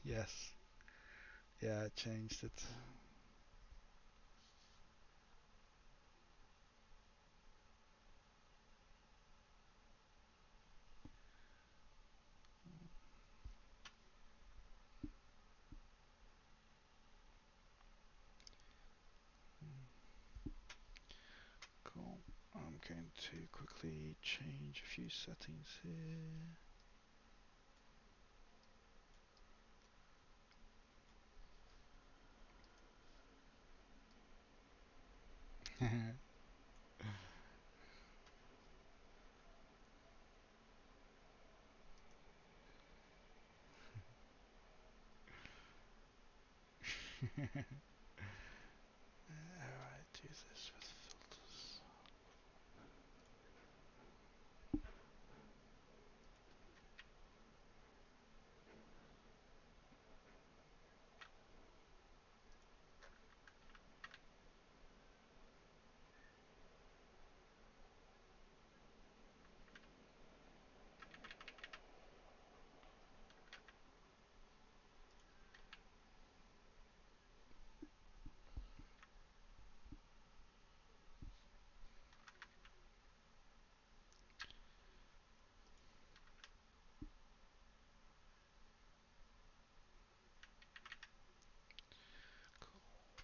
Yes. Yeah, I changed it. Cool. I'm going to quickly change a few settings here. Alright, do this with filters.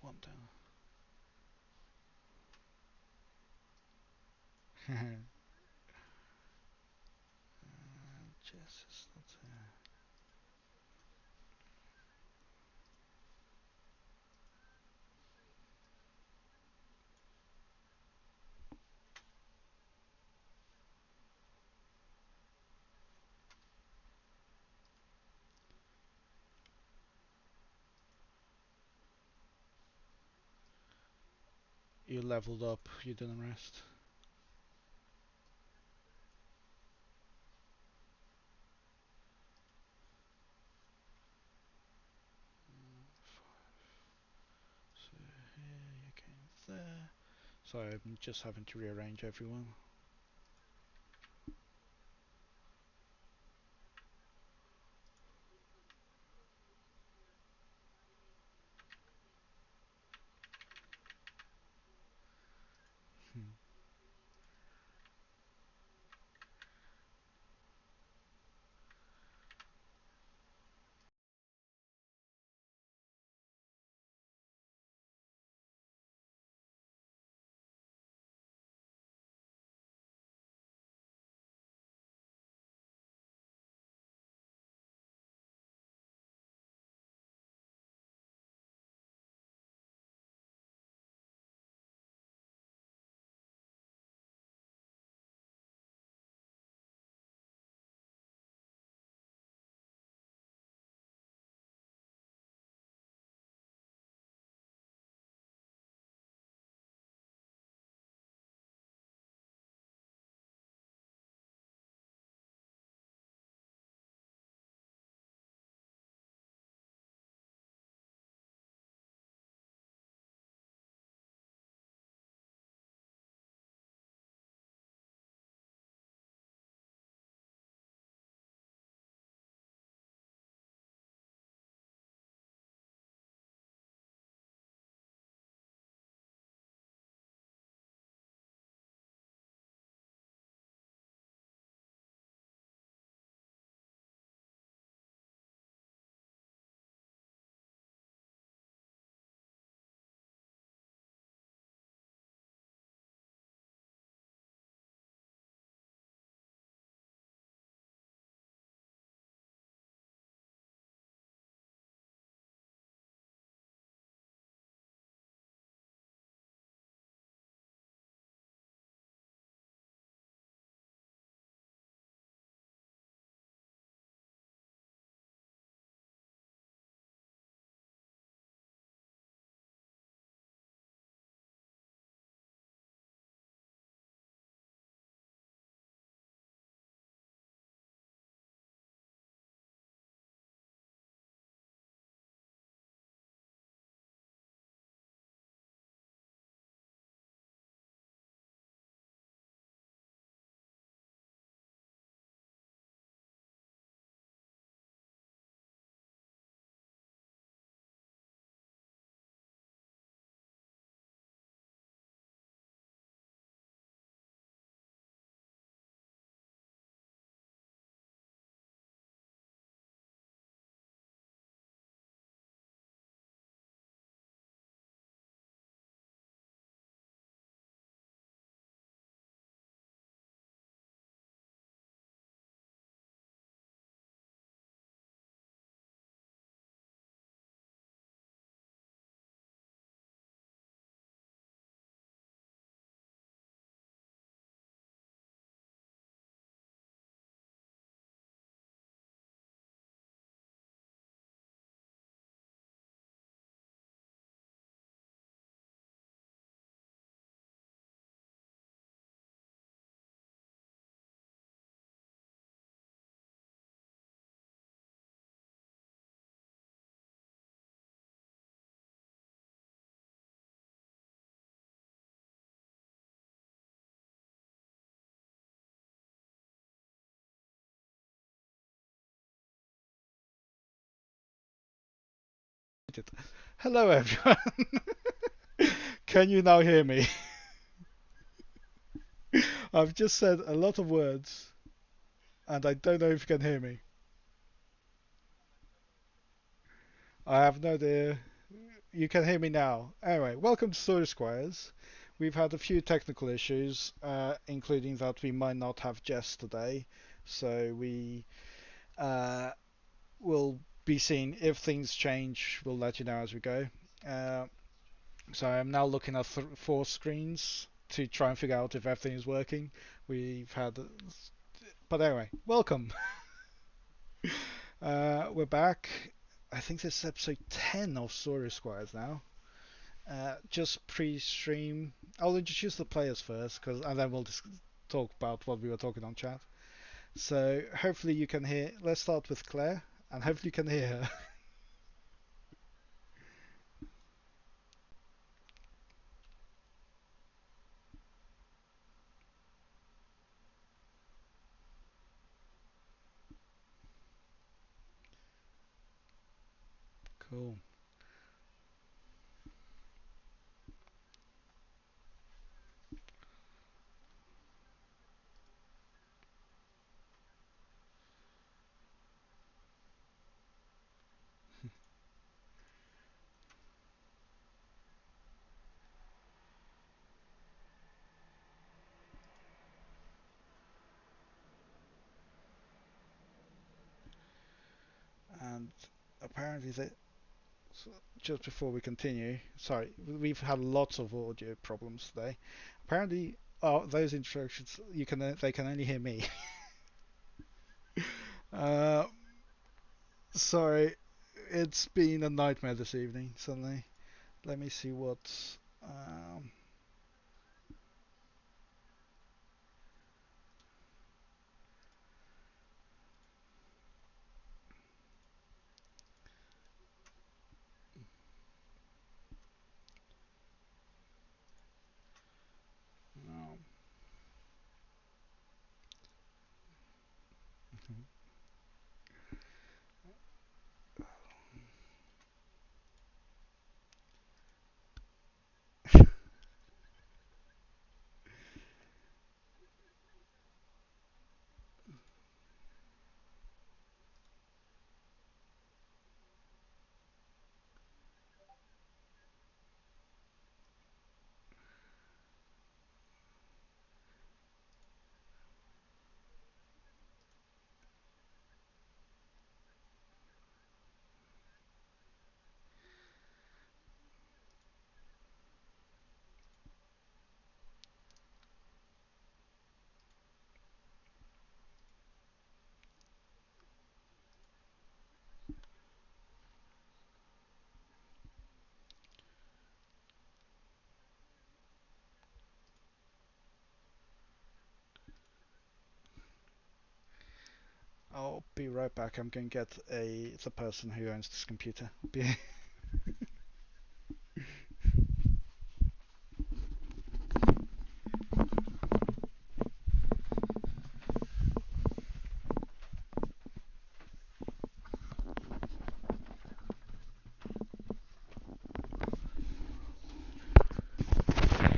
One down. Jess is not there. You leveled up, you didn't rest. So here, you came there. So I'm just having to rearrange everyone. Hmm. it. Hello, everyone. Can you now hear me? I've just said a lot of words, and I don't know if you can hear me. I have no idea. You can hear me now. Anyway, welcome to Squires. We've had a few technical issues, including that we might not have Jess today, so we uh, will be seeing if things change. We'll let you know as we go. Uh, so I'm now looking at four screens to try and figure out if everything is working. We've had, but anyway, welcome. We're back. I think this is episode 10 of Story Squires now. Just pre-stream. I'll introduce the players first, and then we'll just talk about what we were talking on chat. So hopefully you can hear. Let's start with Claire, and hopefully you can hear her. Cool. And apparently that just before we continue, sorry, we've had lots of audio problems today. Apparently, those instructions they can only hear me. uh, Sorry, it's been a nightmare this evening. Suddenly, let me see what. Um, um, I'll be right back. I'm going to get the person who owns this computer.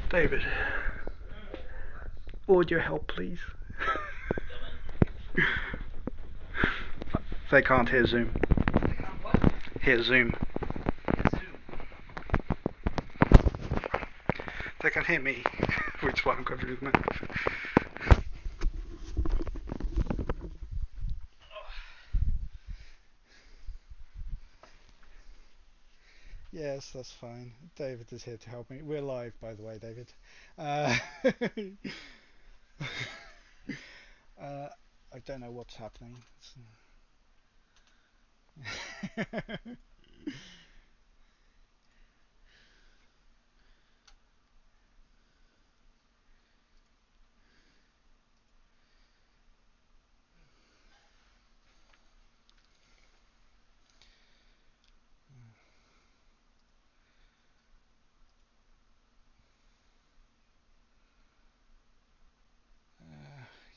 David, audio help, please. They can't hear Zoom. Hear Zoom. They can hear me, which is why I'm confused now. Yes, that's fine. David is here to help me. We're live, by the way, David. Uh, I don't know what's happening.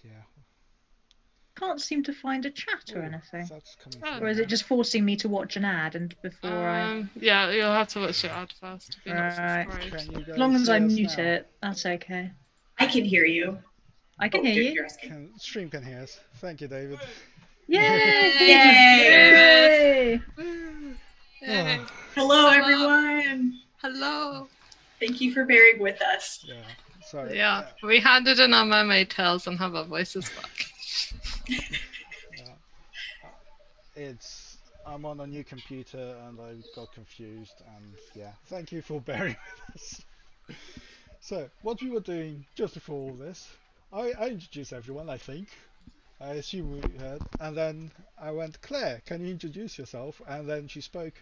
Yeah. can't seem to find a chat or Oh, anything. that's coming Oh. through Or is now. it just forcing me to watch an ad and before Yeah, you'll have to watch your ad first if you're not Right. subscribed. Can you As long guys as I hear us mute now? it, that's okay. I can hear you. I can Oh, hear you're you. asking. Stream can hear us. Thank you, David. Yay! Yay! Woo! Oh, Yay. Hello, everyone. Hello. Thank you for bearing with us. yeah. Sorry. Yeah, we handed in our mermaid tails and have our voices back. I'm on a new computer and I got confused, and yeah, thank you for bearing with us. So, what we were doing just before all this, I introduced everyone, I think. I assume we heard, and then I went, Claire, can you introduce yourself? And then she spoke,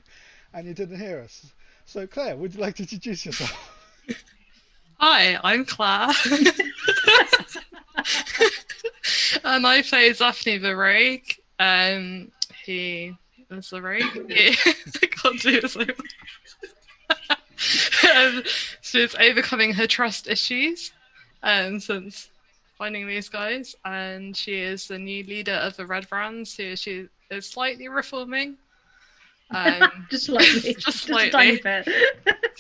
and you didn't hear us. So, Claire, would you like to introduce yourself? Hi, I'm Claire. And I play Daphne the Rogue. He is the Rogue. I can't do it so she's overcoming her trust issues since finding these guys, and she is the new leader of the Red Brands, who she is slightly reforming. Just slightly. Just a tiny bit.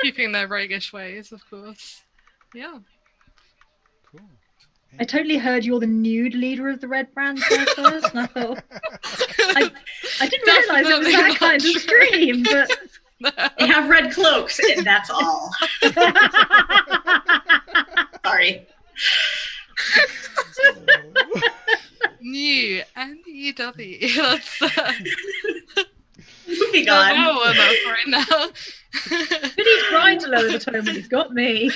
keeping their roguish ways, of course. Yeah. Cool. I totally heard you're the nude leader of the Red Brands there first, and I thought I didn't realise it was Definitely that not kind of true. stream, but They have red cloaks, and that's all. Sorry. New NEW. That's Moving well on. enough right now. but he's trying to lower the tone when he's got me.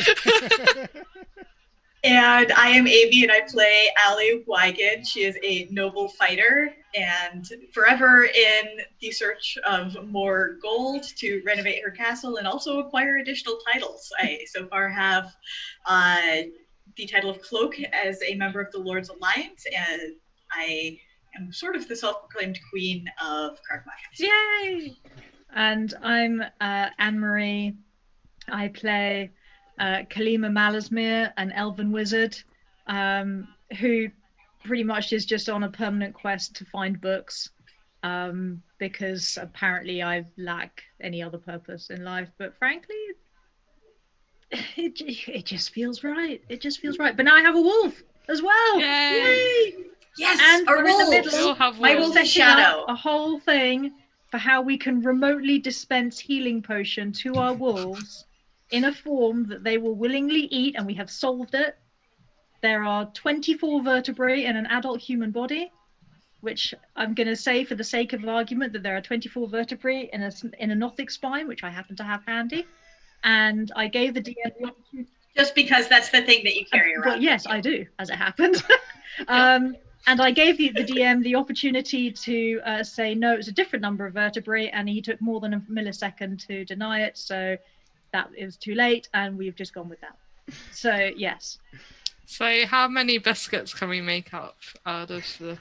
And I am Amy, and I play Allie Wygan. She is a noble fighter and forever in the search of more gold to renovate her castle and also acquire additional titles. I so far have the title of Cloak as a member of the Lord's Alliance, and I am sort of the self-proclaimed queen of Karkmash. Yay! And I'm Anne-Marie. I play Kalima Malasmere, an elven wizard, who pretty much is just on a permanent quest to find books, because apparently I lack any other purpose in life. But frankly, it just feels right. It just feels right. But now I have a wolf as well. Yay! Yes, And our we're in the wolves. middle. We'll have My wolves. wolf is Setting up Shadow. a whole thing for how we can remotely dispense healing potion to our wolves in a form that they will willingly eat, and we have solved it. There are 24 vertebrae in an adult human body, which I'm going to say for the sake of argument that there are 24 vertebrae in a Nothic spine, which I happen to have handy. And I gave the DM the opportunity. Just because that's the thing that you carry around. Well, yes, I do, as it happens. And I gave the DM the opportunity to say no, it was a different number of vertebrae, and he took more than a millisecond to deny it, so that it was too late, and we've just gone with that. So, yes. So how many biscuits can we make up out of the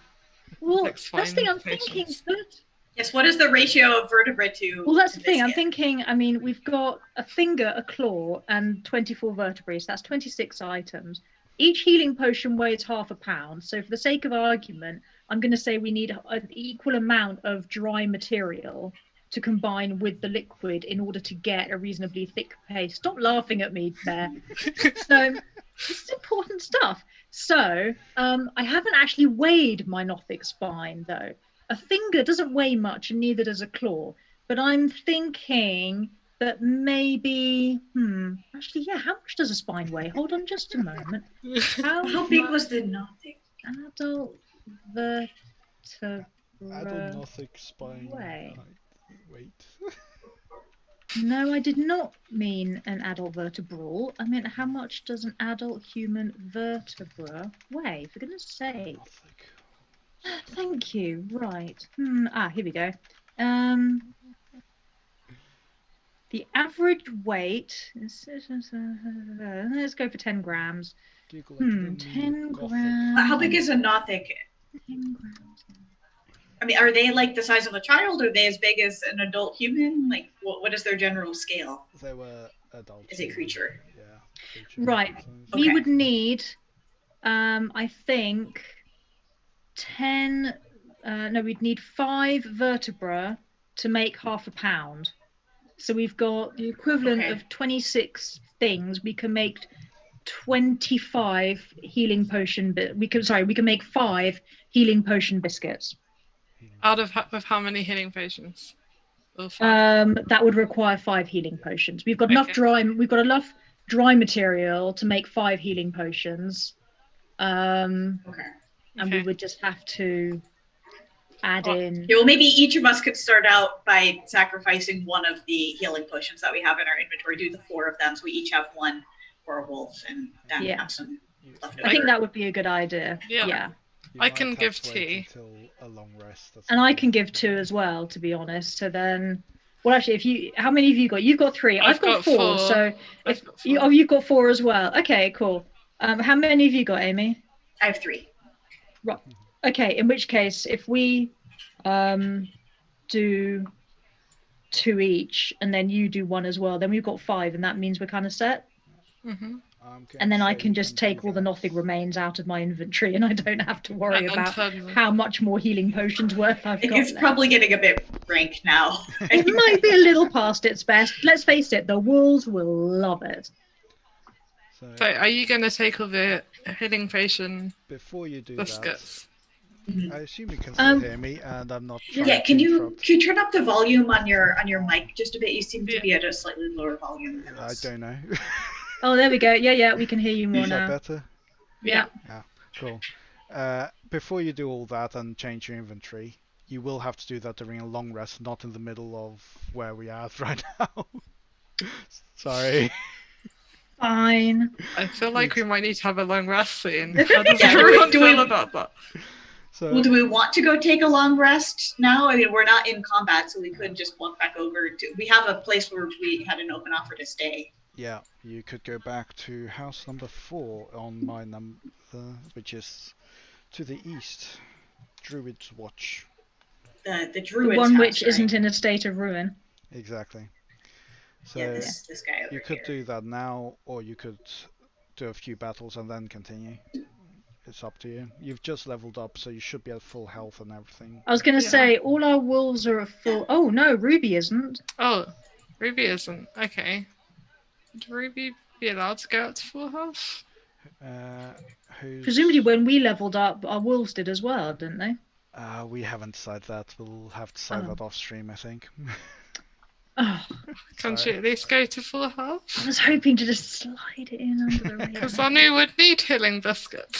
Well, Six that's the thing I'm fine thinking. patients. Yes, what is the ratio of vertebrae to Well, that's to the thing. I'm biscuit? thinking, I mean, we've got a finger, a claw, and 24 vertebrae, so that's 26 items. Each healing potion weighs half a pound, so for the sake of argument, I'm going to say we need an equal amount of dry material to combine with the liquid in order to get a reasonably thick paste. Stop laughing at me there. So this is important stuff. So I haven't actually weighed my Nothic spine, though. A finger doesn't weigh much, and neither does a claw. But I'm thinking that maybe, actually, yeah, how much does a spine weigh? Hold on just a moment. How big was the Nothic? Adult vertebra Adult Nothic spine weigh? Wait. No, I did not mean an adult vertebral. I meant how much does an adult human vertebra weigh? For goodness sake. Nothic. Thank you. Right. Here we go. The average weight is, let's go for 10 grams. Google it. 10 Gothic. grams. How big is a Nothic? 10 grams. I mean, are they like the size of a child? Are they as big as an adult human? Like, what is their general scale? They were adult. Is it creature? Yeah. Creature. Right. So- We Okay. would need, I think, 10. No, we'd need 5 vertebra to make half a pound. So we've got the equivalent Okay. of 26 things. We can make 25 healing potion. We can make 5 healing potion biscuits. Out of how many healing potions? Or 5? That would require 5 healing potions. We've got enough Okay. We've got enough dry material to make 5 healing potions. And we would just have to add in. Yeah, well, maybe each of us could start out by sacrificing one of the healing potions that we have in our inventory. Do the 4 of them, so we each have one for a wolf, and then have some left over. I think that would be a good idea. Yeah. I can give 2. Until a long rest. And I can give 2 as well, to be honest. So then, well, actually, how many have you got? You've got 3. I've got 4. So you've got 4 as well. Okay, cool. How many have you got, Amy? I have 3. Right. Okay. In which case, if we do 2 each, and then you do 1 as well, then we've got 5, and that means we're kind of set. Mm-hmm. And then I can just take all the nothing remains out of my inventory, and I don't have to worry about how much more healing potions worth I've got. It's probably getting a bit rank now. It might be a little past its best. Let's face it, the wolves will love it. So are you going to take all the healing potion before you do biscuits? I assume you can still hear me, and I'm not trying Yeah, to can you interrupt. turn up the volume on your mic just a bit? You seem to be at a slightly lower volume than us. I don't know. Oh, there we go. Yeah, we can hear you more Is now. that better? Yeah. Cool. Before you do all that and change your inventory, you will have to do that during a long rest, not in the middle of where we are right now. Sorry. Fine. I feel like we might need to have a long rest soon. How does everyone feel about that? So, well, do we want to go take a long rest now? I mean, we're not in combat, so we could just walk back over to. We have a place where we had an open offer to stay. Yeah, you could go back to house number 4 on my number, which is to the east, Druid's Watch. The Druid's the one house, which right? isn't in a state of ruin. Exactly. So yeah, this guy over you could here. do that now, or you could do a few battles and then continue. It's up to you. You've just leveled up, so you should be at full health and everything. I was going to say, all our wolves are at full... Oh, no, Ruby isn't. Oh, Ruby isn't. Okay. Would Ruby be allowed to go up to full health? Presumably when we leveled up, our wolves did as well, didn't they? We haven't decided that. We'll have to decide that off stream, I think. Oh, can't you at least go to full health? I was hoping to just slide it in under the radar. Because I knew we'd need healing biscuits.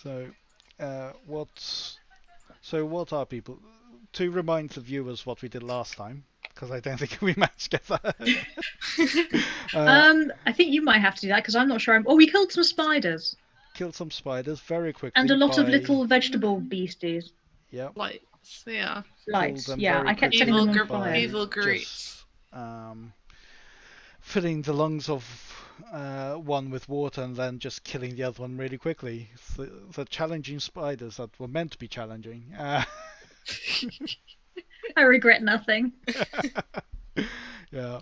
So what are people... To remind the viewers what we did last time, because I don't think we managed to get that. I think you might have to do that, because I'm not sure. We killed some spiders. Killed some spiders very quickly. And a lot of little vegetable beasties. Yep. Lights, yeah. Lights, yeah. I kept setting them on fire. Evil Greets. Filling the lungs of one with water and then just killing the other one really quickly. The challenging spiders that were meant to be challenging. I regret nothing. Yeah.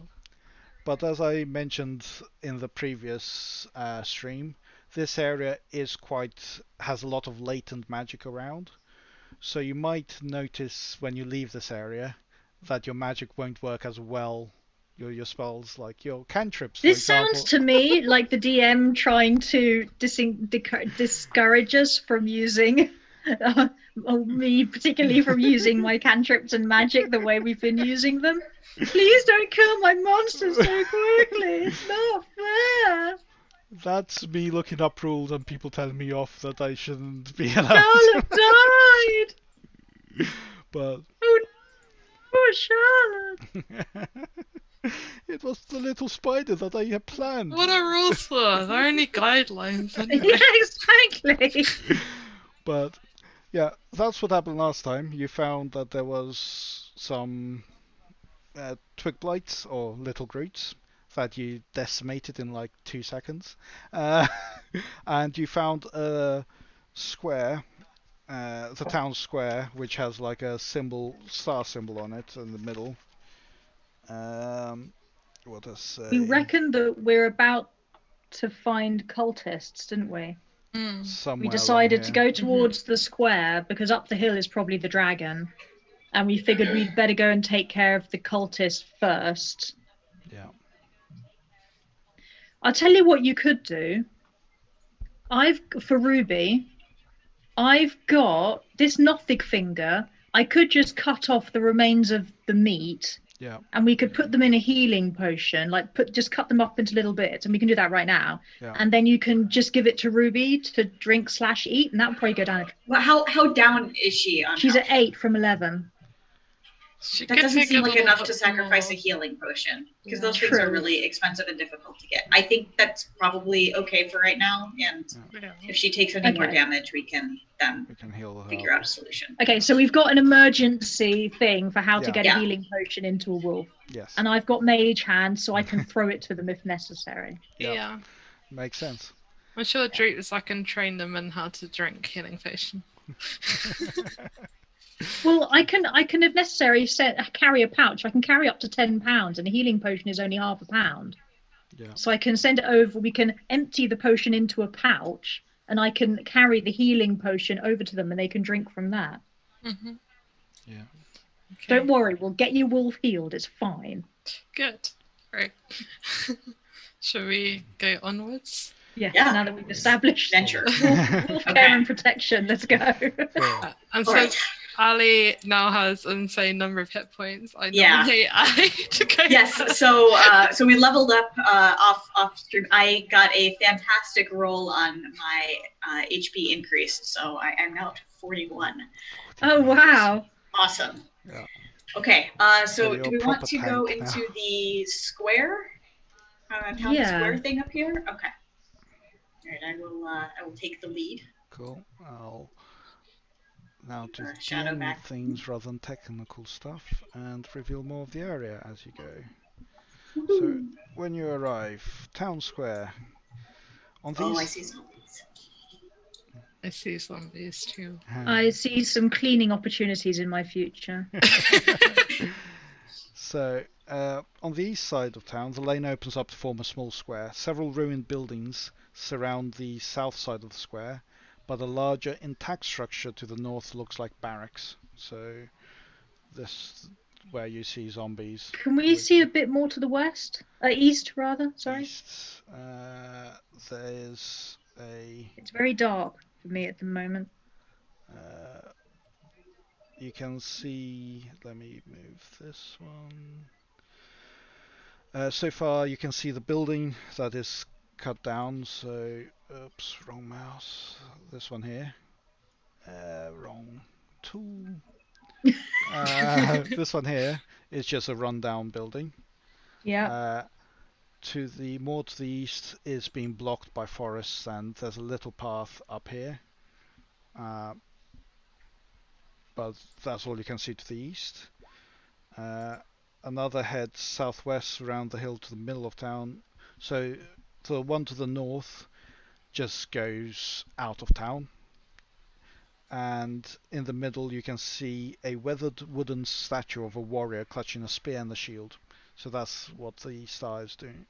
But as I mentioned in the previous stream, this area has a lot of latent magic around. So you might notice when you leave this area that your magic won't work as well. Your spells, like your cantrips, for example. Sounds to me like the DM trying to discourage us from using, me particularly from using my cantrips and magic the way we've been using them. Please don't kill my monsters so quickly. It's not fair. That's me looking up rules and people telling me off that I shouldn't be allowed. Charlotte died. But oh, Charlotte. It was the little spider that I had planned. What are rules for? They're only guidelines. Anyway. Yeah, exactly. But yeah, that's what happened last time. You found that there was some twig blights or little groots that you decimated in like 2 seconds. And you found a square, the town square, which has like a star symbol on it in the middle. What does say? We reckoned that we're about to find cultists, didn't we? Mm. somewhere We along decided to here. go towards the square because up the hill is probably the dragon. And we figured we'd better go and take care of the cultist first. Yeah. I'll tell you what you could do. For Ruby, I've got this Nothic finger. I could just cut off the remains of the meat Yeah. and we could put them in a healing potion, like just cut them up into little bits, and we can do that right now. Yeah. And then you can just give it to Ruby to drink/eat, and that would probably go down. Well, how down is she on She's health? at 8 from 11. That doesn't seem like enough to bit sacrifice more. a healing potion, because Yeah. those things are True. really expensive and difficult to get. I think that's probably okay for right now, and Yeah. if she takes any more Okay. damage, we can then We can heal her. figure out a solution. Okay, so we've got an emergency thing for how to Yeah. get Yeah. a healing potion into a wolf. Yes. And I've got mage hand, so I can throw it to them if necessary. Yeah. Yeah. Makes sense. I'm sure Droops, I can train them in how to drink healing potion. Well, I can if necessary carry a pouch. I can carry up to 10 pounds, and a healing potion is only half a pound. Yeah. So I can send it over. We can empty the potion into a pouch, and I can carry the healing potion over to them, and they can drink from that. Mm-hmm. Yeah. Okay. Don't worry, we'll get your wolf healed. It's fine. Good. Great. Shall we go onwards? Yeah. Yeah. Now that we've established Venture. wolf care and protection, let's go. Cool. And All since right. Ali now has an insane number of hit points, I Yeah. nominate Ali to go. Yes, first. so we leveled up off stream. I got a fantastic roll on my HP increase, so I am now at 41. Oh wow. Awesome. Yeah. Okay, so you're do we a want proper to go tank now. into the square? Town Yeah. square thing up here? Okay. All right, I will take the lead. Cool. I'll now do Shadow GM back. things rather than technical stuff and reveal more of the area as you go. So when you arrive, town square. On these. Oh, I see zombies. I see zombies too. I see some cleaning opportunities in my future. So, on the east side of town, the lane opens up to form a small square. Several ruined buildings surround the south side of the square, but a larger intact structure to the north looks like barracks. So, this where you see zombies. Can we see a bit more to the west? East, rather. Sorry. East, there's a. It's very dark for me at the moment. You can see. Let me move this one. So far, you can see the building that is cut down. So, oops, wrong mouse. This one here. Wrong tool. This one here is just a rundown building. Yeah. To the east is being blocked by forests, and there's a little path up here. But that's all you can see to the east. Another heads southwest around the hill to the middle of town. So the one to the north just goes out of town. And in the middle you can see a weathered wooden statue of a warrior clutching a spear and a shield. So that's what the star is doing.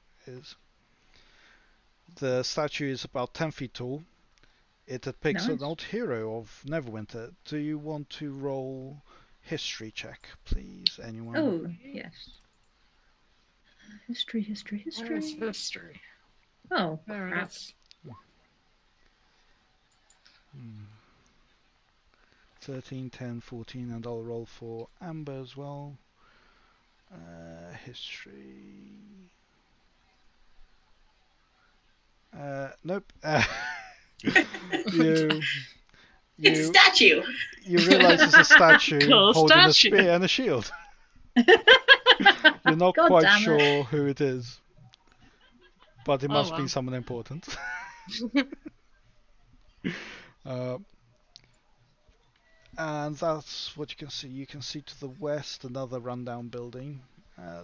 The statue is about 10 feet tall. It depicts Nice. an old hero of Neverwinter. Do you want to roll history check, please? Anyone? Oh, yes. History. Where's history? Oh, There it crap. is. 13, 10, 14, and I'll roll for Amber as well. History. Nope. you It's a statue. you realise it's a statue Cool holding a statue. spear and a shield. You're not God quite damn it. sure who it is, but it Oh, must be well. someone important. And that's what you can see. You can see to the west another rundown building.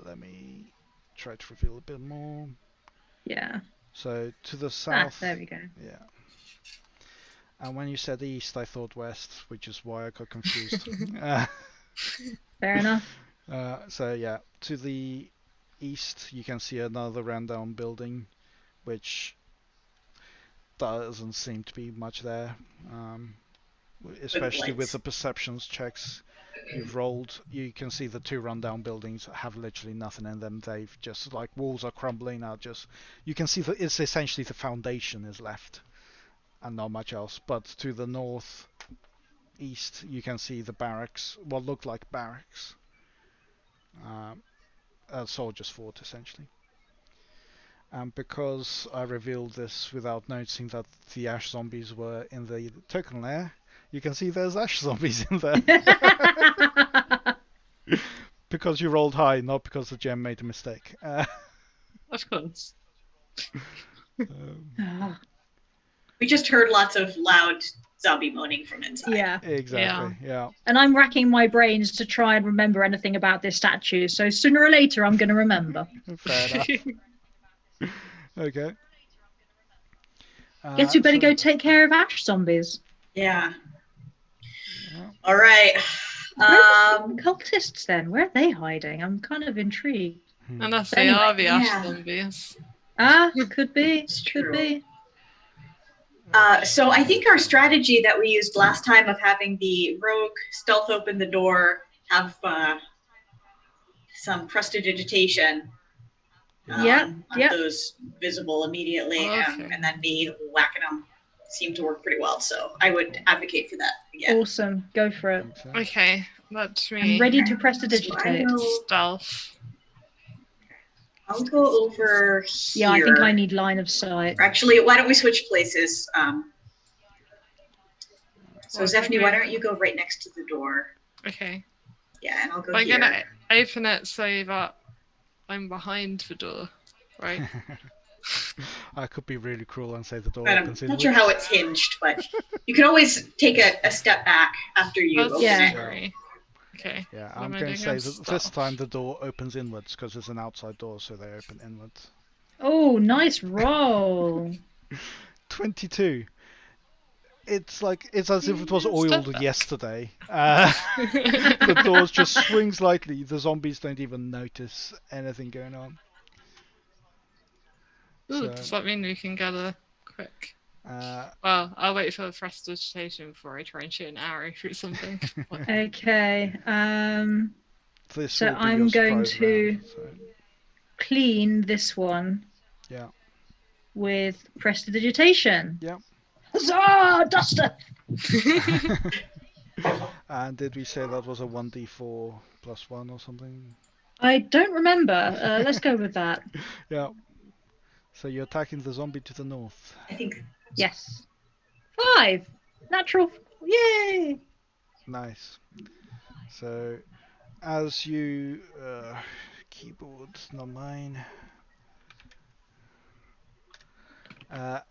Let me try to reveal a bit more. Yeah. So to the south. There we go. Yeah. And when you said east, I thought west, which is why I got confused. Fair enough. So yeah, to the east you can see another rundown building, which doesn't seem to be much there. Especially with lights. the perceptions checks you've rolled, you can see the 2 rundown buildings have literally nothing in them. They've just like walls are crumbling out. Just you can see that it's essentially the foundation is left, and not much else. But to the north, east, you can see the barracks, what look like barracks, a soldier's fort essentially. And because I revealed this without noticing that the ash zombies were in the token layer, you can see there's ash zombies in there. Because you rolled high, not because the gem made a mistake. Of course. We just heard lots of loud zombie moaning from inside. Yeah. Exactly, yeah. And I'm racking my brains to try and remember anything about this statue. So sooner or later, I'm going to remember. Fair enough. Okay. Guess you better so- go take care of ash zombies. Yeah. Yeah. All right. Where are the cultists then? Where are they hiding? I'm kind of intrigued. Unless So they anyway, are the ash yeah. zombies. Could be. It's Could true. be. So I think our strategy that we used last time of having the rogue stealth open the door, have some prestidigitation. Yep, On those visible immediately, Okay. and then me whacking them seemed to work pretty well. So I would advocate for that again. Awesome. Go for it. So- Okay, that's me. I'm ready to So I prestidigitate. go- Stealth. I'll go over here. Yeah, I think I need line of sight. Or actually, why don't we switch places? So Well, Zephany, okay. why don't you go right next to the door? Okay. Yeah, and I'll go I'm here. gonna open it so that I'm behind the door, right? I could be really cruel and say the door But I'm opens not inwards. sure how it's hinged, but you can always take a step back after you That's open Yeah. it. scary. Okay. Yeah, What I'm am I going to doing say on that this stealth? time the door opens inwards because it's an outside door, so they open inwards. Oh, nice roll. 22. It's like it's as if it was Step oiled back. yesterday. The doors just swing slightly. The zombies don't even notice anything going on. Ooh, So- does that mean we can gather quick? Uh, Well, I'll wait for the prestidigitation before I try and shoot an arrow through something. Okay. this So will be I'm your going surprise to- round, so, Clean this one yeah. with prestidigitation. Yep. Huzzah! Duster! And did we say that was a 1d4 plus 1 or something? I don't remember. Let's go with that. Yeah. So you're attacking the zombie to the north. I think Yes. 5. Natural. Yay! Nice. So as you keyboard, not mine.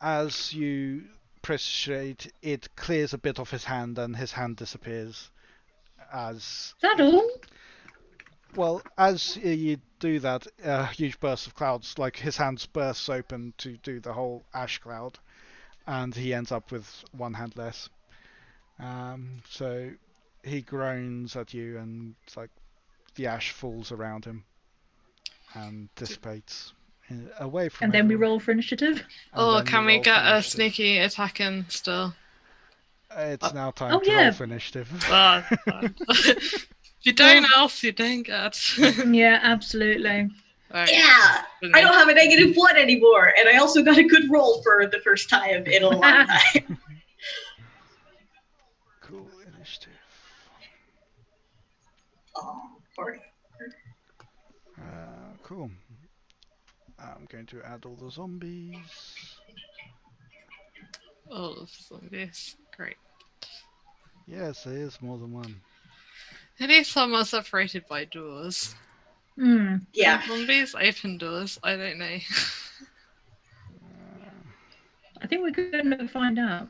As you press shade, it clears a bit of his hand, and his hand disappears. As Is that all? well as you do that, a huge burst of clouds, like his hands bursts open to do the whole ash cloud, and he ends up with one hand less. So he groans at you, and it's like the ash falls around him and dissipates away from And then we everyone. roll for initiative. And Or then can you we roll get for a initiative. sneaky attack in still? It's now time Oh, to yeah. roll for initiative. Ah, fine. If you don't ask, you don't get. Yeah, absolutely. Alright. yeah, I don't have a negative one anymore, and I also got a good roll for the first time in a long time. Cool initiative. Oh, poor. Cool. I'm going to add all the zombies. All of the zombies. Great. Yes, there is more than one. At least some are separated by doors. Hmm. Yeah. Some zombies open doors. I don't know. I think we're going to find out.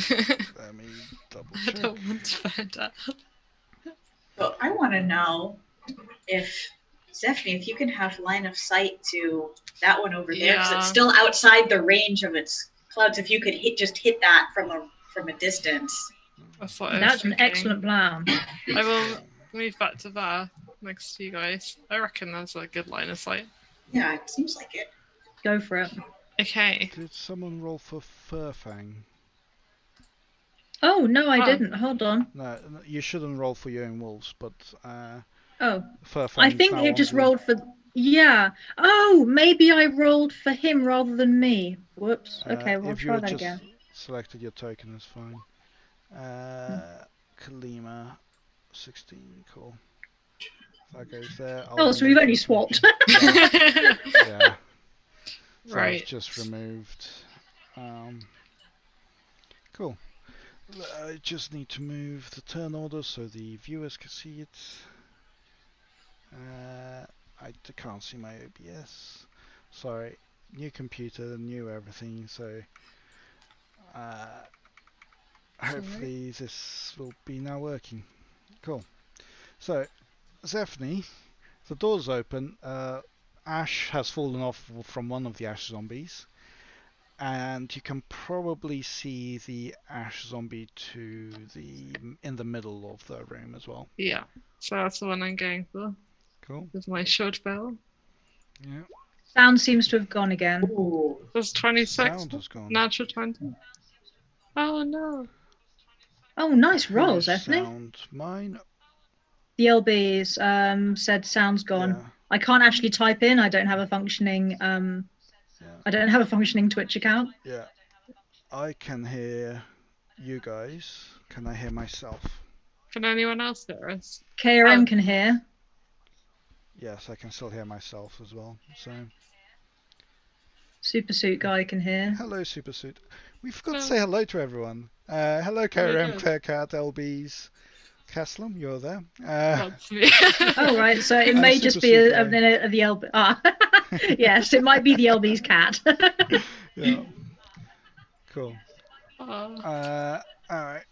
Let me double I check. don't want to find out. So I want to know if Zephany, if you can have line of sight to that one over there, because Yeah. it's still outside the range of its clouds. If you could just hit that from a distance. That's what I was That's an thinking. excellent plan. I will move back to there next to you guys. I reckon that's a good line of sight. Yeah, it seems like it. Go for it. Okay. Did someone roll for Furfang? Oh, no, I Oh. didn't. Hold on. No, you shouldn't roll for your own wolves, but Oh, Furfang's I think now it on just the... rolled for. Yeah. Oh, maybe I rolled for him rather than me. Whoops. Okay, well, I'll if you try had that just again. selected your token, it's fine. Kalima, 16, cool. If that goes there, I'll Oh, so we've remove only the swapped. Yeah. Yeah. So Right. I've just removed. Cool. I just need to move the turn order so the viewers can see it. I can't see my OBS. Sorry. New computer, new everything, so hopefully this will be now working. Cool. So, Zephany, the door's open. Ash has fallen off from one of the Ash zombies. And you can probably see the Ash zombie in the middle of the room as well. Yeah. So that's the one I'm going for. Cool. With my short bow. Yeah. Sound seems to have gone again. Ooh. That's 26. Sound has gone. Natural 20. Oh no. Oh, nice roll, Whose Zephany. sound? Mine? The LBs said sound's gone. Yeah. I can't actually type in. I don't have a functioning. Yeah. I don't have a functioning Twitch account. Yeah. I can hear you guys. Can I hear myself? Can anyone else hear us? KRM Oh. can hear. Yes, I can still hear myself as well. So, Super Suit guy can hear. hello, Supersuit. We forgot to Oh. say hello to everyone. Hello, KRM, did. Clairecat, LBs. Caslam, you're there. That's me. Oh, right. So it And may Super just be Suit a guy. the LB. Ah, yes, it might be the LB's cat. Yeah. Cool. Oh, Alright.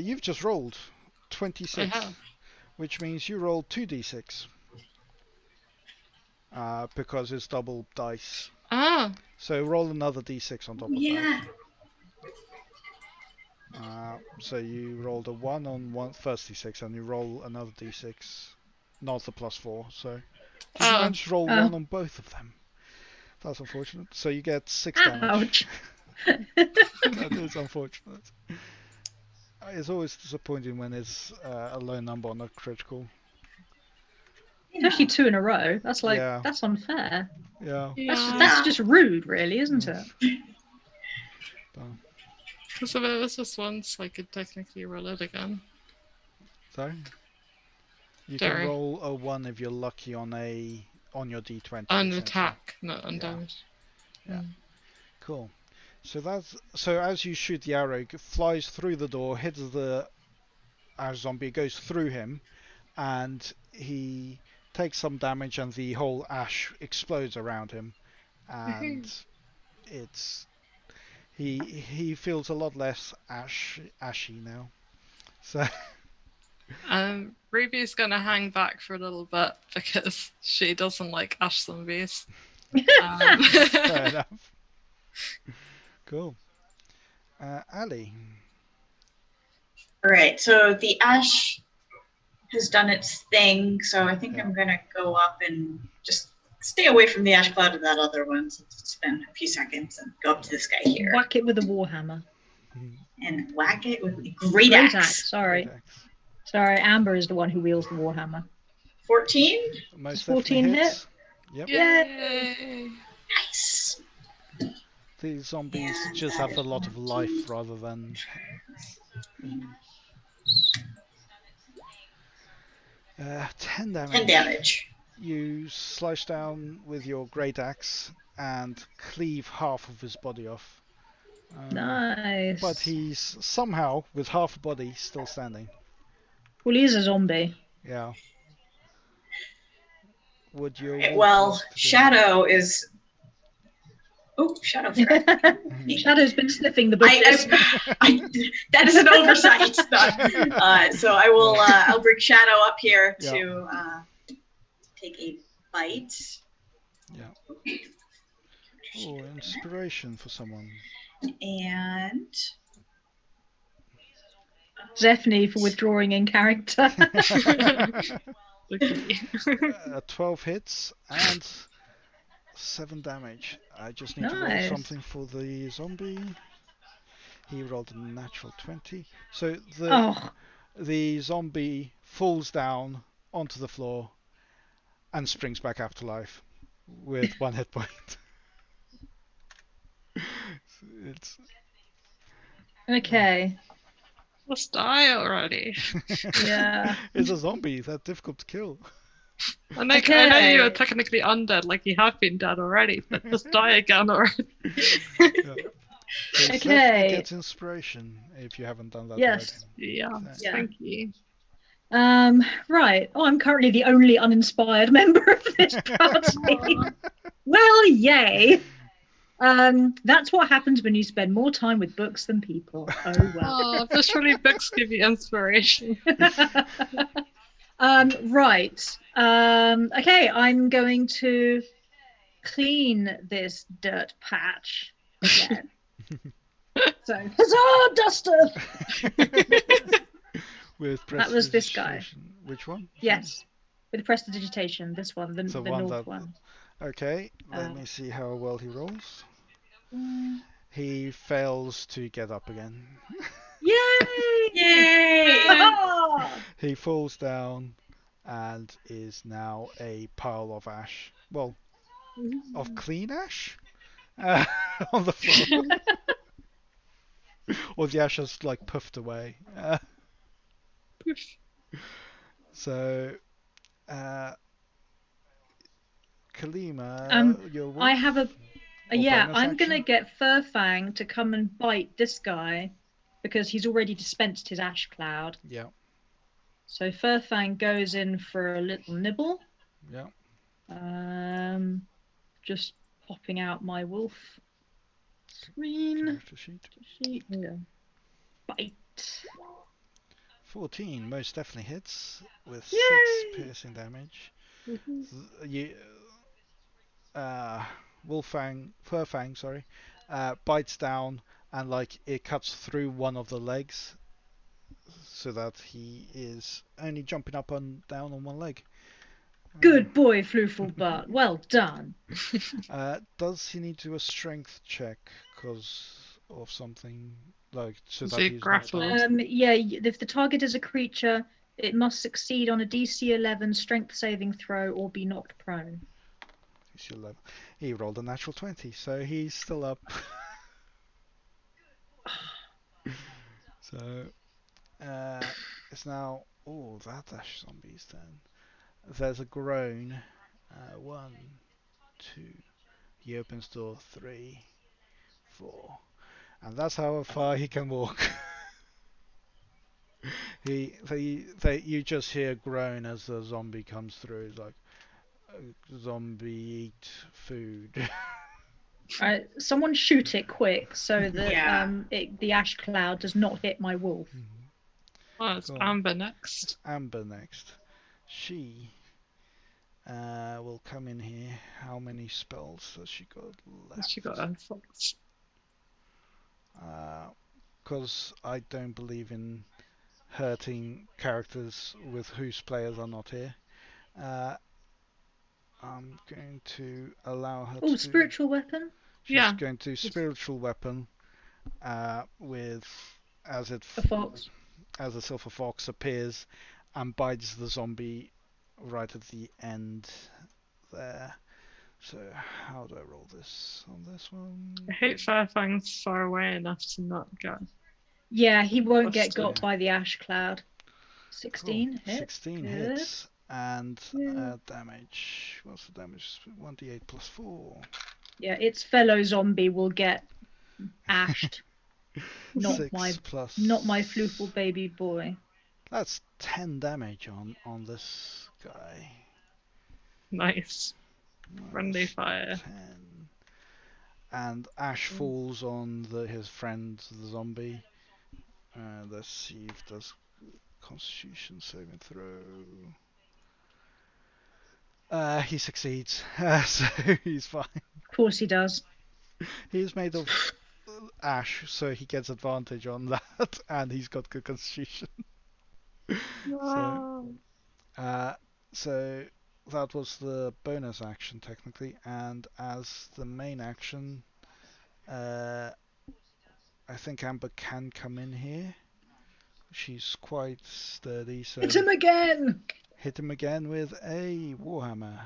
You've just rolled I 26, have. which means you rolled 2d6. Because it's double dice. Ah. So roll another d6 on top of Yeah. that. So you rolled a 1 on first d6, and you roll another d6, not the +4. So did you Oh. manage to roll 1 on both of them? That's unfortunate. So you get 6 damage. Ouch. That is unfortunate. It's always disappointing when it's a low number on a critical. Especially 2 in a row. That's like Yeah. that's unfair. Yeah. That's just rude, really, isn't it? Because if it was just once, I could technically roll it again. Sorry? You Sorry. can roll a 1 if you're lucky on your d20. On essentially. attack, not on Yeah. damage. Yeah. Cool. So as you shoot, the arrow flies through the door, hits the Ash zombie, goes through him, and he takes some damage, and the whole ash explodes around him, and he feels a lot less ashy now. So Ruby's gonna hang back for a little bit because she doesn't like ash zombies. fair enough. Cool. Ali. All right. So the ash has done its thing. So I think Yeah. I'm gonna go up and just stay away from the ash cloud of that other one. So spend a few seconds and go up to this guy here Whack it with a warhammer. and whack it with the great Great axe. axe. Sorry. Great axe. Sorry, Amber is the one who wields the warhammer. 14. Most Does 14 definitely hit? hits. Yep. Yay! Nice. These zombies And just that have a is lot of 1, life 2, rather than 10 damage. 10 damage. You slice down with your great axe and cleave half of his body off. Nice. But he's somehow, with half a body, still standing. Well, he is a zombie. Yeah. Would your Right, wolf well, like to do Shadow is. Oh, Shadow threat. Shadow's been sniffing the bushes. That is an oversight. So I will. I'll bring Shadow up here to take a bite. Yeah. Oh, inspiration for someone. And Zephany for withdrawing in character. 12 hits and 7 damage. I just need to roll Nice. something for the zombie. He rolled a natural 20. So Oh, the zombie falls down onto the floor and springs back up to life with 1 hit point. It's okay. Just die already. Yeah. it's a zombie. That's difficult to kill. And like, I know you are Okay. technically undead, like you have been dead already, but just die again already. Yeah. So Stephanie Okay. gets inspiration if you haven't done that Yes. Yeah, already. Yeah. thank you. Right. Oh, I'm currently the only uninspired member of this party. Well, yay. That's what happens when you spend more time with books than people. Oh well. Oh, but surely books give you inspiration. Right. Okay, I'm going to clean this dirt patch again. So, huzzah, duster! With That was this guy. prestidigitation. Which one? Yes, with prestidigitation. This one, the one north that. one. Okay, let me see how well he rolls. Mm. He fails to get up again. Yay! Yay! Ah! He falls down and is now a pile of ash. Well, of clean ash on the floor. Or the ash has like puffed away. So, Kalima, your wolf. I have a Or yeah. bonus I'm gonna action? get Furfang to come and bite this guy because he's already dispensed his ash cloud. Yeah, So Furfang goes in for a little nibble. yeah. Just popping out my wolf screen. Character sheet. Yeah. Bite. 14 most definitely hits with 6 Yay! piercing damage. Mhm. You, Furfang, sorry, bites down and like it cuts through one of the legs, so that he is only jumping up and down on one leg. Good boy, Flooflebutt. Well done. Does he need to do a strength check because of something like so Is that he he's grappled? not down? Yeah, if the target is a creature, it must succeed on a DC 11 strength saving throw or be knocked prone. DC 11. He rolled a natural 20, so he's still up. So it's now that ash zombie's turn. There's a groan. 1, 2. He opens door 3, 4, and that's how far he can walk. You just hear a groan as the zombie comes through. It's like zombie eat food. Right, someone shoot it quick so that Yeah. the ash cloud does not hit my wolf. Oh, it's Cool. Amber next. Amber next. She will come in here. How many spells has she got left? She got a fox. Because I don't believe in hurting characters with whose players are not here. I'm going to allow her Oh, to. spiritual weapon. She's Yeah. going to spiritual weapon with as it A fox. as a silver fox appears and bites the zombie right at the end there. So how do I roll this on this one? I hate Fairfang's far away enough to not get. Yeah, he won't get Busted. got by the ash cloud. 16 Cool. hit. 16 Good. hits and Yeah. damage. What's the damage? 1d8 plus 4. Yeah, its fellow zombie will get ashed. Not 6 my plus. Not my floofle baby boy. That's 10 damage on this guy. Nice. Friendly That's fire. 10. And ash falls on his friend, the zombie. Let's see if there's Constitution saving throw. He succeeds, so he's fine. Of course he does. He's made of ash, so he gets advantage on that, and he's got good Constitution. Wow. So that was the bonus action technically, and as the main action, I think Amber can come in here. She's quite sturdy, so Hit him again! hit him again with a Warhammer.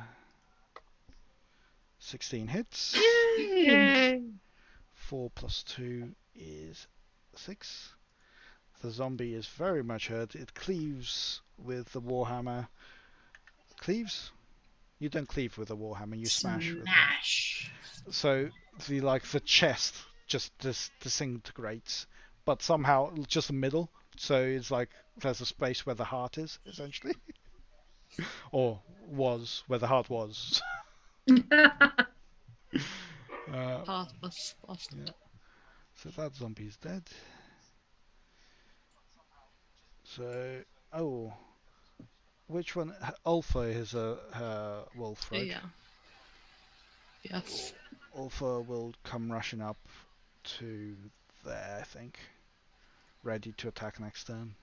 16 hits. Yay! Yay! 4 plus 2 is 6. The zombie is very much hurt. It cleaves with the Warhammer. Cleaves? You don't cleave with a Warhammer, you smash with it. Smash. So the chest just disintegrates, but somehow just the middle. So it's like there's a space where the heart is, essentially. Or was, where the heart was. Heartless bastard. Yeah. So that zombie's dead. So, oh, which one? Alpha is her wolf, right? Yeah. Yes. Alpha will come rushing up to there, I think, ready to attack next turn.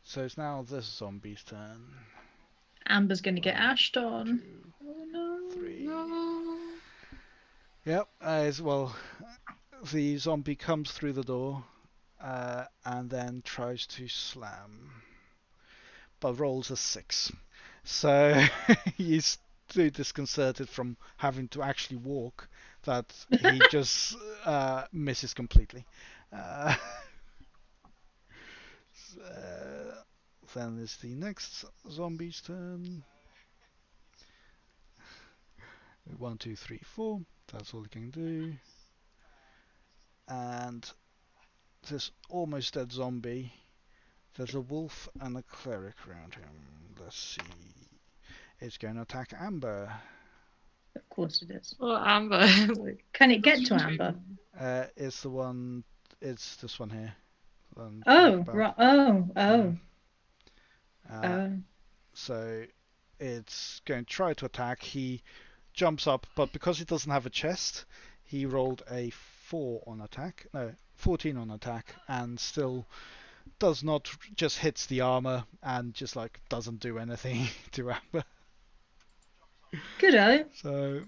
So it's now this zombie's turn. Amber's gonna get 1, ashed on. 2, Oh no. 3. No. Yep, as well. The zombie comes through the door and then tries to slam, but rolls a 6. So he's too disconcerted from having to actually walk that he just misses completely. Then is the next zombie's turn. 1, 2, 3, 4. That's all he can do. And this almost dead zombie, there's a wolf and a cleric around him. Let's see. It's going to attack Amber. Of course it is. Well, Amber. Can it get to Amber? It's the one. It's this one here. Oh, right. Oh. So it's going to try to attack. He jumps up, but because he doesn't have a chest, he rolled a 4 on attack. No, 14 on attack, and still does not, just hits the armor and just like doesn't do anything to Amber. Good. So,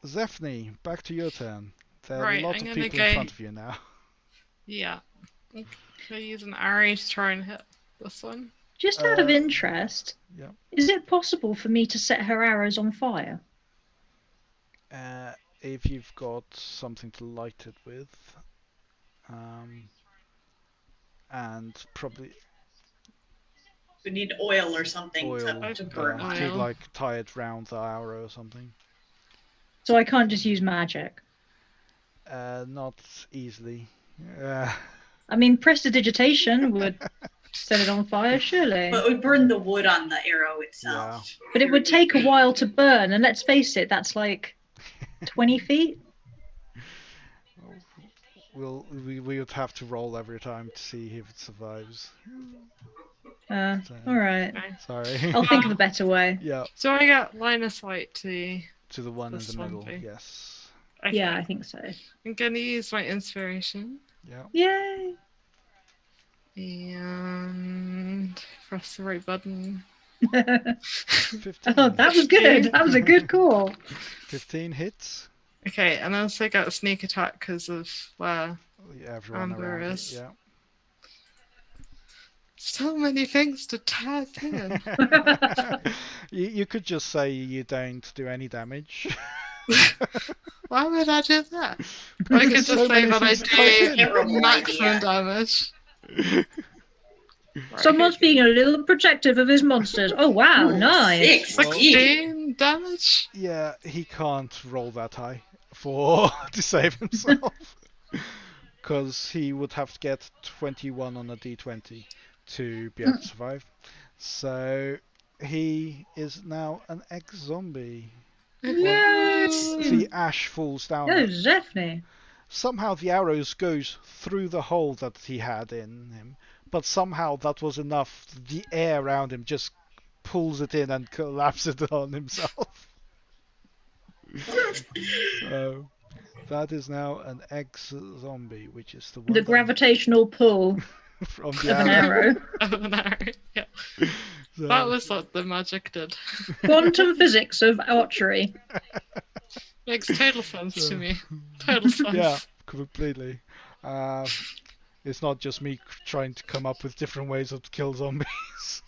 Zephany, back to your turn. There are Right, lots I'm of gonna people in go- front of you now. Yeah. I'm gonna use an arrow to try and hit this one. Just out of interest, Yeah. is it possible for me to set her arrows on fire? If you've got something to light it with, and probably We need oil or something oil, to burn yeah, on to it. oil. like tie it round the arrow or something. So I can't just use magic. Not easily. I mean, prestidigitation would set it on fire, surely. But it would burn the wood on the arrow itself. But it would take a while to burn, and let's face it, that's like 20 feet. We would have to roll every time to see if it survives. All So, right. Okay. sorry. I'll think of a better way. Yeah, So I get line of sight to. to the one The in the middle. zombie. Yes. Okay. Yeah, I think so. I'm gonna use my inspiration Yeah. Yay! and press the right button. 15. Oh, that was good. That was a good call. 15 hits. Okay, and I also get a sneak attack because of where. Yeah, everyone Amber around is. it. Yeah. So many things to type in. You could just say you don't do any damage. Why would I do that? I could just So say many that I things to type in. do Terrible maximum idea. damage. Right, Someone's being a little protective of his monsters. Oh, wow, Ooh, nice. 16 damage? Yeah, he can't roll that high for to save himself. Because he would have to get 21 on a d20 to be able to survive. So he is now an ex-zombie. Yay! The ash falls down. Oh, Zephany. Somehow the arrows goes through the hole that he had in him, but somehow that was enough. The air around him just pulls it in and collapses it on himself. So that is now an ex-zombie, which is the one. The gravitational pull. from of the an arrow. arrow. Of an arrow. Yeah. So, That was what the magic did. Quantum physics of archery. Makes total sense So- to me. Total sense. yeah, completely. It's not just me trying to come up with different ways of to kill zombies.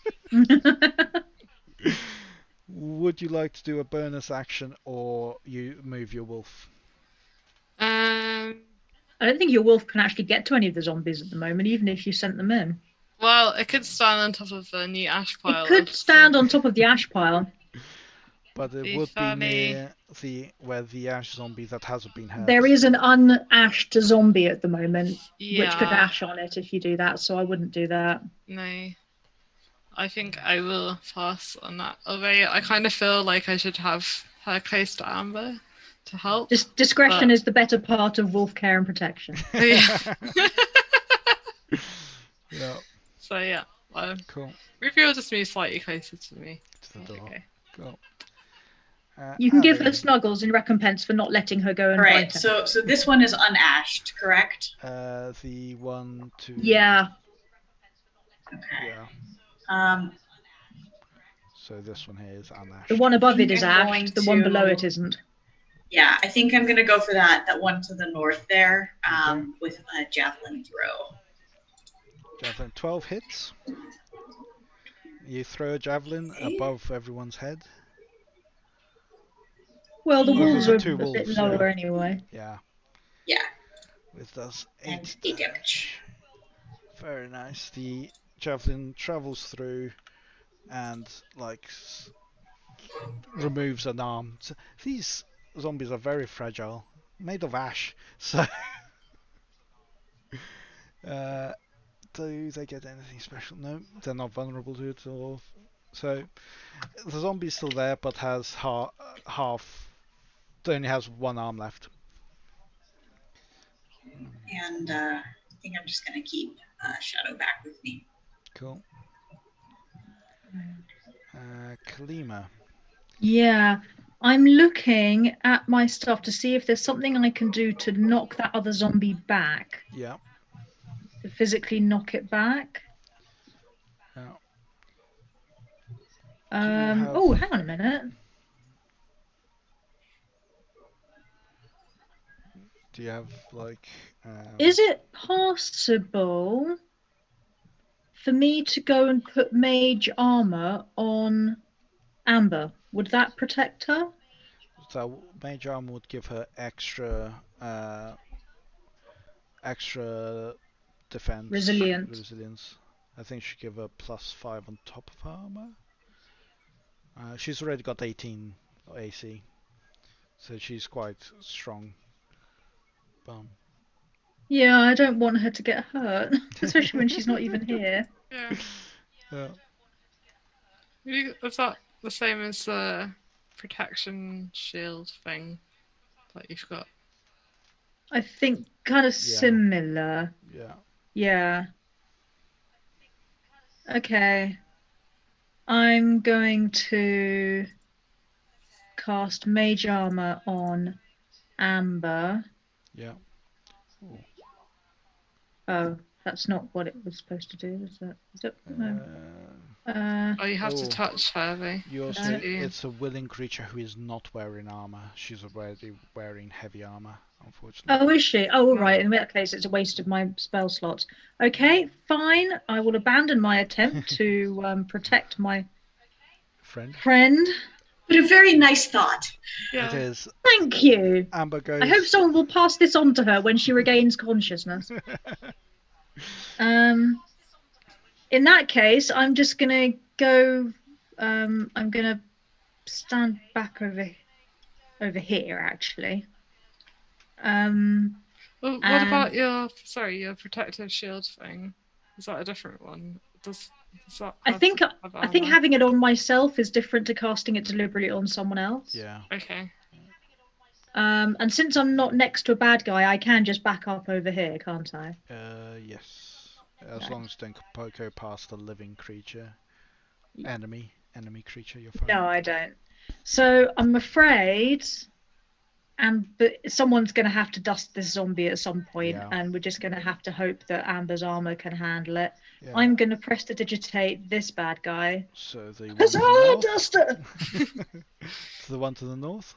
Would you like to do a bonus action or you move your wolf? Um. I don't think your wolf can actually get to any of the zombies at the moment, even if you sent them in. Well, it could stand on top of a new ash pile. It could stand on top of the ash pile. But it Be would be fairly- near where the ash zombie that hasn't been hurt. There is an unashed zombie at the moment, which could Yeah. ash on it if you do that, so I wouldn't do that. No. I think I will pass on that. Although I kind of feel like I should have her close to Amber to help. Discretion But- is the better part of wolf care and protection. Yeah. Yeah, So yeah, cool. Ruby will just move slightly closer to me. To the door. Okay. Cool. You can give her Ali, snuggles in recompense for not letting her go and All right, bite him. so this one is unashed, correct? the one to Yeah. Okay. yeah. So this one here is unashed. The one above think it is I'm going ashed, the one below to- it isn't. Yeah, I think I'm gonna go for that one to the north there, Okay. with a javelin throw. Javelin 12 hits. You throw a javelin Okay. above everyone's head. Well, the Yeah. wolves Those are are two a bit wolves, lower yeah. anyway. Yeah. Yeah, With does and 8 8 damage. Very nice. The javelin travels through and removes an arm. These zombies are very fragile, made of ash. So, do they get anything special? No, they're not vulnerable to it at all. So, the zombie's still there, but has half. Only has one arm left. And I think I'm just gonna keep Shadow back with me. Cool. Kalima. Yeah. I'm looking at my stuff to see if there's something I can do to knock that other zombie back. Yeah. To physically knock it back. Yeah. have- Oh, hang on a minute. Do you have Is it possible for me to go and put mage armor on Amber? Would that protect her? So mage armor would give her extra defense, resilience. I think she give her +5 on top of her armor. She's already got 18 AC, so she's quite strong. Yeah, I don't want her to get hurt, especially when she's not even here. Yeah. Yeah. Is that the same as the protection shield thing that you've got? I think kind of Yeah. similar. Yeah. Yeah. Okay. I'm going to cast mage armor on Amber. Yeah. Ooh. Oh, that's not what it was supposed to do, is it? Is it? No. Oh, you have to Oh. touch her, though. You also, No. it's a willing creature who is not wearing armor. She's already wearing heavy armor, unfortunately. Oh, is she? Oh, all right. In that case, it's a waste of my spell slots. Okay, fine. I will abandon my attempt to protect my Friend. friend. But a very nice thought. Yeah. It is. Thank you. Amber goes. I hope someone will pass this on to her when she regains consciousness. In that case, I'm just gonna go. I'm gonna stand back over here, actually. Well, what about your protective shield thing? Is that a different one? Does that I have- think have I think armor? having it on myself is different to casting it deliberately on someone else. Yeah. Okay. And since I'm not next to a bad guy, I can just back up over here, can't I? Yes. As Right. long as you don't go past a living creature. Enemy creature, you're fine. No, I don't. So I'm afraid But someone's going to have to dust this zombie at some point, Yeah. and we're just going to have to hope that Amber's armor can handle it. Yeah. I'm going to prestidigitate this bad guy. So the one to Huzzah, the north. duster! To the one to the north.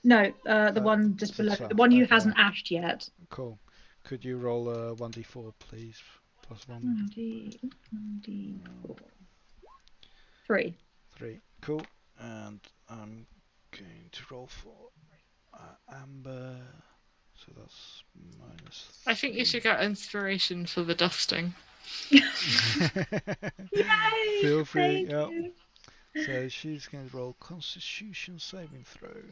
No, the one just to the below, south, the one who okay. hasn't ashed yet. Cool. Could you roll a 1d4, please? +1. 1d4. 3. 3. Cool. And I'm going to roll for Amber. So that's minus. I think you should get inspiration for the dusting. Yay! Feel free. Thank Yep. you. So she's going to roll Constitution saving throw,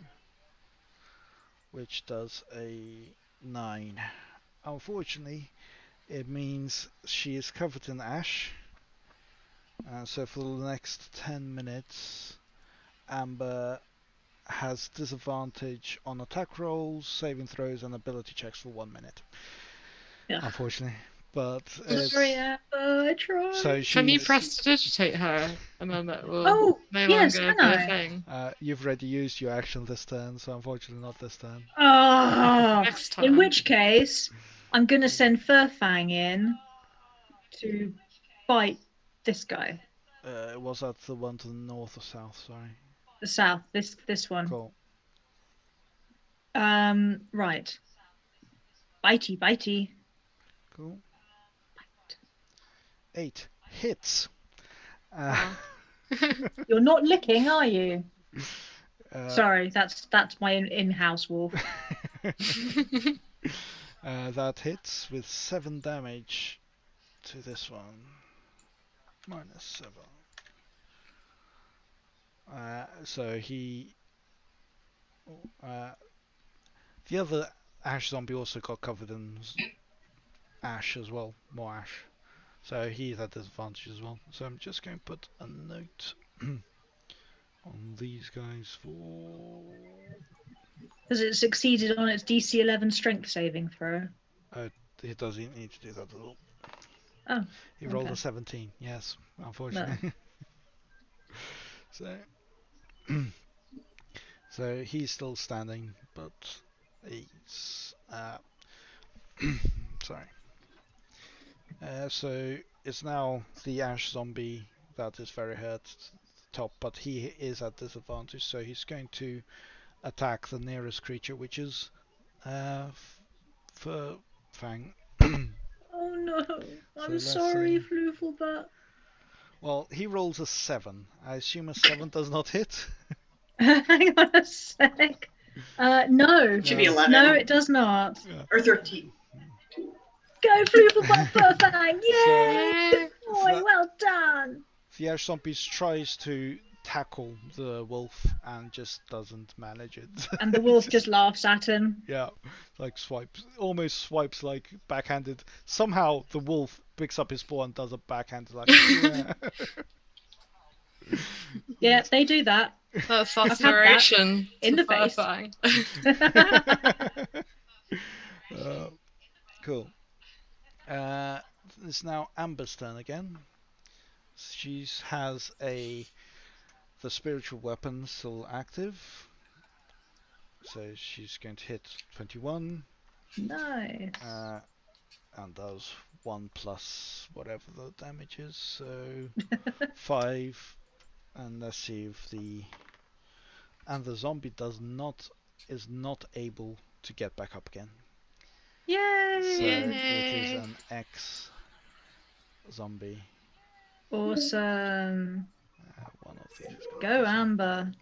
which does a 9. Unfortunately, it means she is covered in ash. So for the next 10 minutes, Amber has disadvantage on attack rolls, saving throws, and ability checks for 1 minute. Ugh. Unfortunately, but Sorry, Amber, I tried. so Can you she's prestidigitate her? And then that will Oh, no yes, longer can be a I? thing. you've already used your action this turn, so unfortunately not this turn. Oh, Next time. in which case, I'm going to send Furfang in to fight this guy. Was that the one to the north or south? Sorry. The south, this one. Cool. Right. Bitey. Cool. 8 hits. You're not licking, are you? Sorry, that's my in-house wolf. That hits with 7 damage to this one. -7. So he. The other ash zombie also got covered in ash as well, more ash. So he's at disadvantage as well. So I'm just going to put a note on these guys for. Has it succeeded on its DC 11 strength saving throw? He doesn't need to do that at all. Oh. He rolled okay. a 17, yes, unfortunately. No. So he's still standing, but he's sorry. So it's now the ash zombie that is very hurt at the top, but he is at disadvantage, so he's going to attack the nearest creature, which is Fang. Oh no, I'm So sorry, Flooflebutt. Well, he rolls a 7. I assume a 7 does not hit. Hang on a sec. No. It should be 11. No, it does not. Yeah. Or 13. Go, Flooflebutt, Furfang! Yay! Yay! Boy, well done! The ash zombie tries to tackle the wolf and just doesn't manage it. And the wolf just laughs at him. Yeah, like almost swipes like backhanded. Somehow the wolf picks up his paw and does a backhanded like. Yeah. Yeah, they do that. That's had that aspiration in to the face. Furfang. Cool. It's now Amber's turn again. She has the spiritual weapon still active. So she's going to hit 21. Nice. And does 1 plus whatever the damage is. So 5. And let's see if the zombie is not able to get back up again. Yay! So it Yay. is an X zombie. Awesome. One of these. Go, Amber.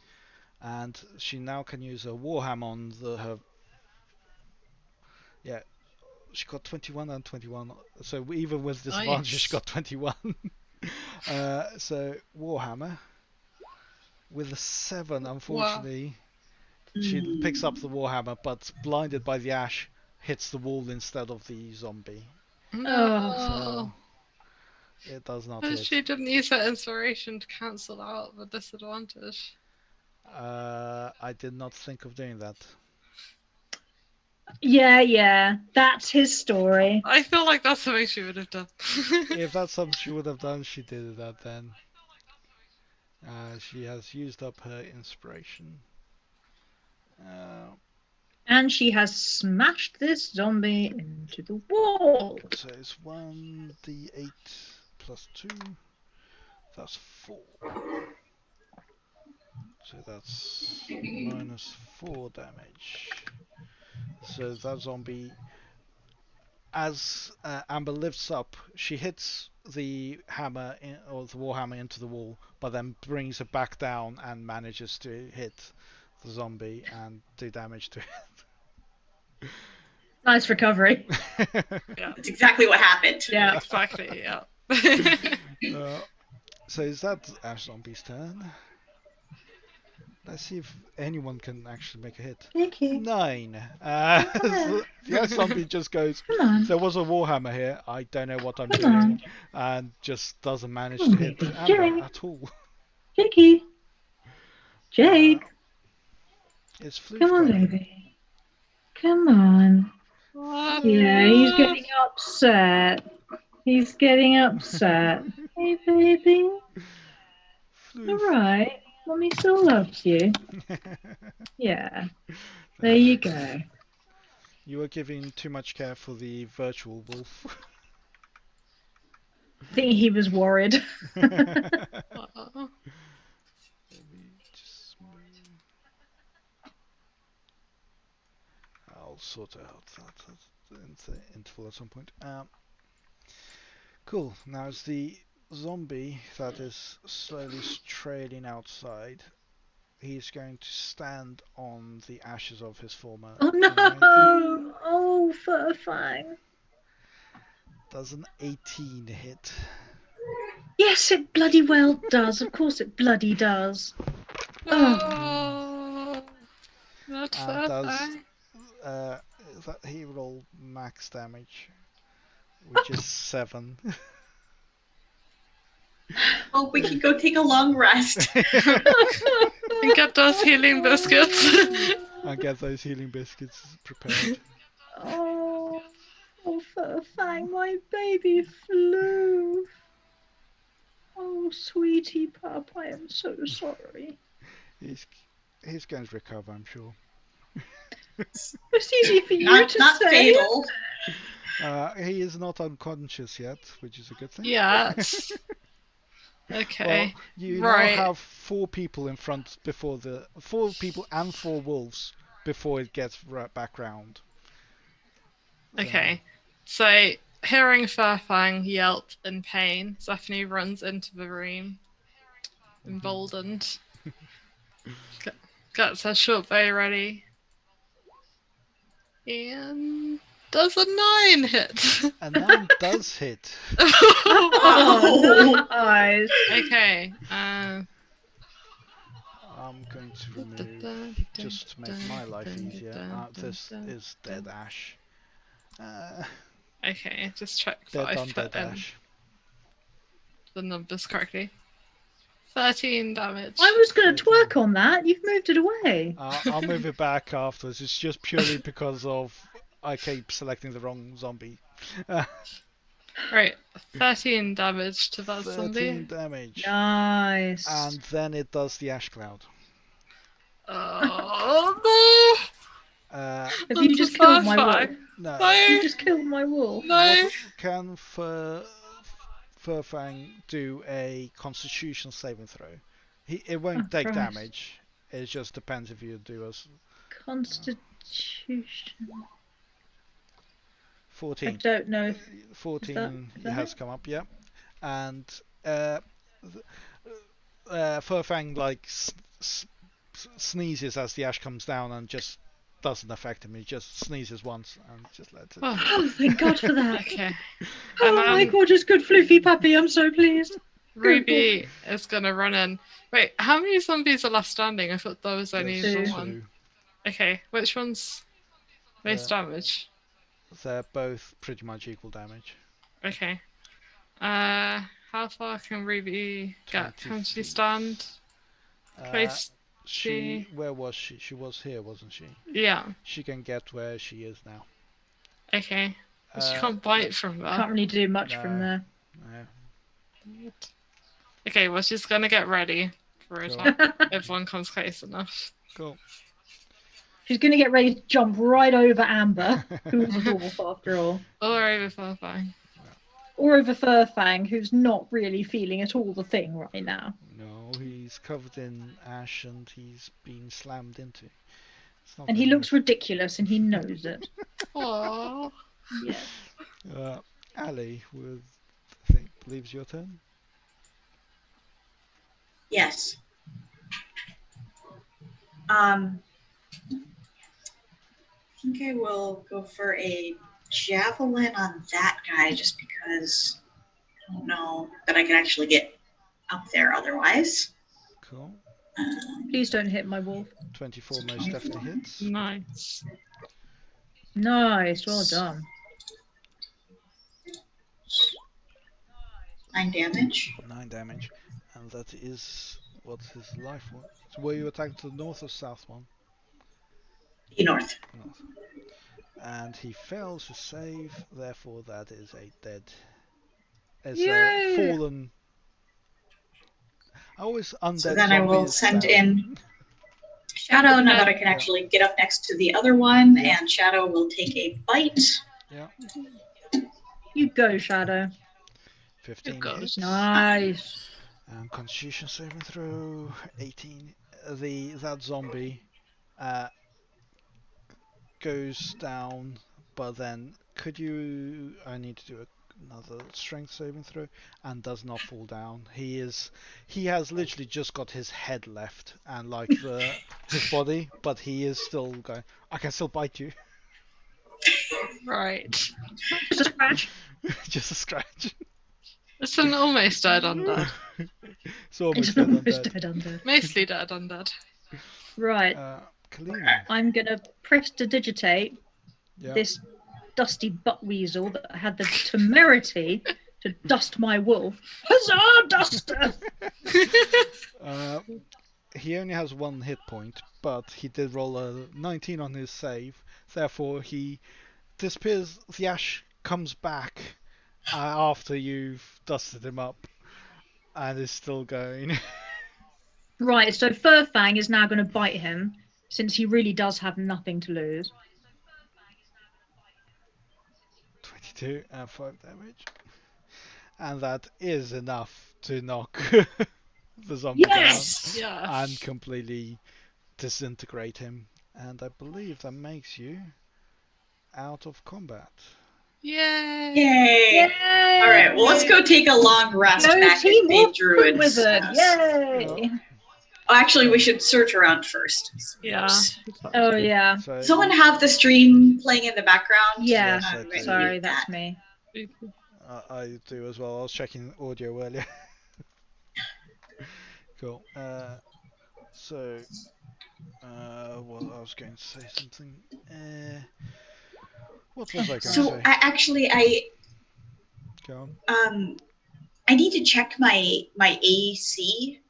And she now can use a warhammer on her. Yeah, she got 21 and 21. So even with disadvantage, Nice. she got 21. So warhammer with a 7. Unfortunately, she picks up the warhammer, but blinded by the ash, hits the wall instead of the zombie. No. So it does not But hit. she didn't use her inspiration to cancel out the disadvantage. I did not think of doing that. Yeah. That's his story. I feel like that's something she would have done. If that's something she would have done, she did that then. She has used up her inspiration. And she has smashed this zombie into the wall. So it's 1d8 plus 2. That's 4. So that's minus 4 damage. So that zombie, as Amber lifts up, she hits the hammer or the warhammer into the wall, but then brings it back down and manages to hit the zombie and do damage to Nice recovery. it. Yeah, That's exactly what happened. Yeah. exactly. Yeah. So is that Ash Zombie's turn? Let's see if anyone can actually make a hit. Thank you. 9. So the Ash Zombie just goes, Come on. there was a Warhammer here, I don't know what I'm Come doing, on. and just doesn't manage Come to on, hit baby. Amber Jake. at all. Jakey. Jake. It's Flu's Come on, turn. baby. Come on. What? Yeah, he's getting upset. He's getting upset. Hey, baby. Flu. All right. Mommy still loves you. Yeah. There you go. You were giving too much care for the virtual wolf. I think he was worried. Let me just move. I'll sort out that interval at some point. Cool. Now it's the zombie that is slowly trailing outside. He's going to stand on the ashes of his former Oh teammate. no! Oh, Furfang. Does an 18 hit? Yes, it bloody well does. Of course it bloody does. Oh, not And does fair. that he rolled max damage, which is 7. Oh, we can go take a long rest. And get those healing biscuits. And get those healing biscuits prepared. Oh, Furfang, my baby flew. Oh, sweetie pup, I am so sorry. He's going to recover, I'm sure. It's easy for you not to not say. fatal. He is not unconscious yet, which is a good thing. Yes. Well, Okay. you Right. now have 4 people in front before 4 people and 4 wolves before it gets back round. Okay. So, hearing Furfang yelp in pain, Stephanie runs into the room, emboldened. Gets her short bow ready. And does a 9 hit? A 9 does hit. Oh, nice. Okay. I'm going to remove, just to make my life easier. This is Dead Ash. Okay, just check Dead that I've undead put in Ash. the numbers correctly. 13 damage. I was going to twerk on that. You've moved it away. I'll move it back afterwards. It's just purely because of I keep selecting the wrong zombie. Right, 13 damage to that 13 zombie. damage. Nice. And then it does the ash cloud. Oh Have you just killed my wolf? No. no! You just killed my wolf. No! Can Furfang do a Constitution saving throw? It won't take Christ. damage. It just depends if you do a Constitution. 14. I don't know if 14 is that has it? come up, yeah. And Furfang like sneezes as the ash comes down and just doesn't affect him. He just sneezes once and just lets it. Oh, thank God for that. Okay. Oh, And my gorgeous, good, floofy puppy. I'm so pleased. Ruby is gonna run in. Wait, how many zombies are left standing? I thought there was only There's the Two. one. Okay, which one's most damage? They're both pretty much equal damage. Okay. How far can Ruby get? 20 Can she feet. stand close? Where was she? She was here, wasn't she? Yeah. She can get where she is now. Okay. She can't bite from there. Can't really do much No. from there. Okay, well she's gonna get ready for Cool. attack if one comes close enough. Cool. She's going to get ready to jump right over Amber, who is a dwarf after all. Or over Farfang. Or over Furfang, who's not really feeling at all the thing right now. No, he's covered in ash and he's been slammed into. It's not And he very looks ridiculous and he knows it. Aww. Yes. nice. Ali, believes your turn. Yes. I think I will go for a javelin on that guy just because I don't know that I can actually get up there otherwise. Cool. Please don't hit my wolf. 24 most definitely hits. Nice. Nice, well done. 9 damage. 9 damage. And that is what his life was. So were you attacked to the north or south one? North. North. And he fails to save, therefore that is a dead. It's a fallen. I always undead. So then I will send down. in Shadow now that I can actually get up next to the other one, and Shadow will take a bite. Yeah. You go, Shadow. 15 goes. hits. Nice. And Constitution saving throw 18. That zombie goes down, but then I need to do another strength saving throw, and does not fall down. He has literally just got his head left and like his body, but he is still going. I can still bite you. Right. Just a scratch. Just a scratch. It's an almost dead undead. It's almost It's dead almost undead. dead undead. Mostly dead undead. Right. Kalina. I'm going to prestidigitate Yeah. this dusty butt weasel that had the temerity to dust my wolf. Huzzah, duster! He only has 1 hit point, but he did roll a 19 on his save. Therefore, he disappears. The ash comes back after you've dusted him up, and is still going. Right, so Furfang is now going to bite him, since he really does have nothing to lose. 22 and 5 damage. And that is enough to knock the zombie Yes! down Yeah. and completely disintegrate him. And I believe that makes you out of combat. Yay! Yay! Yay! All right, well, let's go take a long rest Go back Team at the Wolf druid's Wizard! house. Yay! Oh, actually, we should search around first. Yeah. Oh, yeah. So Someone have the stream playing in the background? Yeah, Yes, I I'm do. going to sorry, mute that's that. me. I do as well. I was checking audio earlier. Cool. Well, I was going to say something. What was I going to So say? Go on. I need to check my AC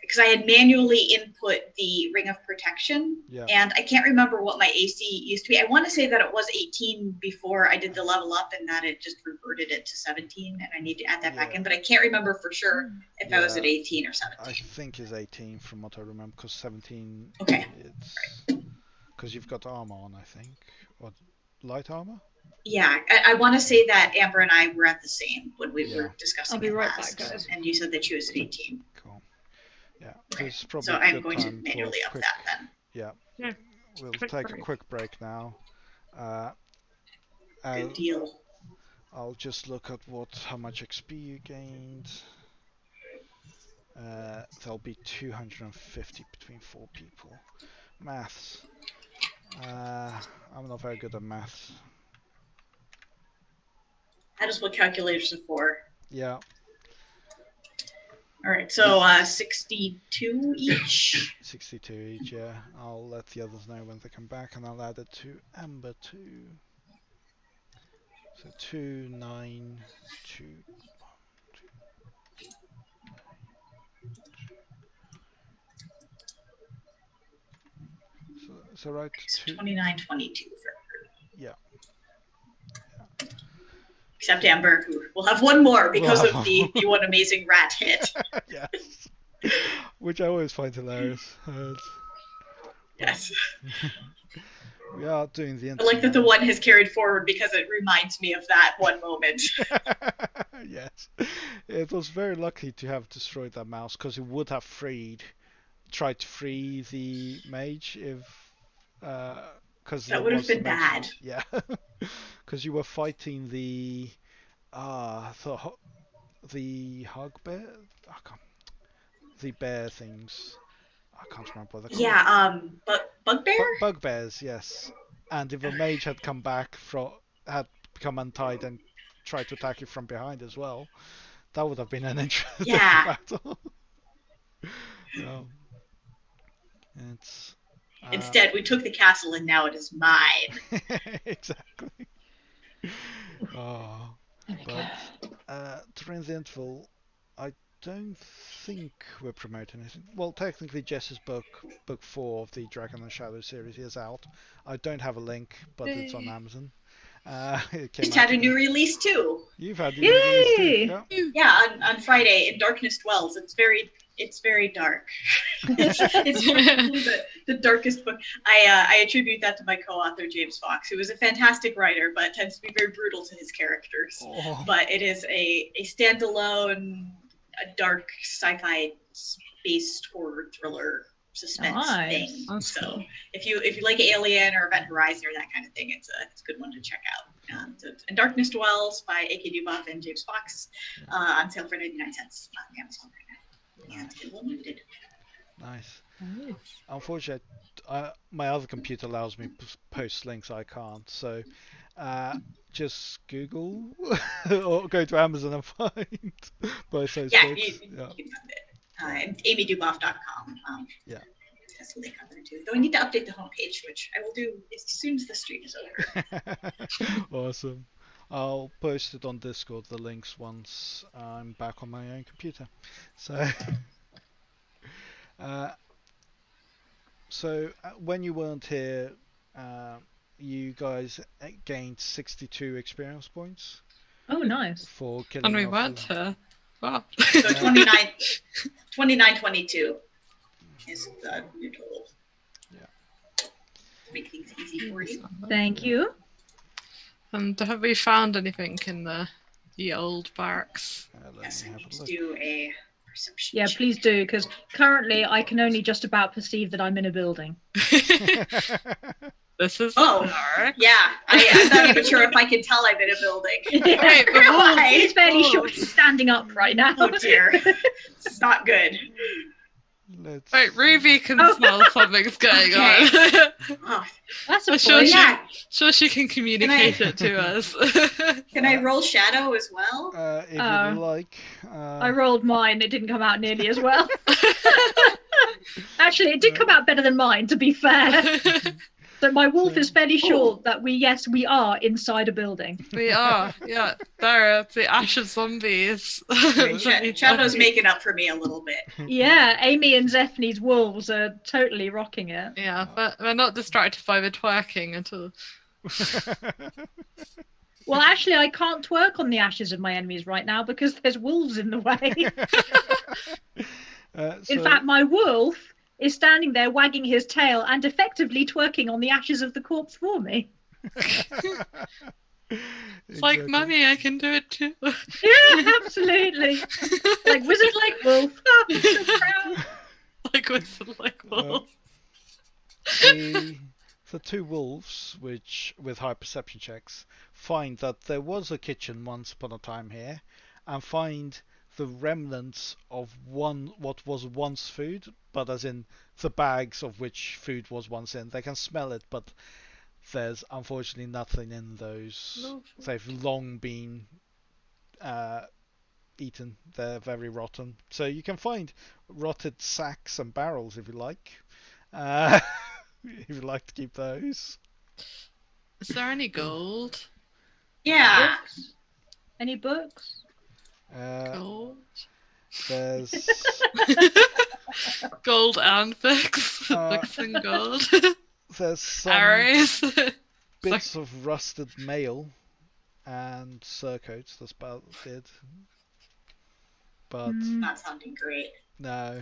because I had manually input the Ring of Protection, Yeah. and I can't remember what my AC used to be. I want to say that it was 18 before I did the level up, and that it just reverted it to 17, and I need to add that back in. But I can't remember for sure if I was at 18 or 17. I think it's 18 from what I remember, because 17. Okay. It's because you've got armor on, I think, or light armor. Yeah, I want to say that Amber and I were at the same when we Yeah. were discussing I'll be it right last, back, guys. and you said that she was at 18. Cool. Yeah. Okay. This is probably So a I'm good going to time for manually up quick. that then. Yeah. Yeah. We'll Quick take a break. quick break now. Good deal. I'll just look at how much XP you gained. There'll be 250 between 4 people. Maths. I'm not very good at maths. That is what calculators are for. Yeah. All right, so 62 each. 62 each, yeah. I'll let the others know when they come back, and I'll add it to Amber 2. So 2, 9, 2, 1, 2, 9, 2. So right, 2. 29, 22 for her. Yeah. Except Amber, who will have one more because We'll have of the one amazing rat hit. Yes. Which I always find hilarious. Yes. We are doing the I like that the internet. one has carried forward because it reminds me of that one moment. Yes, it was very lucky to have destroyed that mouse because it would have tried to free the mage if, because That it would have was the been mage. bad. Yeah, because you were fighting the the hug bear. I can't, the bear things. I can't remember what they're called. Yeah, bugbear? Bugbears, yes. And if a mage had come back had become untied and tried to attack you from behind as well, that would have been an interesting Yeah. battle. No, it's Instead, we took the castle and now it is mine. exactly. Oh, but during the interval, I don't think we're promoting anything. Well, technically, Jess's book 4 of the Dragon and Shadow series, is out. I don't have a link, but it's on Yay. Amazon. It came Just out had a today. new release too. You've had the new release too. Yay! Yeah. Yeah, on Friday in Darkness Dwells. It's very dark. It's probably the darkest book. I attribute that to my co-author James Fox, who is a fantastic writer, but tends to be very brutal to his characters. Oh. But it is a standalone, a dark sci-fi space horror thriller suspense Nice. thing. That's So cool. if you like Alien or Event Horizon or that kind of thing, it's a good one to check out. And Darkness Dwells by A.K. Duboff and James Fox, on sale for 99 cents on Amazon right now. And it will limited. Nice. Unfortunately, my other computer allows me to post links. I can't. So just Google or go to Amazon and find both those Yeah, books. you can find it. amyduboff.com. Yeah. Has a link on there too. Though I need to update the homepage, which I will do as soon as the stream is over. Awesome. I'll post it on Discord, the links, once I'm back on my own computer. So, when you weren't here, you guys gained 62 experience points Oh, nice. for killing And we off weren't here. Wow. So 2922 is the new total. Yeah. Make things easy for you. Thank you. And have we found anything in the old barracks? Let Yes, me I have need a to look. do a perception. Yeah, check. please do, because currently I can only just about perceive that I'm in a building. This is Oh, the barracks. yeah. I'm not even sure if I can tell I'm in a building. Wait, the wolf. He's fairly sure Oh. he's standing up right now. Oh dear. It's not good. Let's Wait, Ruby can Oh. smell something's going Okay. on. Oh, That's a I'm sure point. she, yeah. sure she can communicate it to us. Can I roll shadow as well? if you like. I rolled mine. It didn't come out nearly as well. Actually, it did come out better than mine, to be fair. So my wolf is fairly sure that we are inside a building. We are, yeah. There are the ash of zombies. Shadow's making up for me a little bit. Yeah, Amy and Zephany's wolves are totally rocking it. Yeah, but we're not distracted by the twerking at all. Well, actually, I can't twerk on the ashes of my enemies right now because there's wolves in the way. In fact, my wolf is standing there wagging his tail and effectively twerking on the ashes of the corpse for me. It's like, Mummy, I can do it too. Yeah, absolutely. Like wizard like wolf. Oh, I'm so proud. Like whistle, like wolf. The two wolves, which with high perception checks, find that there was a kitchen once upon a time here, and find the remnants of what was once food, but as in the bags of which food was once in. They can smell it, but there's unfortunately nothing in those. No. They've long been eaten. They're very rotten. So you can find rotted sacks and barrels if you like. If you'd like to keep those. Is there any gold? Yeah. Books? Any books? Gold? There's Gold and books. Uh, Books and gold. there's some Arrows. bits of rusted mail and surcoats. That's about it. But Not sounding great. no,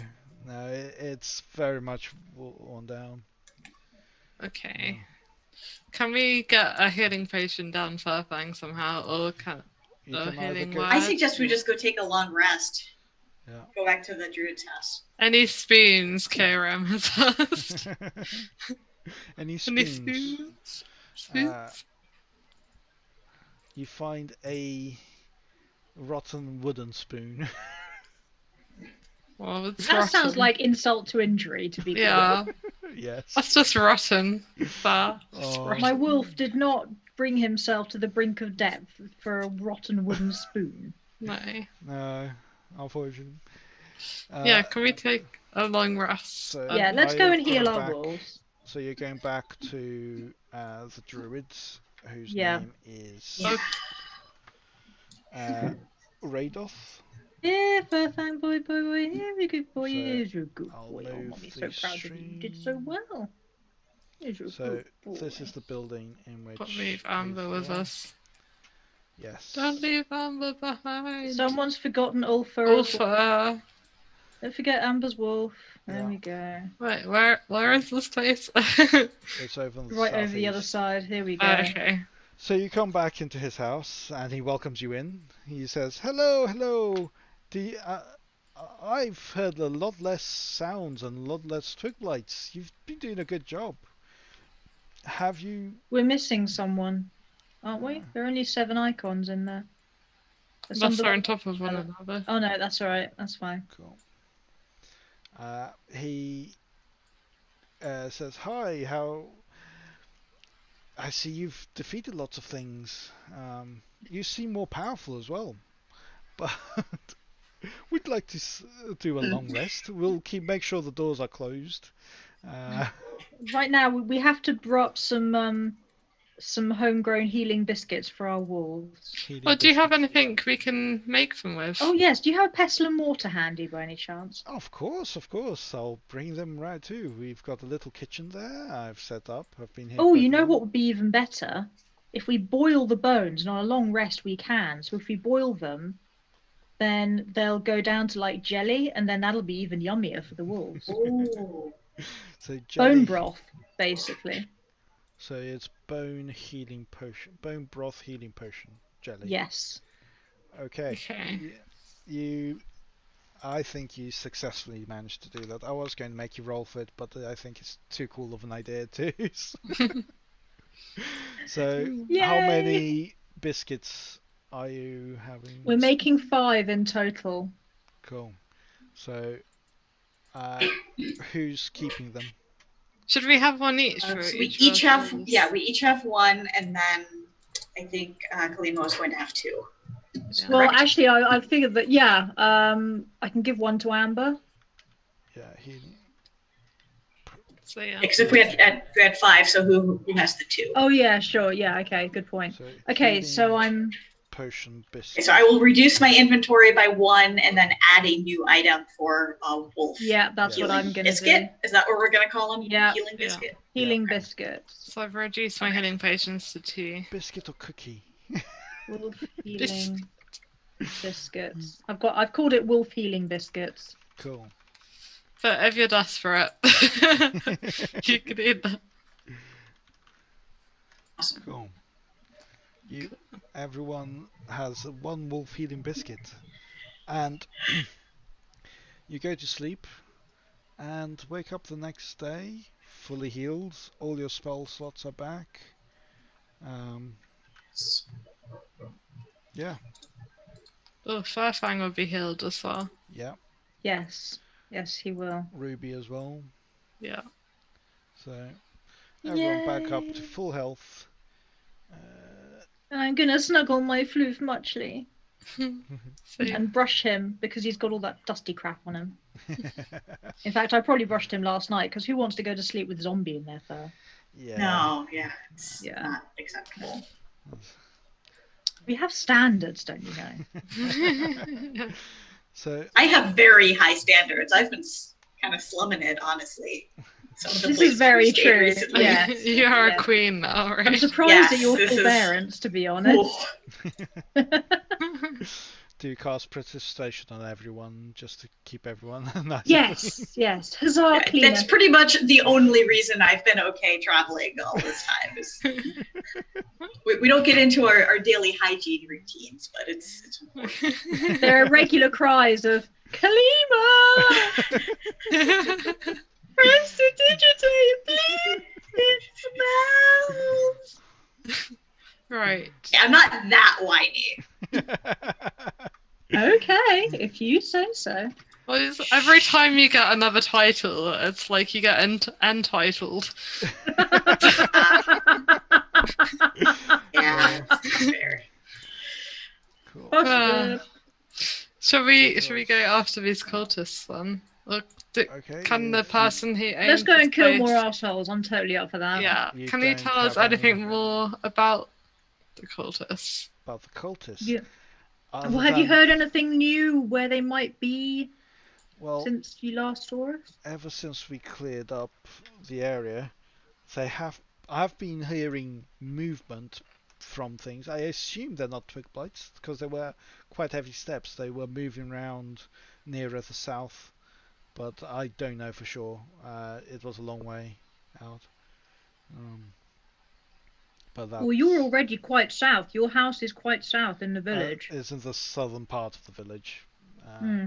it's very much worn down. Okay. Can we get a healing potion down Furfang somehow, or You a can either healing go. word? I suggest we just go take a long rest. Yeah. Go back to the druid's house. Any spoons, KRM has asked. Any Any spoons? spoons? Uh, Spoons? You find a rotten wooden spoon. Well, it's That sounds rotten. like insult to injury, to be Yeah, Yes. that's just rotten. Fair. It's Oh. rotten. My wolf did not bring himself to the brink of death for a rotten wooden spoon. No. No, unfortunately. Yeah, can we take a long rest? So Yeah, let's are go you and heal going our back- wolves. So you're going back to the druids, whose Yeah. name is Yeah. Radoth. Yeah, Furfang boy, every good boy So, is a good I'll boy. Oh, move mommy's so the proud of you. You did so stream. well. You're a So good boy. this is the building in which But leave Amber we with are. us. Yes. Don't leave Amber behind. Someone's forgotten Ulfa as well. Ulfa. Don't forget Amber's wolf. There Yeah. we go. Wait, where is this place? It's over on the Right over the other southeast. side. Here we go. Okay. So you come back into his house and he welcomes you in. He says, "Hello, hello. I've heard a lot less sounds and a lot less twig blights. You've been doing a good job. Have you?" We're missing someone, aren't we? There are only 7 icons in there. There's Unless some they're on top of one another. Oh no, that's alright. That's fine. Cool. He says, "Hi, how? I see you've defeated lots of things. You seem more powerful as well. But we'd like to do a long rest. We'll make sure the doors are closed." Right now, we have to drop some homegrown healing biscuits for our wolves. Healing Well, do you have biscuits. anything we can make them with? Oh yes, do you have a pestle and mortar handy by any chance? Of course, of course. I'll bring them right too. We've got a little kitchen there. I've set up. I've been here. Oh, quite you a know while. what would be even better? If we boil the bones, and on a long rest we can. So if we boil them, then they'll go down to like jelly, and then that'll be even yummier for the wolves. Ooh. So jelly. Bone broth, basically. So it's bone healing potion, bone broth healing potion jelly. Yes. Okay. Okay. I think you successfully managed to do that. I was going to make you roll for it, but I think it's too cool of an idea too. So, how Yay! many biscuits are you having? We're making 5 in total. Cool. So, who's keeping them? Should we have one each for So we each each of our have, wolves? yeah, we each have one, and then I think Kalima is going to have 2. Yeah. Well, Correct. actually, I figured that I can give one to Amber. Yeah, healing. So yeah. Because if we had 5, so who has the 2? Oh yeah, sure, yeah, okay, good point. So Okay, so healing I'm potion Okay, biscuit. so I will reduce my inventory by 1, and then add a new item for wolf. yeah, that's Yeah. what I'm gonna Biscuit? do. Is that what we're gonna call them? Yeah. Healing Yeah. biscuit. Healing Okay. biscuits. So I've reduced my healing potions to 2. Biscuit or cookie? Wolf healing biscuits. I've called it wolf healing biscuits. Cool. But if you're desperate, you could eat that. Awesome. Cool. Everyone has one wolf healing biscuit, and you go to sleep and wake up the next day fully healed. All your spell slots are back. Yeah, Oh, Fairfang will be healed as well. yeah. Yes. Yes, he will. Ruby as well. Yeah. So everyone back up to Yay. full health. I'm gonna snuggle my floof muchly So yeah. and brush him because he's got all that dusty crap on him. In fact, I probably brushed him last night because who wants to go to sleep with a zombie in their fur? Yeah. No, yeah, it's Yeah. not acceptable. We have standards, don't you know? So I have very high standards. I've been kind of slumming it, honestly. Some of the This is places very we stayed true, recently. yeah. You are Yeah. a queen now, I'm right? surprised Yes, at your this is- forbearance, to be honest. Ooh. Do cast precipitation on everyone just to keep everyone nice. Yes. Huzzah, cleaner. That's pretty much the only reason I've been okay traveling all this time. Is we don't get into our daily hygiene routines, but it's important. There are regular cries of Kalima! Press to digitate, please! It smells! Right. Yeah, I'm not that whiny. Okay, if you say so. Well, every time you get another title, it's like you get entitled. Yeah, that's fair. Cool. Busted. Shall we go after these cultists then? Look, Okay. can the person who aimed Let's go and this kill place- more assholes. I'm totally up for that. Yeah. You Can you don't tell us have anything any- more about the cultists? About the cultists. Yeah. Other Well, have you than- heard anything new where they might be Well, since you last saw us? ever since we cleared up the area, I've been hearing movement from things. I assume they're not twig blights because they were quite heavy steps. They were moving around nearer the south, but I don't know for sure. It was a long way out. But that's, Well, you're already quite south. Your house is quite south in the village. it's in the southern part of the village. Hmm.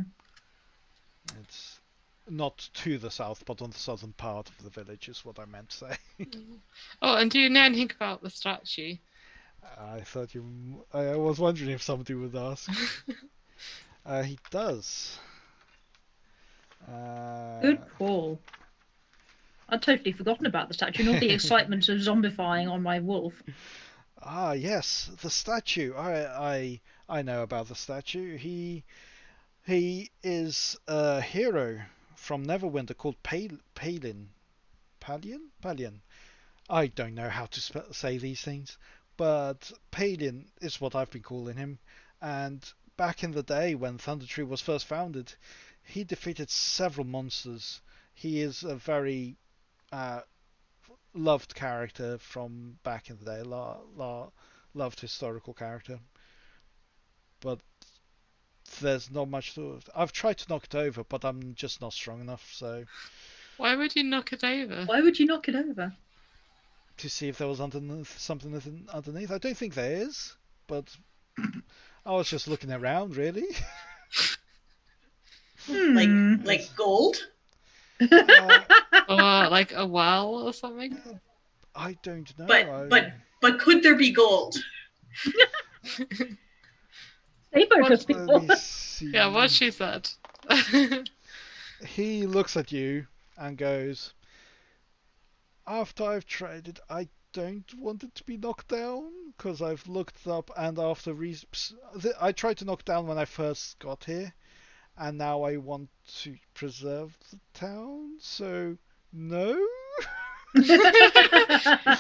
It's not to the south, but on the southern part of the village is what I meant to say. Oh, and do you know anything about the statue? I thought I was wondering if somebody would ask. He does. Good call. I'd totally forgotten about the statue, not the excitement of zombifying on my wolf. Ah, yes, the statue. I know about the statue. He is a hero from Neverwinter called Palin. Palian. I don't know how to say these things, but Palin is what I've been calling him. And back in the day when Thundertree was first founded, he defeated several monsters. He is a very loved character from back in the day. Loved historical character. But there's not much to it. I've tried to knock it over, but I'm just not strong enough. So Why would you knock it over? Why would you knock it over? to see if there was something underneath. I don't think there is, but I was just looking around, really. Like gold? Or like a well or something? I don't know. But could there be gold? They focus Let people. me see. Yeah, what she said. He looks at you and goes, after I've tried it, I don't want it to be knocked down, because I've looked up and after I tried to knock down when I first got here, and now I want to preserve the town, so no?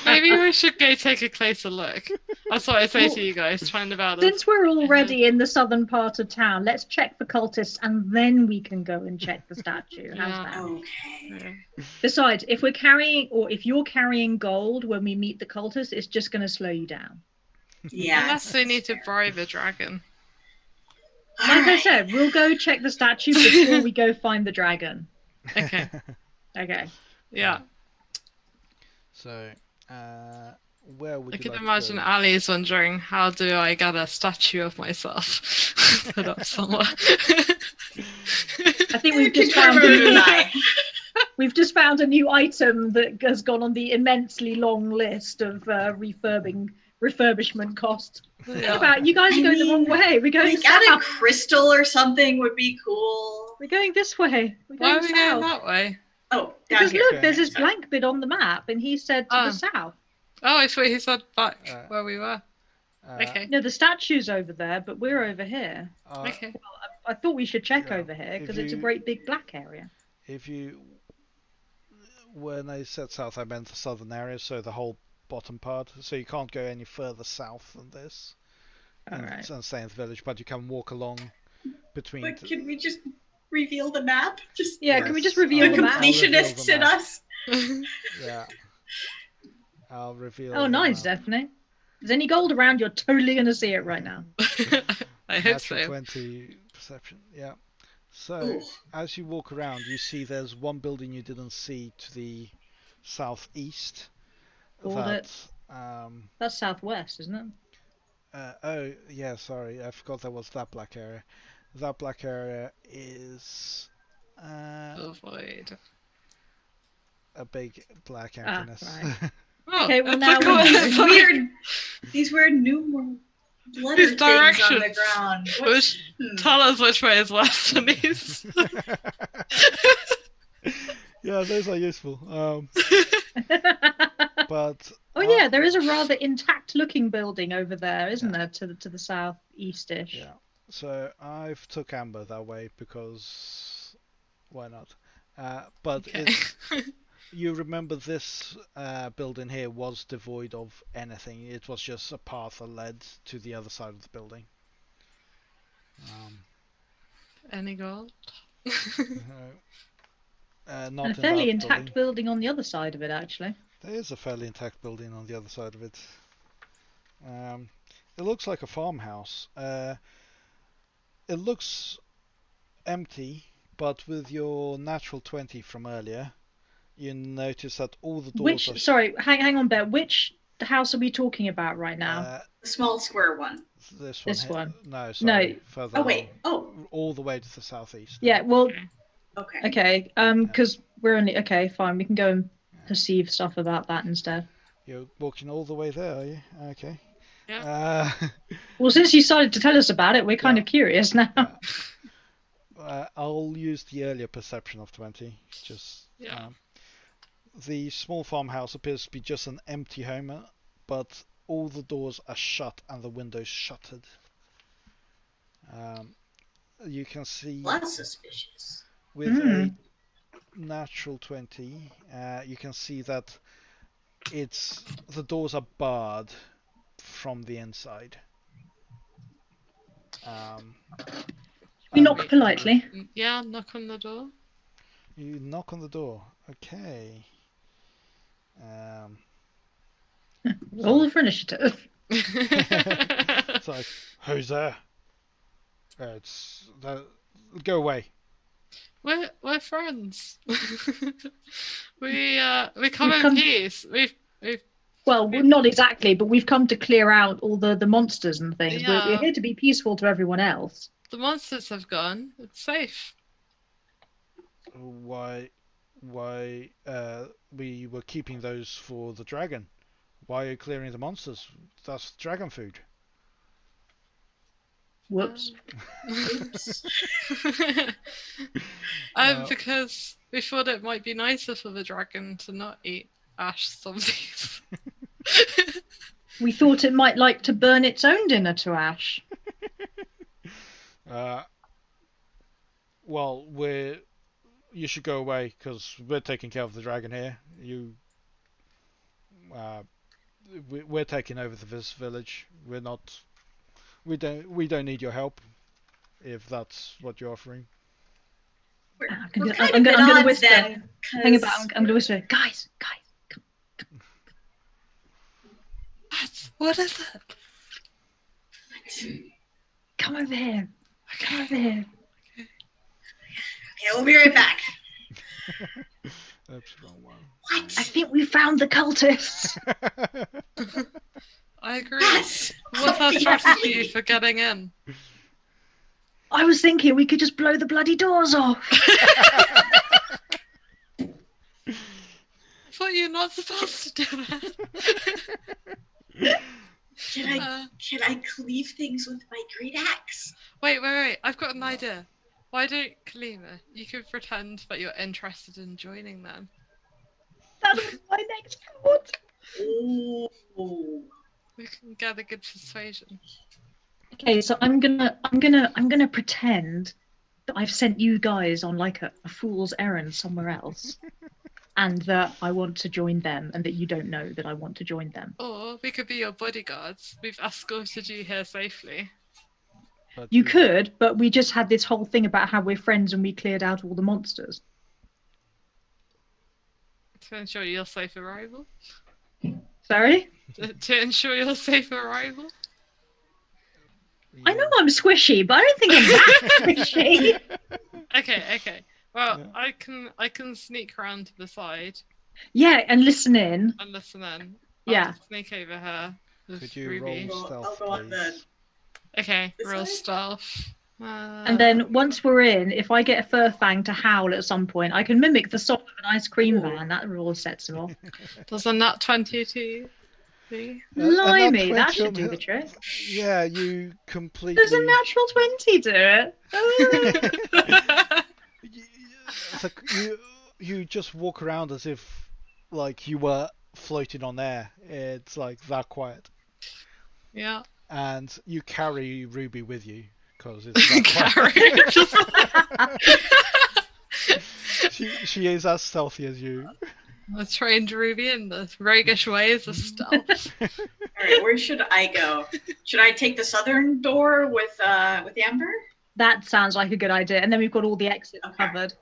Maybe we should go take a closer look. That's what I say to you guys, trying to battle. Since we're already in the southern part of town, let's check for cultists and then we can go and check the statue. How's Yeah. that? Okay. Besides, if you're carrying gold when we meet the cultists, it's just going to slow you down. Yeah. Unless we need to bribe a dragon. Like I said, we'll go check the statue before we go find the dragon. Okay. Okay. Yeah. So, where would I you can like imagine to go? Ali's wondering, how do I get a statue of myself put up somewhere? I think we've just found a new item that has gone on the immensely long list of refurbishment costs. What about you guys are going the wrong way? We're going Like add a south. crystal or something would be cool. We're going this way. We're Why going are we south. going that way? Oh, down Because here. look, there's this blank bit on the map, and he said to Oh. the south. Oh, I thought he said back Uh, where we were. Okay. No, the statue's over there, but we're over here. Okay. I thought we should check Yeah, over here because if it's a you- great big black area. When I said south, I meant the southern area, so the whole bottom part. So you can't go any further south than this Alright. and stay in the village, but you can walk along between. But can we just reveal the map? Just Yeah, can we just Yes, reveal the the map? completionists in map. us. Yeah. I'll reveal. Oh, the nice, map. Stephanie. If there's any gold around, you're totally going to see it right now. I hope Natural so. 20 perception. Yeah. So Ooh. as you walk around, you see there's one building you didn't see to the southeast. Called That it. That's southwest, isn't it? oh yeah, sorry, I forgot there was that black area. That black area is Avoid. a big black Ah, emptiness. right. Oh, Okay, well, it's now like we all- know. it's like These weird numeral letter these things on the directions. ground. Which tell us which way is west and east. Yeah, those are useful. But Oh yeah, there is a rather intact-looking building over there, isn't there, to the southeast-ish? yeah. So I've took Amber that way because why not? But Okay. it's you remember this building here was devoid of anything. It was just a path that led to the other side of the building. Any gold? And Not a in fairly that intact building. building on the other side of it, actually. There is a fairly intact building on the other side of it. It looks like a farmhouse. It looks empty, but with your natural 20 from earlier, you notice that all the doors are. Sorry, hang on, Bear. Which house are we talking about right now? The small square one. This one This here. one. No, No. sorry. Further Oh wait. along. Oh. All the way to the southeast. Yeah, well, Okay. okay. Because we're only okay. Fine, we can go and perceive stuff about that instead. You're walking all the way there, are you? Okay. Yeah. Well, since you started to tell us about it, we're kind of curious now. I'll use the earlier perception of 20. Just the small farmhouse appears to be just an empty home, but all the doors are shut and the windows shuttered. You can see. That's suspicious. With a natural 20, you can see that the doors are barred from the inside. We knock politely. Yeah, knock on the door. You knock on the door. Okay. Roll for initiative. It's like, who's there? Go away. We're friends. we come in peace. We've Well, not exactly, but we've come to clear out all the monsters and things. Yeah. We're here to be peaceful to everyone else. The monsters have gone. It's safe. Why? We were keeping those for the dragon. Why are you clearing the monsters? That's dragon food. Whoops. Oops. Because we thought it might be nicer for the dragon to not eat ash zombies. We thought it might like to burn its own dinner to ash. Well, you should go away because we're taking care of the dragon here. We're taking over this village. We don't need your help if that's what you're offering. We're I'm gonna whisper. then, Hang about. I'm gonna whisper. Guys. What is it? Come over here. Come over here. Okay, we'll be right back. Oops, wrong one. What? I think we found the cultists. I agree. Yes. What's our strategy for getting in? I was thinking we could just blow the bloody doors off. I thought you're not supposed to do that. Can I cleave things with my great axe? Wait. I've got an idea. Why don't, Kalima, you could pretend that you're interested in joining them. That was my next thought. Oh. We can get a good persuasion. Okay, so I'm gonna pretend that I've sent you guys on like a fool's errand somewhere else, and that I want to join them, and that you don't know that I want to join them. Or we could be your bodyguards. We've escorted you here safely. But You could, but we just had this whole thing about how we're friends and we cleared out all the monsters. To ensure your safe arrival. Sorry? To ensure your safe arrival. I know I'm squishy, but I don't think I'm that squishy. Okay. Well, Yeah. I can sneak around to the side Yeah, and listen in. and listen in. Yeah. I'll sneak over here with Could you Ruby. roll I'll stealth, go on the please? Okay, this real side? stealth. And then once we're in, if I get a Furfang to howl at some point, I can mimic the song of an ice cream Ooh. van. That all sets him off. Does a nat 22 do? And that Blimey, that 20 should on do the hit- trick. Yeah, you Does a completely. natural 20 do it? It's like you just walk around as if like you were floating on air. It's like that quiet, Yeah. and you carry Ruby with you because it's that Carry. quiet. she is as stealthy as you. I trained Ruby in the roguish ways of stealth. All right, where should I go? Should I take the southern door with Amber? That sounds like a good idea. And then we've got all the exits Okay. covered.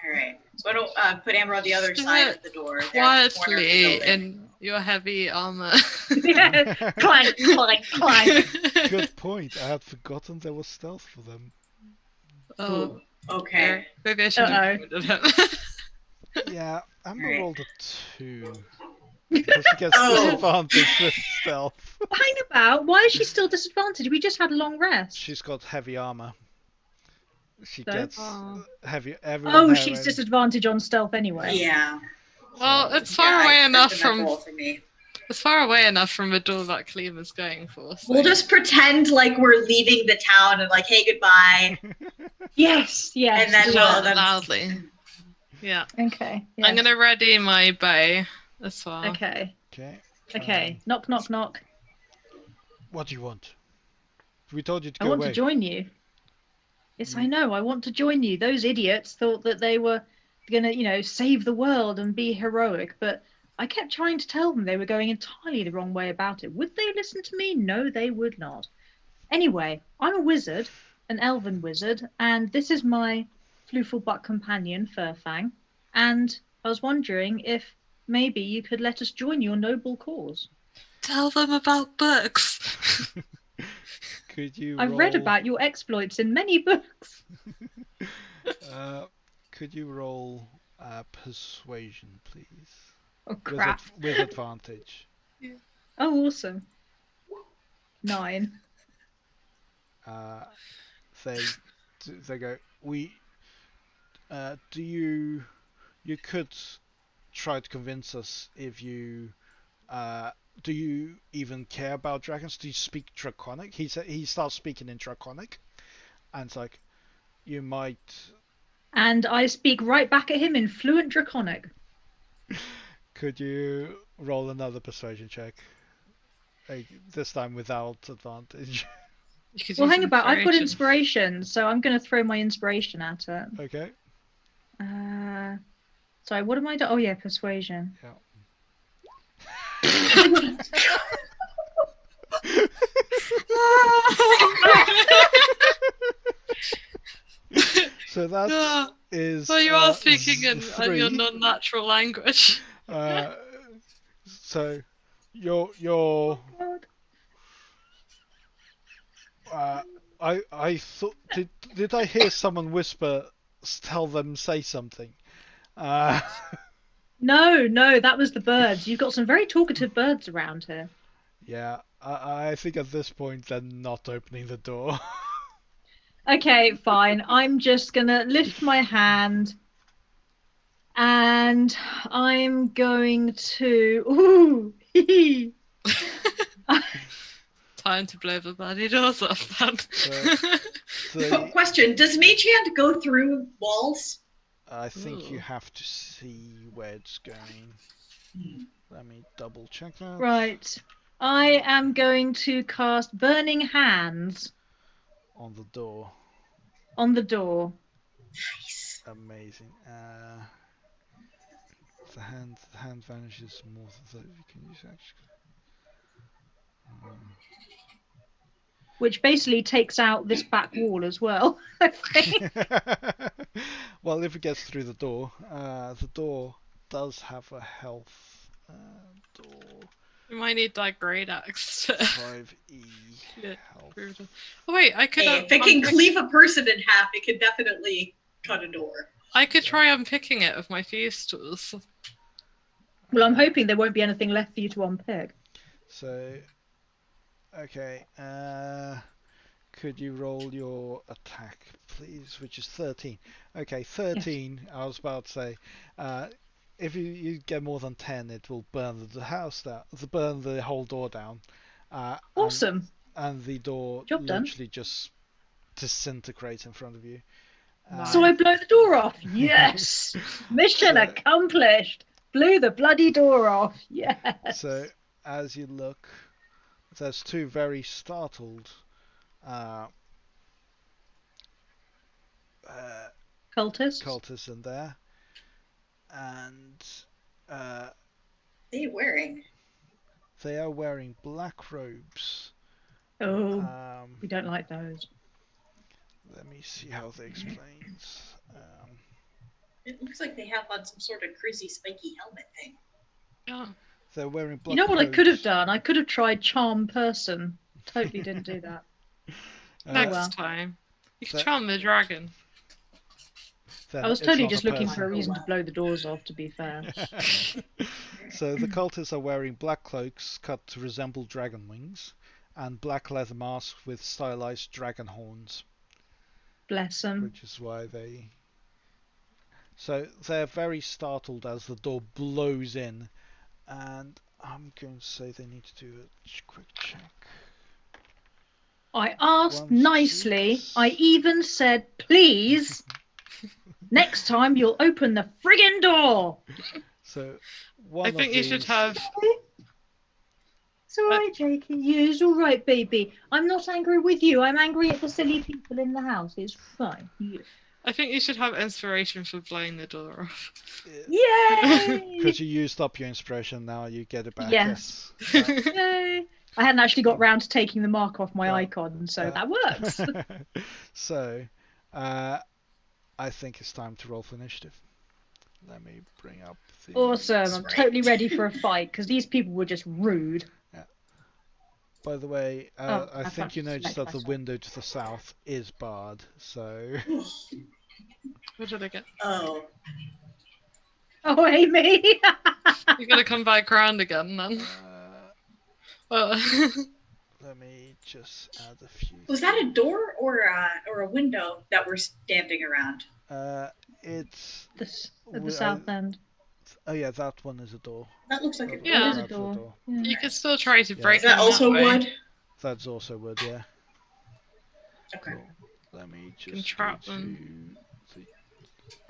All right, so I don't put Amber on the other side of the door. there at the corner of the Quietly building. in your heavy armor. Yeah. Clank, clank, clank. Good point. I had forgotten there was stealth for them. Oh, Okay. maybe I should have Uh-oh. reminded him. Yeah, Amber Alright. rolled a 2. Because she gets Oh. disadvantage with stealth. Hang about. Why is she still disadvantaged? We just had a long rest. She's got heavy armor. She So? gets Oh. heavy. Everyone Oh, there she's in- disadvantaged on stealth anyway. Yeah. Well, So- it's far Yeah, I away enough expected that from roll for me. it's far away enough from the door that Clem is going for. So. We'll just pretend like we're leaving the town and like, hey, goodbye. Yes, yes. And then do we'll- that. loudly. Yeah. Okay. Yes. I'm gonna ready my bow as well. Okay. Okay. Okay. Knock, knock, knock. What do you want? We told you to I go want away. to join you. Yes, I You- know. I want to join you. Those idiots thought that they were gonna, save the world and be heroic, but I kept trying to tell them they were going entirely the wrong way about it. Would they listen to me? No, they would not. Anyway, I'm a wizard, an elven wizard, and this is my Flooflebutt companion, Furfang. And I was wondering if maybe you could let us join your noble cause. Tell them about books. Could you? I've read roll- about your exploits in many books. Could you roll persuasion, please? Oh, crap. With advantage. Oh, awesome. 9. They go. Do you could try to convince us if you do you even care about dragons? Do you speak Draconic? He starts speaking in Draconic, and it's like you might. And I speak right back at him in fluent Draconic. Could you roll another persuasion check? This time without advantage. You could Well, use hang about. I've got inspiration. inspiration, so I'm going to throw my inspiration at it. Okay. Sorry, what am I doing? Oh, yeah, persuasion. So that Yeah. is. Well, you are speaking in your 3. non-natural language. So your I thought did I hear someone whisper? Tell them say something. No, that was the birds. You've got some very talkative birds around here. Yeah, I think at this point they're not opening the door. Okay, fine. I'm just going to lift my hand and I'm going to. Ooh, hee hee. Time to blow the bloody doors off then. So Question: does Mage Hand go through walls? I think you Ooh. have to see where it's going. Let me double check that. Right. I am going to cast Burning Hands On the door. on the door. Nice. Amazing. The hand vanishes more than 30. You can use action. Which basically takes out this back wall as well, I think. Well, if it gets through the door does have a health door. We might need that great axe to 5e Yeah, health. prove it. Oh wait, I could. Hey, if it can cleave a person in half, it could definitely cut a door. I could try unpicking it with my fuse tools. Well, I'm hoping there won't be anything left for you to unpick. So, okay. Could you roll your attack, please? Which is 13. Okay, 13. Yes. I was about to say, if you get more than 10, it will burn the house down, burn the whole door down. Awesome. And the door Job literally done. just disintegrates in front of you. So I blow the door off. Yes. Mission accomplished. Blew the bloody door off. Yes. So as you look, there's two very startled cultists in there, and they wearing? They are wearing black robes. Oh, we don't like those. Let me see how they explains. It looks like they have on some sort of crazy spiky helmet thing. Yeah. They're wearing black. You know what robes. I could have done? I could have tried charm person. Totally didn't do that. Next time. You can charm the dragon. I was totally just looking for a reason to blow the doors off, to be fair. So the cultists are wearing black cloaks cut to resemble dragon wings and black leather masks with stylized dragon horns. Bless them. Which is why they... So they're very startled as the door blows in, and I'm going to say they need to do a quick check. I asked nicely. I even said, please, next time you'll open the friggin' door. So I think you should have... It's alright, Jakey. It's alright, baby. I'm not angry with you. I'm angry at the silly people in the house. It's fine. Yeah. I think you should have inspiration for blowing the door off. Yay! Because you used up your inspiration, now you get it back. Yes. Yay! I hadn't actually got round to taking the mark off my icon, so that works. So, I think it's time to roll for initiative. Let me bring up the... Awesome. I'm totally ready for a fight, because these people were just rude. Yeah. By the way, I think you noticed that the window to the south is barred, so... What did I get? Oh. Oh, Amy! You gotta come back around again, then. Well... Let me just add a few... Was that a door or a window that we're standing around? It's... At the south end. Oh yeah, that one is a door. That looks like a door. Yeah. It is a door. Yeah. You could still try to break it. Is that also wood? That's also wood, yeah. Okay. Cool. Let me just... Entrap them.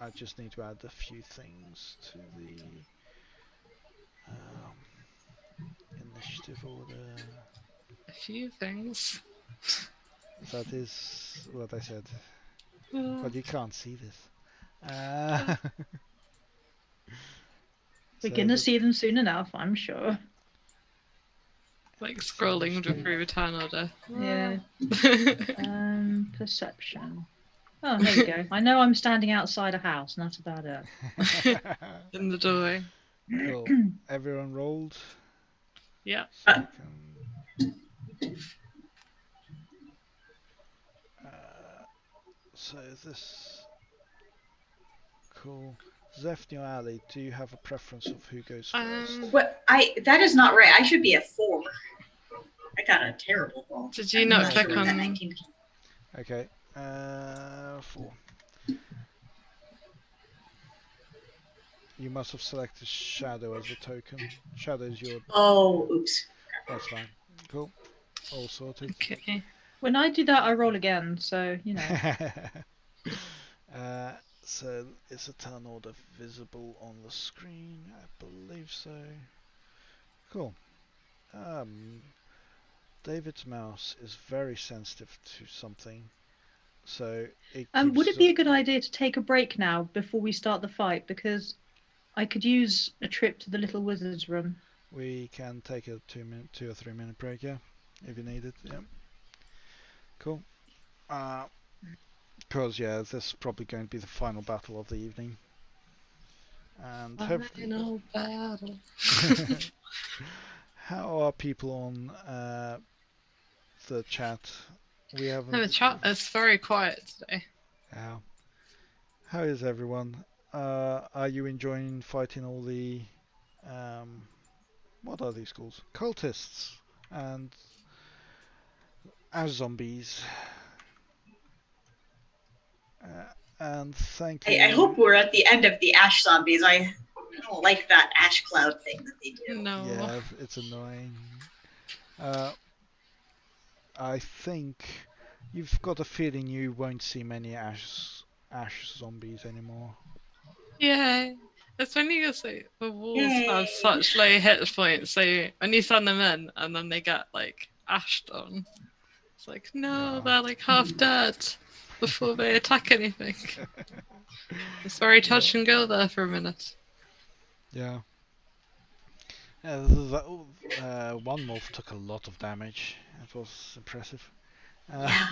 I just need to add a few things to the initiative order. A few things. That is what I said. But you can't see this. We're gonna see them soon enough, I'm sure. Like scrolling through return order. Yeah. Perception. Oh, there we go. I know I'm standing outside a house, and that's about it. In the doorway. Cool. Everyone rolled? Yeah. So this... Cool. Zephne or Ali, do you have a preference of who goes first? What? That is not right. I should be at 4. I got a terrible roll. Did you not click on... Okay. 4. You must have selected Shadow as a token. Shadow is your... Oh, oops. That's fine. Cool. All sorted. Okay. When I do that, I roll again, so, you know. So, is a turn order visible on the screen? I believe so. Cool. David's mouse is very sensitive to something. So it would it be a good idea to take a break now before we start the fight? Because I could use a trip to the little wizard's room. We can take a 2 or 3 minute break, yeah, if you need it. Yeah. Cool. Because yeah, this is probably going to be the final battle of the evening. And Final battle. How are people on the chat? We No, haven't. the chat is very quiet today. How is everyone? Are you enjoying fighting all the what are these called? Cultists and ash zombies. And thank you. I hope we're at the end of the ash zombies. I don't like that ash cloud thing that they do. No. Yeah, it's annoying. I think you've got a feeling you won't see many ash zombies anymore. Yeah. It's funny because like, the wolves have Yay. such low hit points, so when you send them in and then they get like ashed on, it's like, no, Yeah. they're like half dead before they attack anything. It's very touch and go there for a minute. Yeah. One wolf took a lot of damage. It was impressive. Yeah.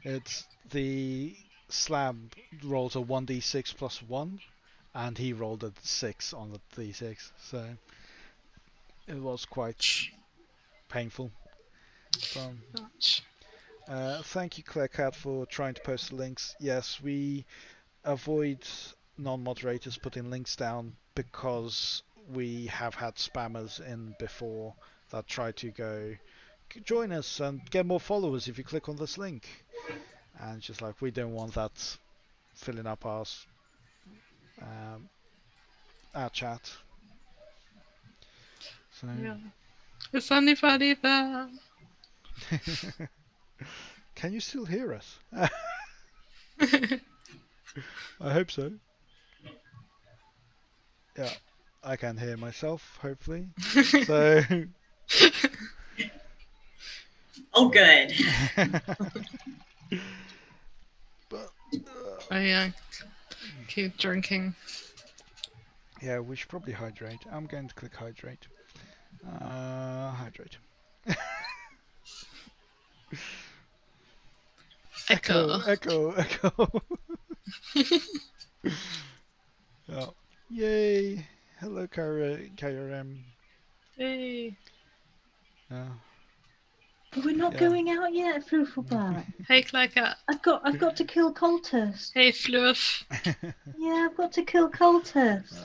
It's the slab rolls a 1d6 plus 1, and he rolled a 6 on the d6, so it was quite painful. So, thank you, Clairecat, for trying to post the links. Yes, we avoid non-moderators putting links down because we have had spammers in before that try to go join us and get more followers if you click on this link, and just like we don't want that filling up our chat. So Yeah. Is anybody there? can you still hear us? I hope so. Yeah, I can hear myself, hopefully. So Oh, good. but Oh yeah. Keep drinking. yeah, we should probably hydrate. I'm going to click hydrate. Hydrate. Echo. Echo. Oh, yay! Hello, KRM. Hey. But we're not Yeah. going out yet, Fluffleback. Hey, Clairecat. I've got to kill cultists. Hey, Fluff. Yeah, I've got to kill cultists.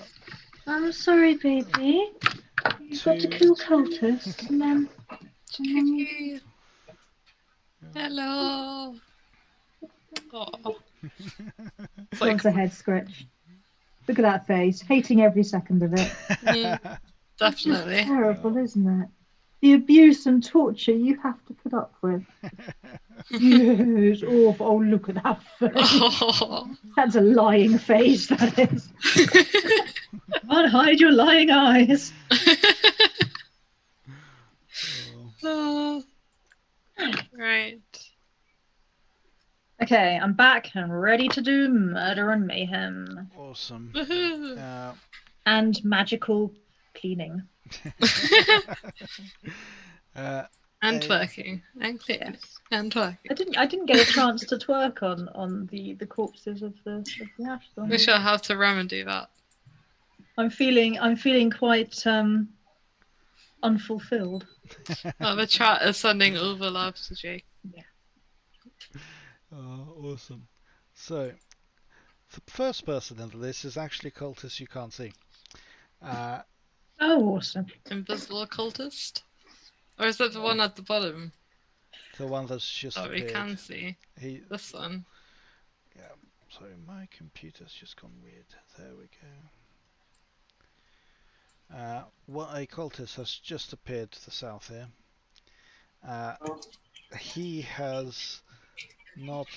I'm sorry, baby. You've got to kill cultists, and then Chicky. Hello. Oh. It's like, wants a head scratch. Look at that face, hating every second of it. definitely. Terrible, isn't it? The abuse and torture you have to put up with. Yes, awful. Oh, look at that face. Oh. That's a lying face, that is. Can't hide your lying eyes. Oh. Right. Okay, I'm back and ready to do murder and mayhem. Awesome. Woohoo. And magical cleaning. And twerking. And cleaning. Yes. And twerking. I didn't get a chance to twerk on the corpses of the ash We zombies. shall have to remedy that. I'm feeling quite unfulfilled. Oh, the chat is sending over love to Jake. Oh, awesome. So, the first person in the list is actually a cultist you can't see. Oh, awesome. Invisible occultist? Or is that the one at the bottom? The one that's just Oh, we appeared. can see. He, This one. yeah, sorry, my computer's just gone weird. There we go. What a cultist has just appeared to the south here. He has not.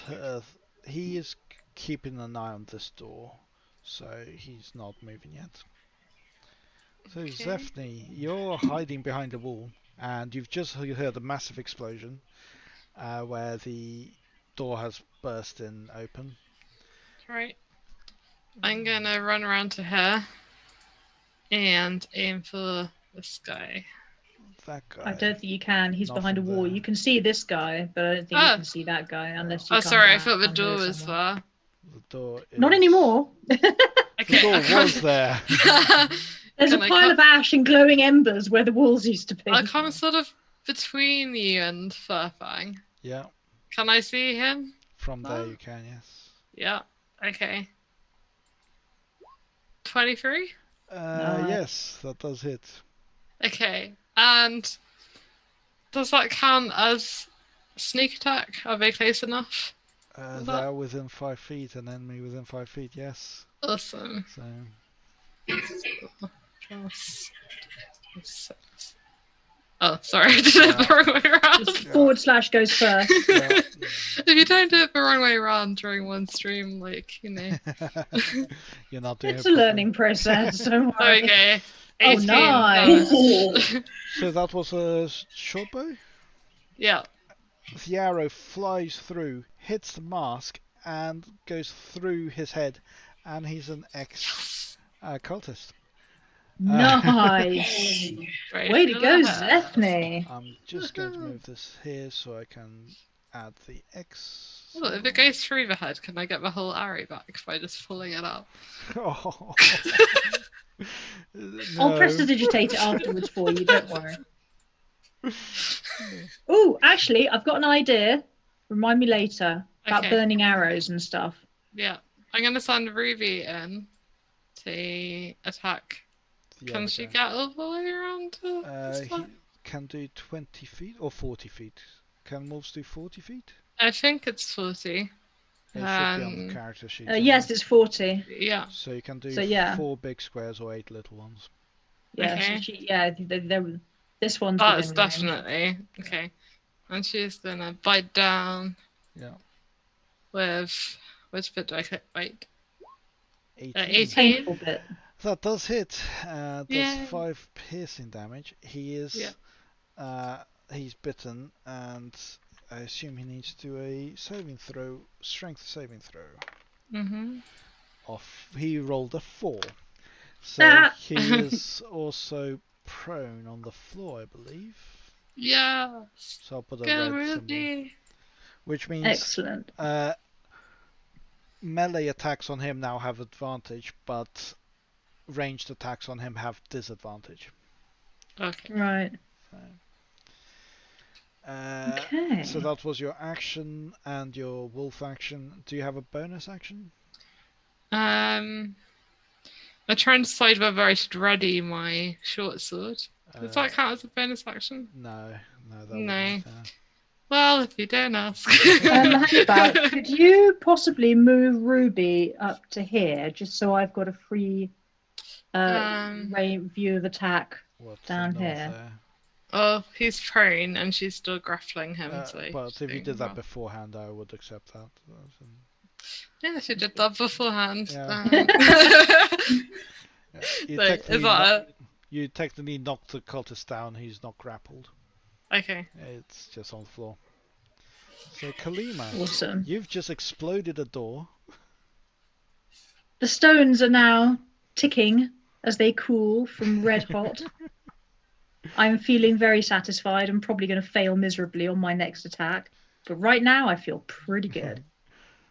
He is keeping an eye on this door, so he's not moving yet. So Okay. Zephany, you're hiding behind a wall, and you've just heard a massive explosion, where the door has burst in open. Right. I'm gonna run around to her and aim for this guy. That guy. I don't think you can. He's Not behind a from wall. there. You can see this guy, but I don't think you can see that guy unless you Oh, come sorry, I down thought the under door it was somewhere. there. The door is... Not anymore. Okay, The door was there. There's a Can I pile cut- of ash and glowing embers where the walls used to be. I kind of sort of between you and Furfang. Yeah, Can I see him? from there Oh. you can, yes. Yeah. Okay. 23. Nice. Yes, that does hit. Okay. And does that count as sneak attack? Are they close enough? That- They are within 5 feet, an enemy within 5 feet, yes. Awesome. So, Plus 6. Oh, sorry, I did it the wrong way around. Just forward slash goes first. yeah. If you don't do it the wrong way around during one stream, like, you know. You're not doing It's it a properly. learning process, don't There we worry. go. Oh, 18 nice. damage. So that was a short bow? Yeah. The arrow flies through, hits the mask, and goes through his head, and he's an ex-cultist. Nice. Right, Way to go, there. Zephne. I'm just going to move this here so I can add the X. Well, if it goes through the head, can I get the whole arrow back by just pulling it out? Oh. I'll No. prestidigitate it afterwards for you, don't worry. Oh, actually, I've got an idea. Remind me later about Okay. burning arrows and stuff. Yeah. I'm going to send Ruby in to attack. The Can other she guy. get all the way around to He stuff? can do 20 feet or 40 feet. Can wolves do 40 feet? I think it's 40. It should be on the Um, character sheet. Yes, it's 40. Yeah. So you can do So, yeah. 4 big squares or 8 little ones. Yeah, Okay. so this one's That's within range. definitely. Okay. And she's going to bite down Yeah. with. Which bit do I click? Wait. 18. 18. Painful bit. That does hit. Does Yay. 5 piercing damage. He is. Yeah. He's bitten, and I assume he needs to do a saving throw, strength saving throw. Mm-hmm. He rolled a 4. So Ah. he is also prone on the floor, I believe. Yeah. So I'll put a Go, red symbol. Ruby. Which means Excellent. melee attacks on him now have advantage, but ranged attacks on him have disadvantage. Okay. Right. Okay. So that was your action and your wolf action. Do you have a bonus action? I'm trying to decide whether I should ready my short sword. Does that count as a bonus action? No, that No. wouldn't. Well, if you don't ask. Hannibal, could you possibly move Ruby up to here, just so I've got a free view of attack What's down north here? there? Oh, he's prone and she's still grappling him. So But she's if you doing did that well. beforehand, I would accept that. Yeah, she did that beforehand. Yeah. You, So, technically is that you technically knocked the cultist down. He's not grappled. okay? It's just on the floor. So Kalima, Awesome. you've just exploded a door. The stones are now ticking as they cool from red hot. I'm feeling very satisfied. I'm probably going to fail miserably on my next attack, but right now I feel pretty good.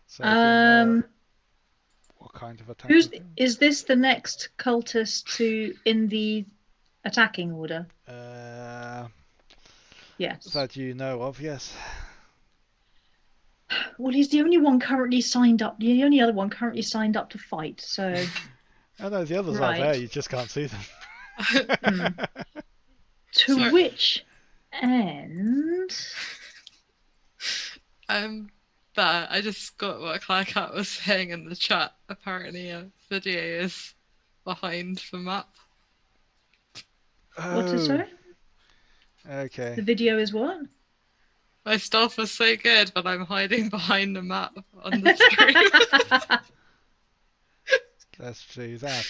So again, Um, what kind of attack? is this the next cultist in the attacking order? Yes. That you know of, yes. Well, he's the only one currently signed up. The only other one currently signed up to fight. So I know the others Right. are there. You just can't see them. to Sorry. which end? But I just got what Claircat was saying in the chat. Apparently, a video is behind the map. What is Oh, it? okay. The video is what? My stealth was so good, but I'm hiding behind the map on the screen. Let's do that.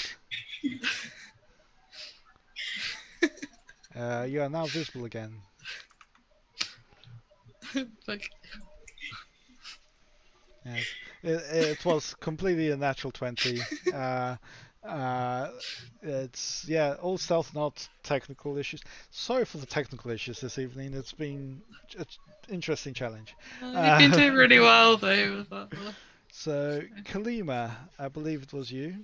You are now visible again. Like, Yes. It was completely a natural 20. It's all stealth, not technical issues. Sorry for the technical issues this evening. It's been an interesting challenge. you've been doing really well though with that one. So Kalima, I believe it was you.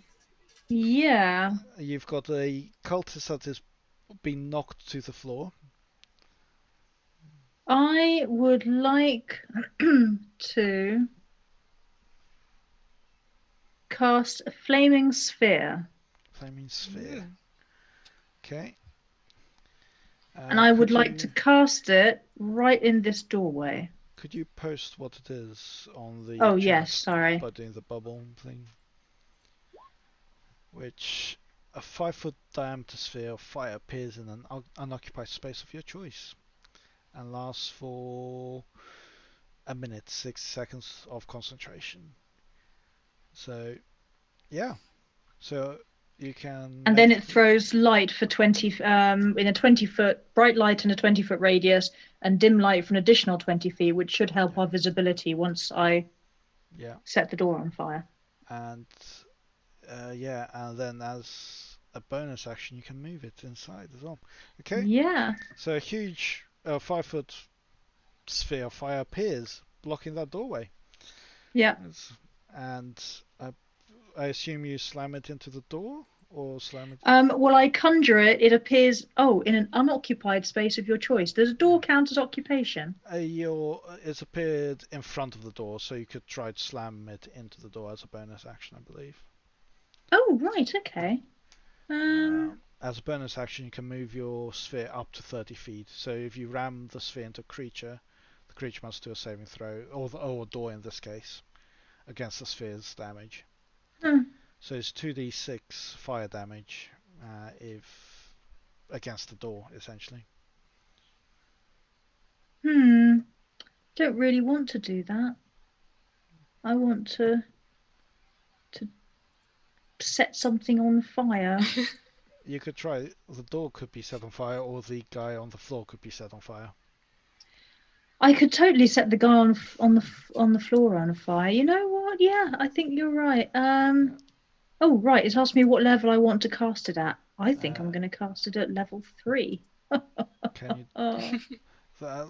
Yeah. You've got a cultist that has been knocked to the floor. I would like to cast a flaming sphere. Flaming sphere. Ooh. Okay. And I would Could like to you cast it right in this doorway. could you post what it is on the Oh, yes, chat sorry. by doing the bubble thing? Which a 5-foot diameter sphere of fire appears in an unoccupied space of your choice and lasts for a minute, 6 seconds of concentration. So, yeah. So you can And make then it throws light for 20, in a 20-foot, bright light in a 20-foot radius, and dim light for an additional 20 feet, which should help Yeah. our visibility once I yeah, set the door on fire. and yeah, and then as a bonus action, you can move it inside as well. Okay, Yeah. so a huge 5-foot sphere of fire appears, blocking that doorway. Yeah. And I assume you slam it into the door or slam it. Well, I conjure it. It appears, in an unoccupied space of your choice. Does a door count as occupation? It's appeared in front of the door, so you could try to slam it into the door as a bonus action, I believe. Oh, right. Okay. As a bonus action, you can move your sphere up to 30 feet. So if you ram the sphere into a creature, the creature must do a saving throw, or a door in this case, against the sphere's damage. So it's 2d6 fire damage if against the door, essentially. Don't really want to do that. I want to set something on fire. You could try. The door could be set on fire, or the guy on the floor could be set on fire. I could totally set the guy on the floor on fire. You know what? Yeah, I think you're right. Oh, right. It's asked me what level I want to cast it at. I think I'm going to cast it at level 3. Can you? Oh.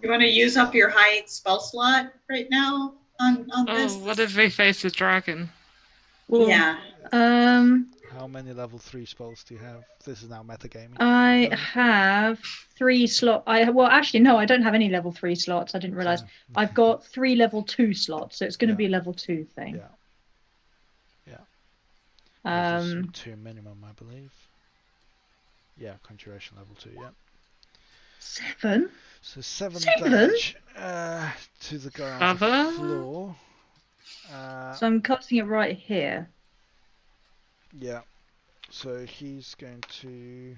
You want to use up your high spell slot right now on this? Oh, what if we face a dragon? Well, Yeah. How many level 3 spells do you have? This is now metagaming. I have 3 slots. Well, actually, no, I don't have any level 3 slots. I didn't realize. So, I've got 3 level 2 slots, so it's going to Yeah. be a level 2 thing. Yeah. This is 2 minimum, I believe. Yeah, conjuration level 2. Yeah. 7? So 7 7? damage to the guy on the Other? floor. So I'm casting it right here. Yeah. So he's going to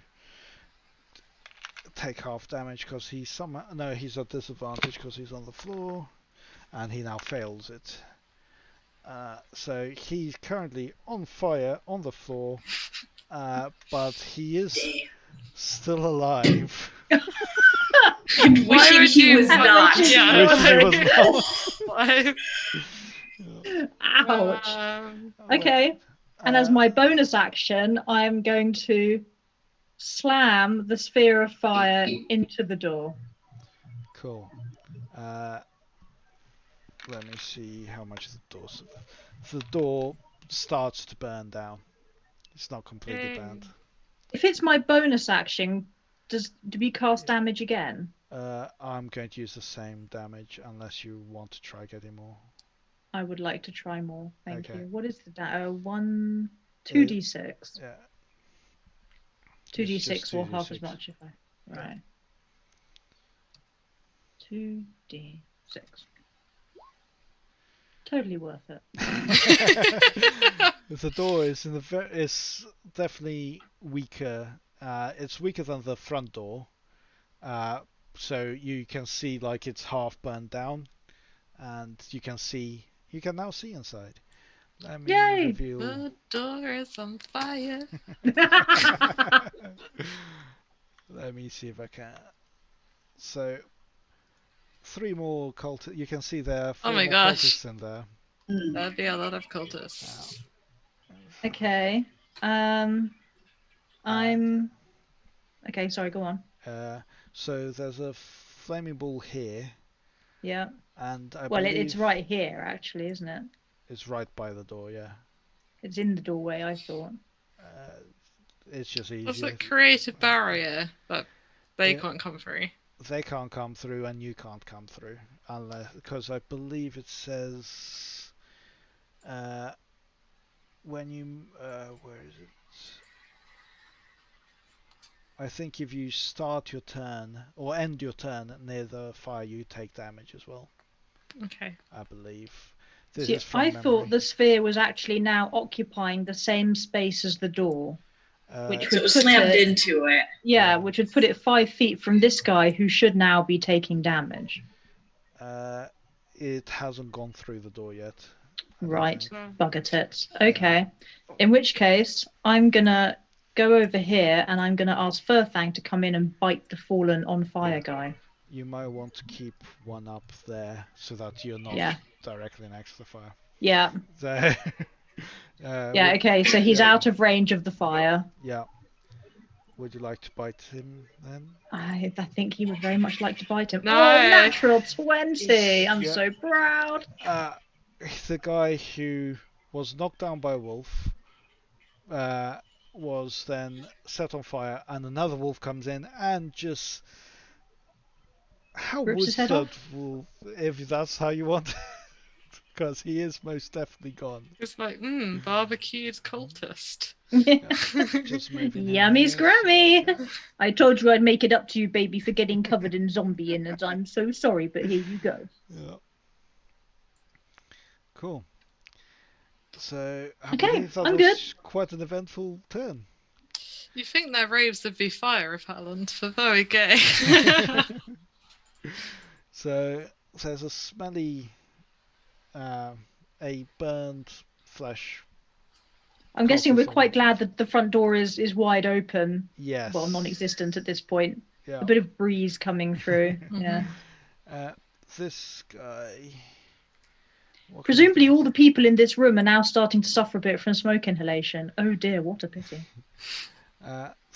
take half damage because he's he's at disadvantage because he's on the floor, and he now fails it. So he's currently on fire on the floor, but he is still alive. Wishing he was not. Yeah. Wishing he was Why? Ouch. Okay. And as my bonus action, I'm going to slam the sphere of fire into the door. Cool. Let me see how much the door's. The door starts to burn down. It's not completely burned. If it's my bonus action, do we cast damage again? I'm going to use the same damage unless you want to try getting more. I would like to try more. Thank Okay. you. What is the 2d6? Yeah. 2d6 or 2d6. half as much if I. Right. 2d6. Totally worth it. The door is is definitely weaker. It's weaker than the front door. So you can see like it's half burned down, and you can now see inside. Let me Yay! reveal. The door is on fire. Let me see if I can. So 3 more cultists. You can see there are 4 Oh my more gosh. cultists in there. That'd be a lot of cultists. Okay. I'm. Okay, sorry, go on. So there's a flaming ball here. Yeah. And I Well, believe it's right here, actually, isn't it? it's right by the door, yeah. It's in the doorway, I thought. It's just Does easier. it create a barrier that they Yeah. can't come through? They can't come through, and you can't come through, unless because I believe it says when you where is it? I think if you start your turn or end your turn near the fire, you take damage as well. Okay. I believe. This See, is from I memory. thought the sphere was actually now occupying the same space as the door, which So would it was put slammed it, into it. yeah, which would put it 5 feet from this guy who should now be taking damage. It hasn't gone through the door yet. I don't Right, think. bugger tits. Okay, in which case I'm gonna go over here and I'm gonna ask Furthang to come in and bite the fallen on fire guy. You might want to keep one up there so that you're not Yeah. directly next to the fire. Yeah. So, Yeah. Okay, so he's out of range of the fire. Yeah. Would you like to bite him then? I think he would very much like to bite him. No. Oh, natural 20! I'm Yeah. so proud. The guy who was knocked down by a wolf was then set on fire, and another wolf comes in and just. How Rips would his head that off. wolf, if that's how you want it? Because he is most definitely gone. It's like, barbecued cultist. Just moving him Yummy here. scrummy! I told you I'd make it up to you, baby, for getting covered in zombie innards. I'm so sorry, but here you go. Yeah. Cool. So I Okay, believe that I'm was good. quite an eventful turn. You think their raves would be fire repellent, but there we go. So there's a smelly, a burned flesh. I'm guessing we're cultist quite glad that the front door is wide open. Yes. Well, non-existent at this point. Yeah. A bit of breeze coming through. Yeah. This guy. Presumably all the people in this room are now starting to suffer a bit from smoke inhalation. Oh dear, what a pity.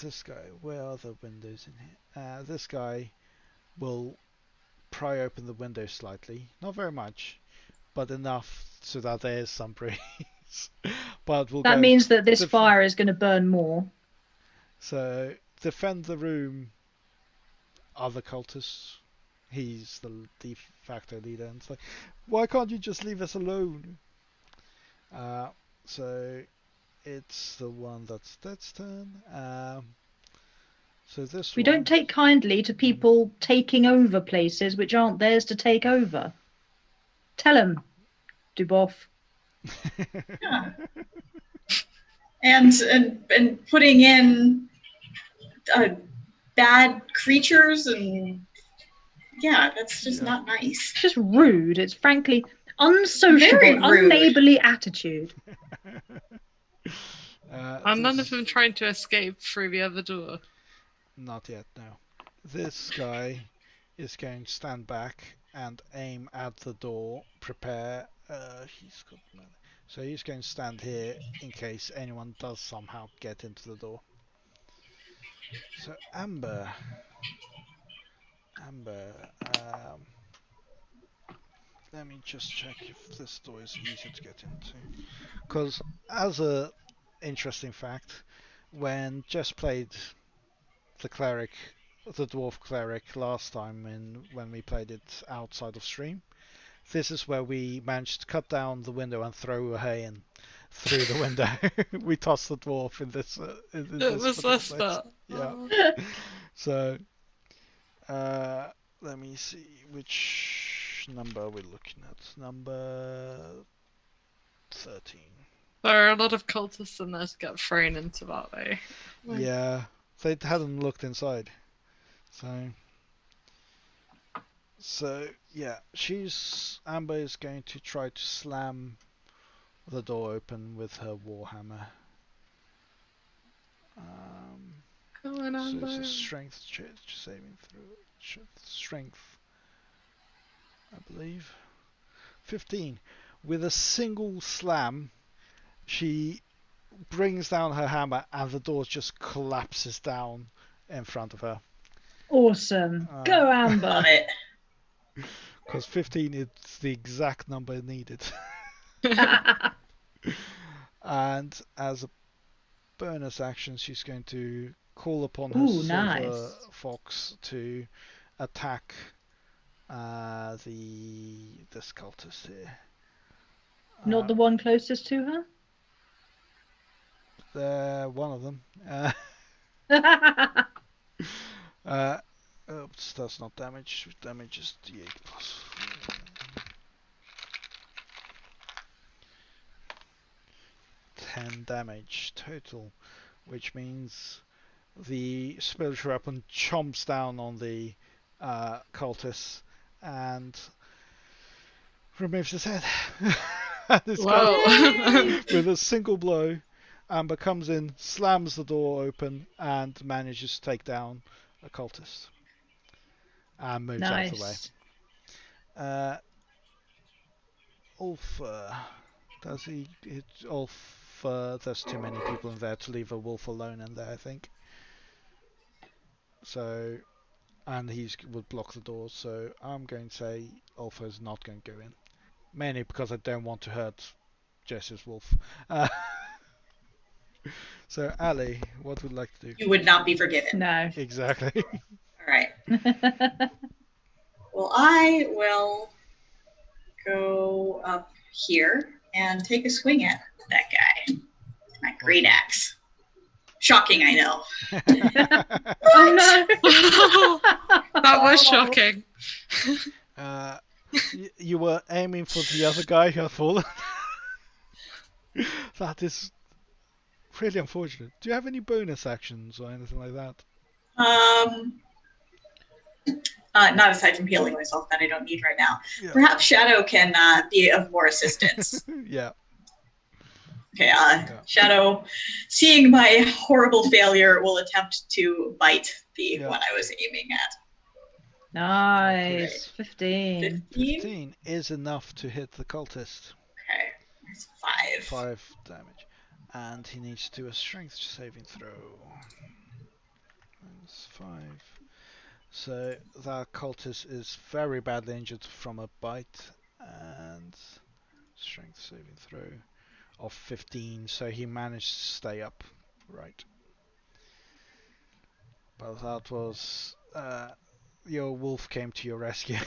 This guy. Where are the windows in here? This guy will pry open the window slightly. Not very much, but enough so that there is some breeze. But we'll That go means that this fire is going to burn more. So defend the room. Other cultists. He's the de facto leader, and it's like, why can't you just leave us alone? So it's the one that's Dead's turn. So this We one. don't take kindly to people taking over places which aren't theirs to take over. Tell him, Duboff. Yeah. And putting in bad creatures and yeah, that's just not nice. It's just rude. It's frankly unsociable, Very rude. unneighborly attitude. And none of them trying to escape through the other door. Not yet, no. This guy is going to stand back and aim at the door. Prepare. He's got. So he's going to stand here in case anyone does somehow get into the door. So Amber. Let me just check if this door is easier to get into. Because as a interesting fact, when Jess played the dwarf cleric last time when we played it outside of stream, this is where we managed to cut down the window and throw her in through the window. We tossed the dwarf in this. It was this bit. Yeah. So, let me see which number we're looking at. Number 13. There are a lot of cultists in there to get thrown into that way. Yeah, they hadn't looked inside. So yeah, Amber is going to try to slam the door open with her warhammer. Come on, Amber. So it's a strength saving through. Strength, I believe. 15. With a single slam, she brings down her hammer and the door just collapses down in front of her. Awesome. Go, Amber. Because 15 is the exact number needed. And as a bonus action, she's going to call upon her Ooh, silver nice. fox to attack this cultist here. Not the one closest to her? One of them. Oops, that's not damage. Damage is d8 plus 10 damage total, which means the spiritual weapon chomps down on the cultist and removes his head. And it's Whoa. with a single blow. Amber comes in, slams the door open, and manages to take down a cultist. And moves out of the way. Nice. Ulf, does he hit Ulf? There's too many people in there to leave a wolf alone in there, I think. So, and he would block the door, so I'm going to say Ulfa is not going to go in. Mainly because I don't want to hurt Jess's wolf. So, Ali, what would you like to do? You would not be forgiven. No. Exactly. All right. Well, I will go up here and take a swing at that guy. My great axe. Shocking, I know. Oh no. That was shocking. You were aiming for the other guy who had fallen. That is really unfortunate. Do you have any bonus actions or anything like that? Not aside from healing myself that I don't need right now. Yeah. Perhaps Shadow can be of more assistance. Yeah. Okay, Shadow, seeing my horrible failure, will attempt to bite the one I was aiming at. Nice. Okay. 15. 15 is enough to hit the cultist. Okay, that's 5. 5 damage. And he needs to do a strength saving throw. That's 5. So that cultist is very badly injured from a bite. And strength saving throw of 15. So he managed to stay up. Right. But that was... your wolf came to your rescue.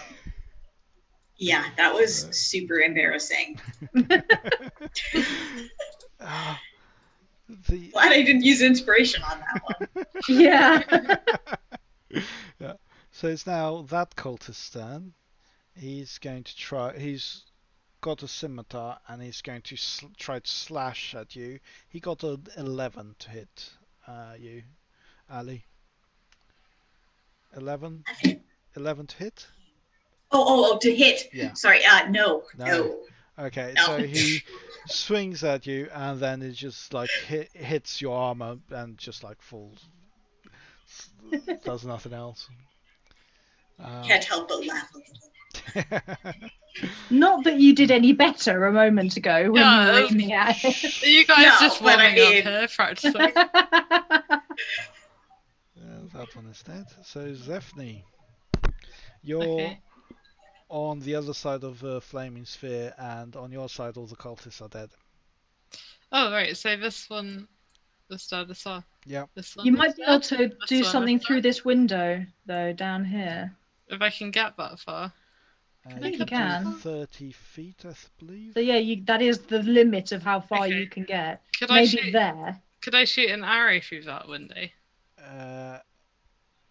Yeah, that was super embarrassing. Glad I didn't use inspiration on that one. Yeah. Yeah. So it's now that cultist's turn. He's going to try. He's got a scimitar and he's going to try to slash at you. He got an 11 to hit you, Ali. 11? 11 to hit? Oh, to hit. Yeah. Sorry, no. Okay, No. so he swings at you and then it just like hits your armor and just like falls. Does nothing else. Can't help but laugh a little. Not that you did any better a moment ago when you were aiming at it. You guys just but warming up here, practicing. That one is dead. So Zephany, you're Okay. on the other side of the flaming sphere, and on your side all the cultists are dead. Oh, right, so this one was dead as well. Yep. This one You is might be dead. able to This do one something is through dead. this window, though, down here. If I can get that far. I think you do can. 30 feet, I believe. So yeah, that is the limit of how far you can get. Could Maybe there. Could I shoot an arrow through that window?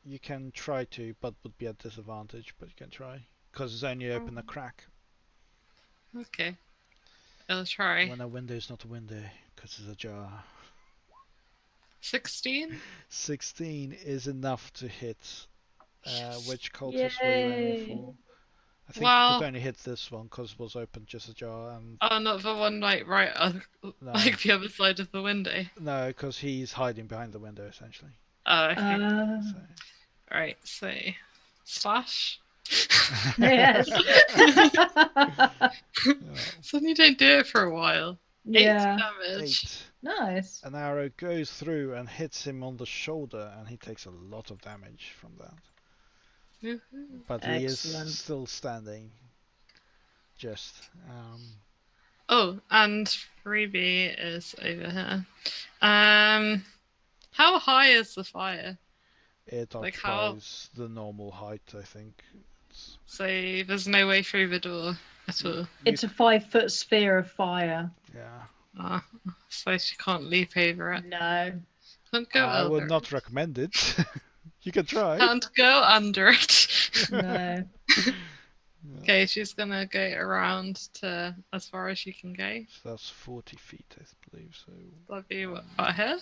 You can try to, but would be at disadvantage, but you can try. Because it's only open a crack. Okay. I'll try. When a window is not a window, because it's ajar. 16? 16 is enough to hit. Which cultist were you Yay. aiming for? I think you could only hit this one because it was open just ajar. And Oh, not the one like right like the other side of the window. no, because he's hiding behind the window essentially. Oh, okay. So. Right, so slash. Yes. So you don't do it for a while. Yeah. 8 damage. 8. Nice. An arrow goes through and hits him on the shoulder, and he takes a lot of damage from that. But he is Excellent. still standing. Just. Oh, and Freebie is over here. How high is the fire? It Like how? occupies the normal height, I think. It's, So there's no way through the door at all. you, It's a 5-foot sphere of fire. yeah. Ah, so she can't leap over it. No. Can't go I would over not it. recommend it. You can try. Can't go under it. No. Okay, she's gonna go around to as far as she can go. So that's 40 feet, I believe. So That'd be what, about here?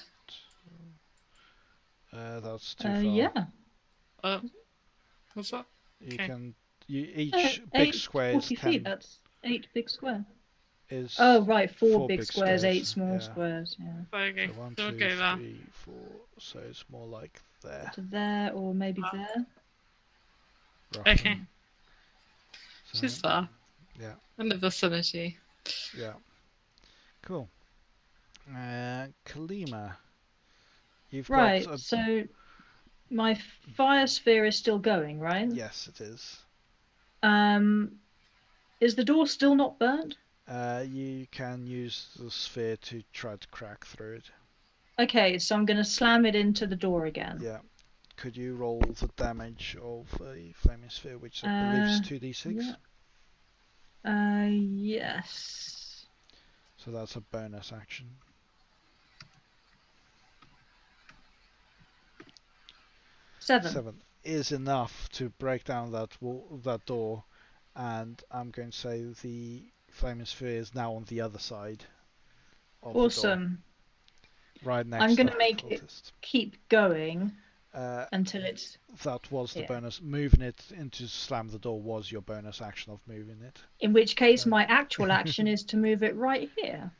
that's too far. Yeah. Oh, what's that? You Okay. can. Each big 8 square is 40 10. feet. That's 8 big square. Is Oh, right. 4 4 big big squares, 8 squares, small yeah. squares. Yeah. Okay, So 1, we'll 2, go there. 3, 4. So it's more like there. To there or maybe there. Roughly. Okay, So, she's there. Yeah. In the vicinity. Yeah. Cool. Kalima. You've Right. got a... So my fire sphere is still going, right? Yes, it is. Is the door still not burnt? You can use the sphere to try to crack through it. Okay, so I'm going to slam it into the door again. Yeah. Could you roll the damage of a flaming sphere, which I believe is 2d6? Yeah. Yes. So that's a bonus action. 7. 7 is enough to break down that door, and I'm going to say the flaming sphere is now on the other side of the door, Awesome. right next I'm to going the to make it cultist. keep going Uh, until it's... that was the Yeah. bonus. Moving it into slam the door was your bonus action of moving it. In which case, Yeah. my actual action is to move it right here.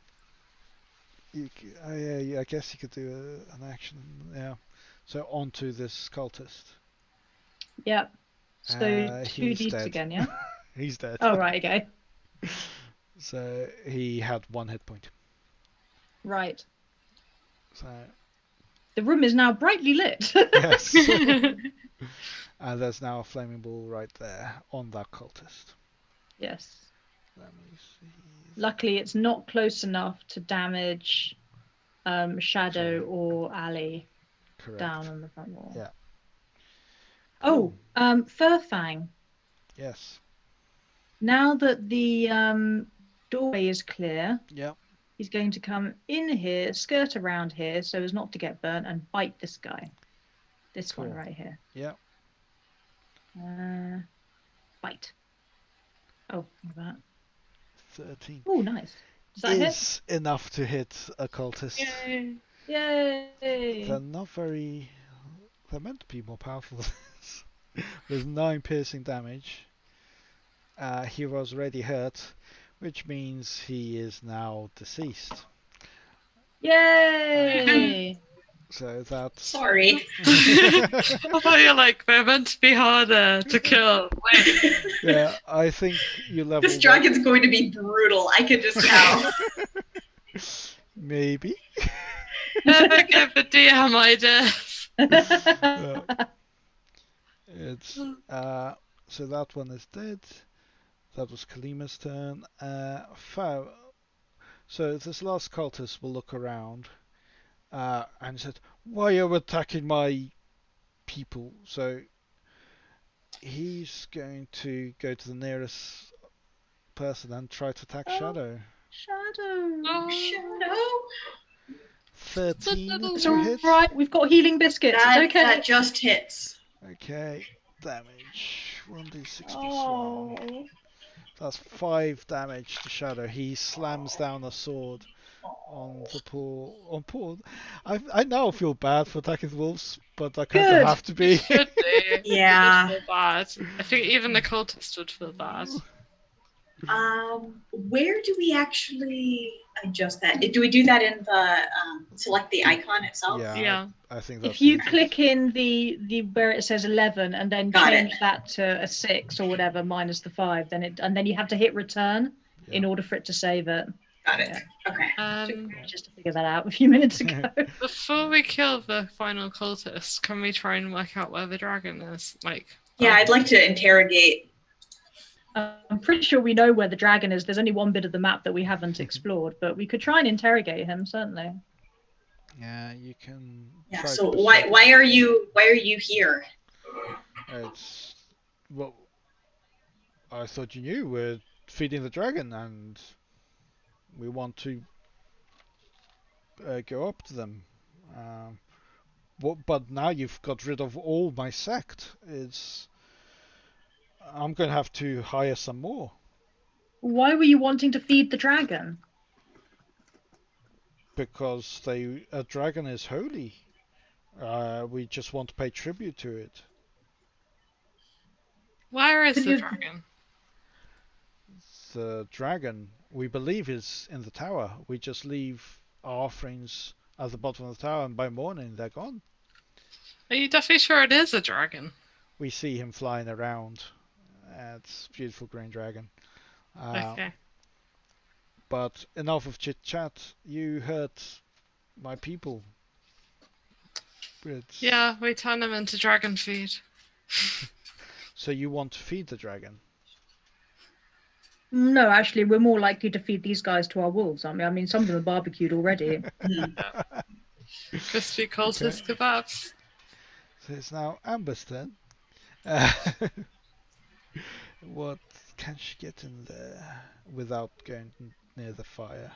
Yeah, I guess you could do an action. Yeah. So onto this cultist. Yep. So He's 2d dead. again, yeah? He's dead. Oh, right, okay. So he had 1 hit point. Right. So The room is now brightly lit. yes. And there's now a flaming ball right there on that cultist. Yes. Let me see. Luckily, it's not close enough to damage Shadow Shadow. or Ali Correct. down on the front wall. Yeah. Oh, Furfang. Yes. Now that the doorway is clear, Yep. he's going to come in here, skirt around here so as not to get burnt, and bite this guy. This one Cool. right here. Yep. Bite. Oh, look at that. 13 Oh, nice. Does that is enough to hit a cultist. Yay. hit? Yay! They're not very. They're meant to be more powerful than this. With 9 piercing damage. He was already hurt, which means he is now deceased. Yay! So that's. Sorry. I thought you're like, they're meant to be harder to kill. Wait. Yeah, I think you leveled This dragon's going to be brutal. I can just tell. Maybe. Never give the DM ideas. It's so that one is dead. That was Kalima's turn. So this last cultist will look around and said, "Why are you attacking my people?" So he's going to go to the nearest person and try to attack Oh. Shadow. Shadow. Shadow? 13 It's to all hit. right. We've got healing biscuits. That, It's okay. that just hits. Okay, damage 1d6 plus 1. Oh. That's 5 damage to Shadow. He slams down a sword on the poor. I now feel bad for attacking the wolves, but I kind Good. of have to be. Should do. Yeah. Feel bad. I think even the cultist would feel bad. Where do we actually adjust that? Do we do that in the select the icon itself? Yeah. I think that's If you easy. click in the where it says 11 and then Got change it. that to a 6 or whatever minus the 5, then you have to hit return in Yeah. order for it to save it. Got it. Yeah. Okay. Took me just to figure that out a few minutes ago. Before we kill the final cultist, can we try and work out where the dragon is? Like, Yeah, I'd like to interrogate I'm pretty sure we know where the dragon is. There's only one bit of the map that we haven't explored, but we could try and interrogate him, certainly. Yeah, you can Yeah. try So to why persuade why him. are you here? It's well, I thought you knew we're feeding the dragon, and we want to go up to them. But now you've got rid of all my sect. I'm going to have to hire some more Why were you wanting to feed the dragon? because a dragon is holy. We just want to pay tribute to it. Where is Could the you- dragon? The dragon, we believe, is in the tower. We just leave our offerings at the bottom of the tower, and by morning they're gone. Are you definitely sure it is a dragon? We see him flying around. It's a beautiful green dragon. Okay. But enough of chit chat. You hurt my people. Yeah, we turn them into dragon food. So you want to feed the dragon? No, actually, we're more likely to feed these guys to our wolves, aren't we? I mean, some of them are barbecued already. Crispy cultist kebabs. So it's now Amber's turn. What can she get in there without going near the fire?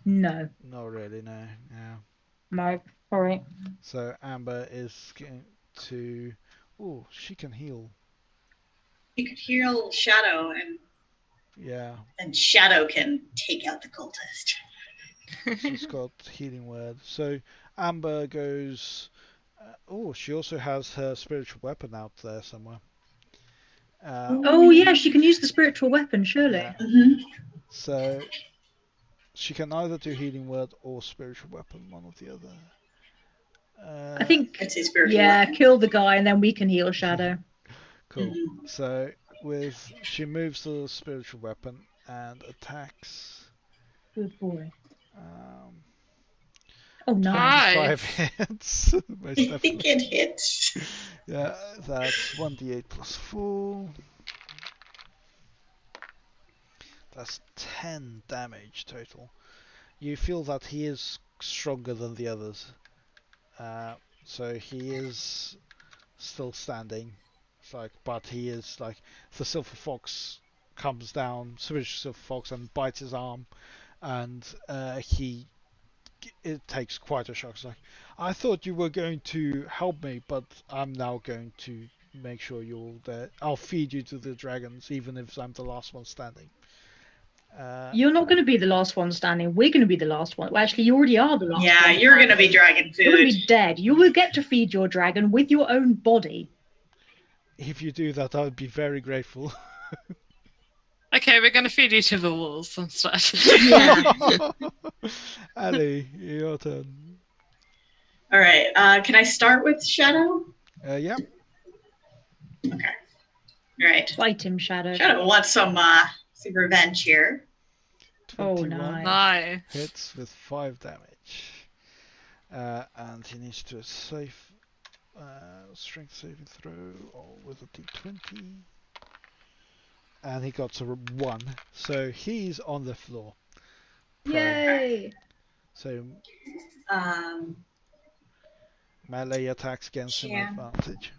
No. Not really, no. Yeah. No, sorry. So Amber is going to. Oh, she can heal. You could heal Shadow, Yeah, and Shadow can take out the cultist. she's got healing word. So Amber goes. She also has her spiritual weapon out there somewhere. Oh, yeah, she can use the spiritual weapon, surely. Yeah. Mm-hmm. So she can either do healing word or spiritual weapon, one or the other. I think, It's a spiritual yeah, weapon. kill the guy and then we can heal Shadow. Cool. Mhm. So she moves the spiritual weapon and attacks. Good boy. Um, Oh, nice. 25 Nice. hits. Most I think definitely. it hits. Yeah, that's 1d8 plus 4. That's 10 damage total. You feel that he is stronger than the others. So he is still standing. But he is like, the silver fox comes down, Swedish silver fox, and bites his arm, and it takes quite a shock. It's like, I thought you were going to help me, but I'm now going to make sure you're all there. I'll feed you to the dragons, even if I'm the last one standing. You're not going to be the last one standing. We're going to be the last one. Well, actually, you already are the last one. Yeah, you're gonna be dragon You're going to food. be dead. You will get to feed your dragon with your own body. If you do that, I would be very grateful. Okay, we're gonna feed you to the wolves instead. Yeah. Ali, your turn. All right. Can I start with Shadow? Yeah. Okay. All right. Fight him, Shadow. Shadow wants some revenge here. Oh, 21 Nice. hits with 5 damage. And he needs to save strength saving throw or with a d20. And he got a 1. So he's on the floor. Prone. Yay! So Um, melee attacks against him Yeah. advantage.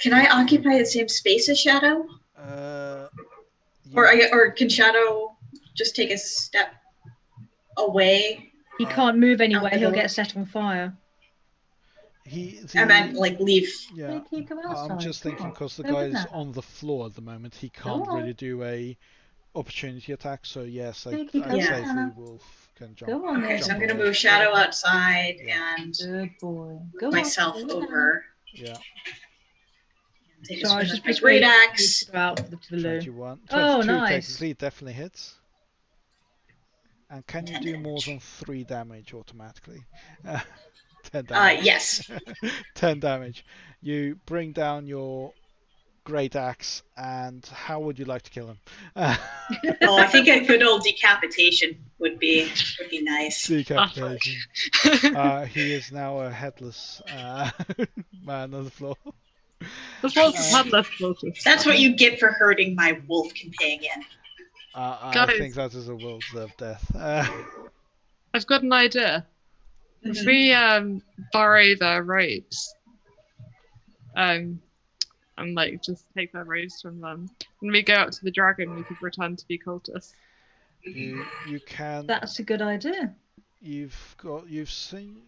can I occupy the same space as Shadow, You- or can Shadow just take a step away? He can't move anywhere. Out the He'll door. get set on fire. I meant like leave. Yeah. Can you come I'm outside? just Come thinking on. because the Go guy in is there. on the floor at the moment, he can't Go on. really do a opportunity attack. So yes, Take I it, come safely on. can jump. Go on, Okay, so I'm jump gonna away. move Shadow outside Yeah. and Good boy. Go myself on. Go over. Yeah. Take So I a was swing just with my great waiting for you axe. to go out to the loo. 21. Oh, 22 nice. technically definitely hits. And can you 10 do more damage. than 3 damage automatically? 10 damage. Yes. 10 damage. You bring down your great axe, and how would you like to kill him? Oh, I think a good old decapitation would be nice. Decapitation. He is now a headless man on the floor. There's lots of headless cultists. That's what you get for hurting my wolf companion. I Guys. think that is a well-deserved death. I've got an idea. If Mhm. we borrow their robes, and like just take their robes from them, when we go out to the dragon, we could pretend to be cultists. you can. That's a good idea. You've seen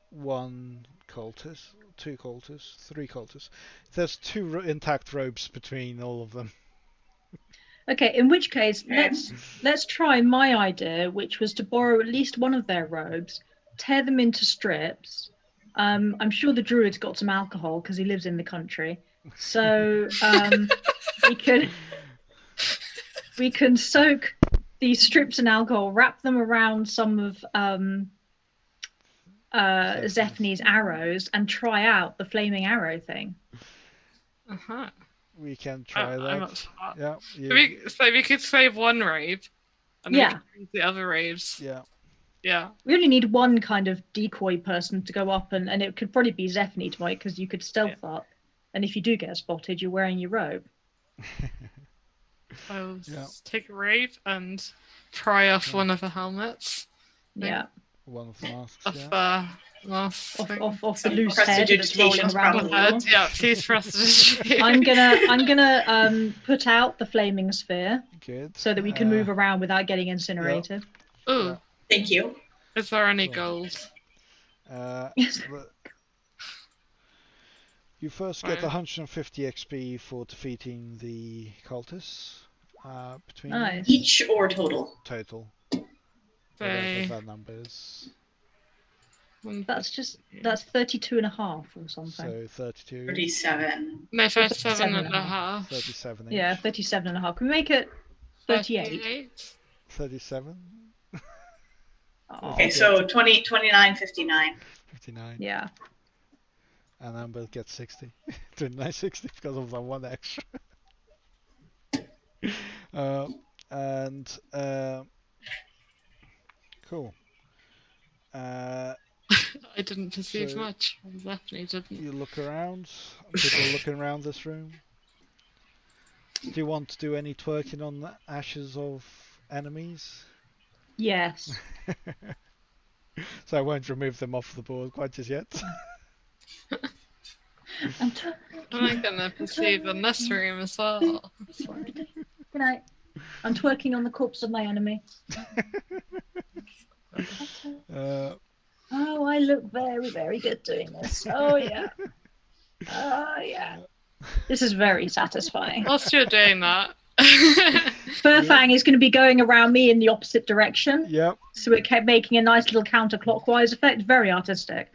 one cultist, two cultists, three cultists. There's two intact robes between all of them. Okay, in which case, let's try my idea, which was to borrow at least one of their robes, tear them into strips. I'm sure the druid's got some alcohol because he lives in the country, so we can soak these strips in alcohol, wrap them around some of Zephani's arrows, and try out the flaming arrow thing. Uh-huh. We can try I'm that. up for that. Yeah. So we could save one robe, and we Yeah. could use the other robes. Yeah. Yeah. We only need one kind of decoy person to go up, and it could probably be Zephany tonight because you could stealth up, and if you do get spotted, you're wearing your robe. I'll Yeah. take a robe and pry off one of the helmets. Yeah, One of the masks. Off Yeah. the last thing. off the Some loose head that's rolling prestidigitation around the probably. floor. Yeah, please prestidigitate. I'm gonna put out the flaming sphere Good. so that we can move around without getting incinerated. Ooh, Yeah. Thank you. is there any Cool. gold? Yes. You first Fine. get 150 XP for defeating the cultists. Between Nice. Each or total? total. Say, Whatever that number is. That's 32 and a half or something. So 32. 37. No, 37 37 and a half. 37 each. Yeah, 37 and a half. Can we make it 38? 37. Oh, Okay, so 20, 29, 59. 59. yeah. And Amber gets 60. 29, 60 because of the one extra. Cool. I didn't perceive So- much. I definitely didn't. You look around. People looking around this room. Do you want to do any twerking on the ashes of enemies? Yes. So I won't remove them off the board quite as yet. I'm t- I'm gonna perceive in this room as well. Good night. I'm twerking on the corpse of my enemy. Oh, I look very, very good doing this. Oh, yeah. Oh, yeah. This is very satisfying. Whilst you're doing that, Furfang is going to be going around me in the opposite direction. Yep. So it kept making a nice little counterclockwise effect. Very artistic.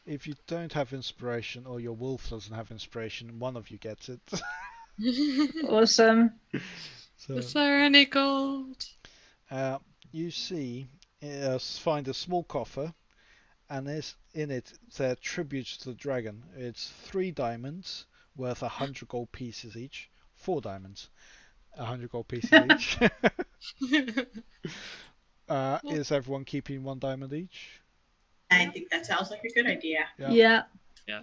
If you don't have inspiration or your wolf doesn't have inspiration, one of you gets it. Awesome. So is there any gold? you see, find a small coffer, and in it there are tributes to the dragon. It's 3 diamonds worth 100 gold pieces each. 4 diamonds, 100 gold pieces each. Is everyone keeping 1 diamond each? I think that sounds like a good idea. Yeah. Yeah.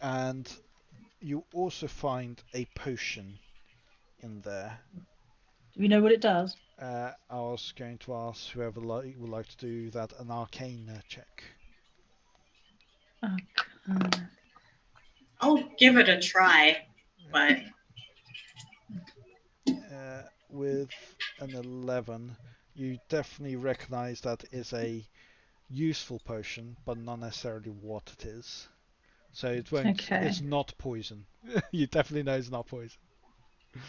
And you also find a potion in there. Do we know what it does? I was going to ask whoever would like to do that an arcane check. I'll give it a try, but With an 11, you definitely recognize that is a useful potion, but not necessarily what it is. So it won't. Okay. It's not poison. You definitely know it's not poison.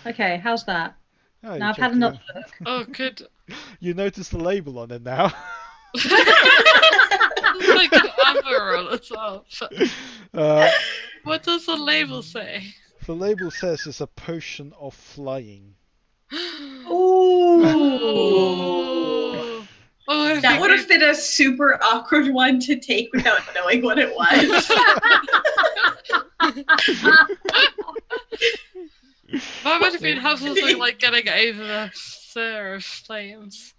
Okay, how's that? Oh, Now I've had enough. Oh, good. You notice the label on it now. It's like an amber on the top. What does the label say? The label says it's a potion of flying. Ooh. Oh, that would have been a super awkward one to take without knowing what it was. That would have been helpful for like getting over the stir of flames.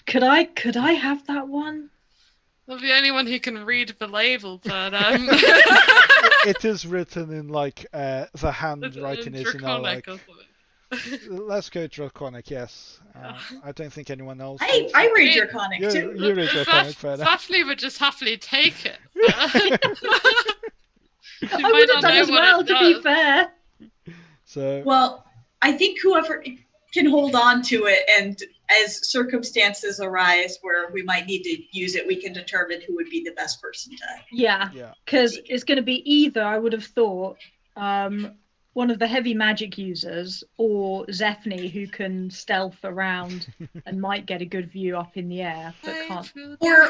Could I have that one? I'm the only one who can read the label, but It is written in like the handwriting is in our draconic like. or something. Let's go draconic. Yes. Yeah. I don't think anyone else. I read It- Draconic too. You read draconic, fair enough. Daphne would just happily take it. She I might would not have done know as what well, it to be does. fair. So Well, I think whoever can hold on to it, and as circumstances arise where we might need to use it, we can determine who would be the best person to. Yeah, yeah. because it's going to be either, I would have thought, one of the heavy magic users or Zephne, who can stealth around and might get a good view up in the air, but can't.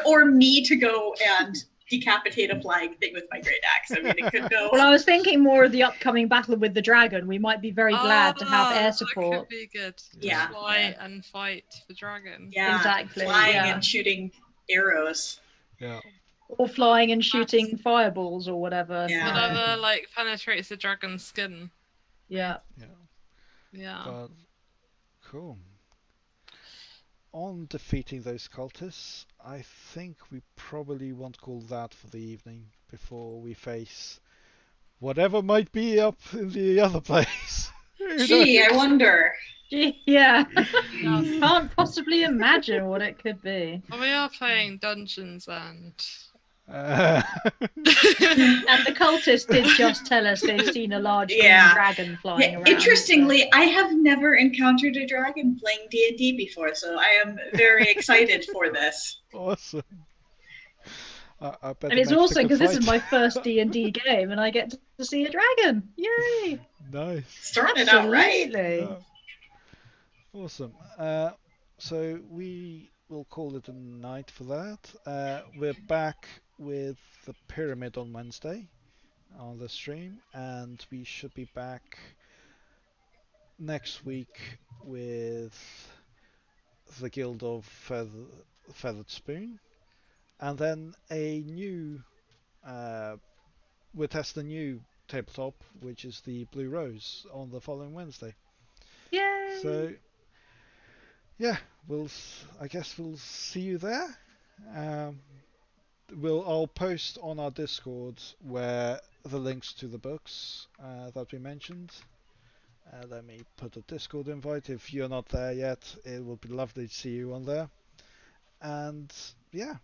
Or me to go and decapitate a flying thing with my great axe. I mean, it could go. Well, I was thinking more of the upcoming battle with the dragon. We might be very glad to have air That support. could be good. To Yeah. fly and fight the dragon. Yeah, Exactly, flying yeah. and shooting arrows. Yeah. Or flying and shooting fireballs or whatever. Yeah. Whatever like penetrates the dragon's skin. Yeah. Yeah. But cool. On defeating those cultists, I think we probably won't call that for the evening before we face whatever might be up in the other place. Who Gee, I knows? wonder. Yeah. Can't possibly imagine what it could be. Well, we are playing Dungeons and Uh, And the cultists did just tell us they've seen a large green Yeah. dragon flying Yeah, around. interestingly, I have never encountered a dragon playing D&D before, so I am very excited for this. awesome. I bet And it's makes awesome a good because this is fight. my first D&D game and I get to see a dragon. Yay! Nice. Started out right. Absolutely. Yeah. Awesome. So we will call it a night for that. We're back with the pyramid on Wednesday on the stream, and we should be back next week with the Guild of Feathered Spoon, and then a new. We'll test a new tabletop, which is the Blue Rose, on the following Wednesday. Yay! So, yeah, I guess we'll see you there. I'll post on our Discord where the links to the books that we mentioned. Let me put a Discord invite. If you're not there yet, it would be lovely to see you on there. And yeah,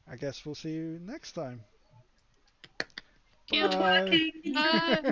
I guess we'll see you next time. Good Bye. Working. Bye.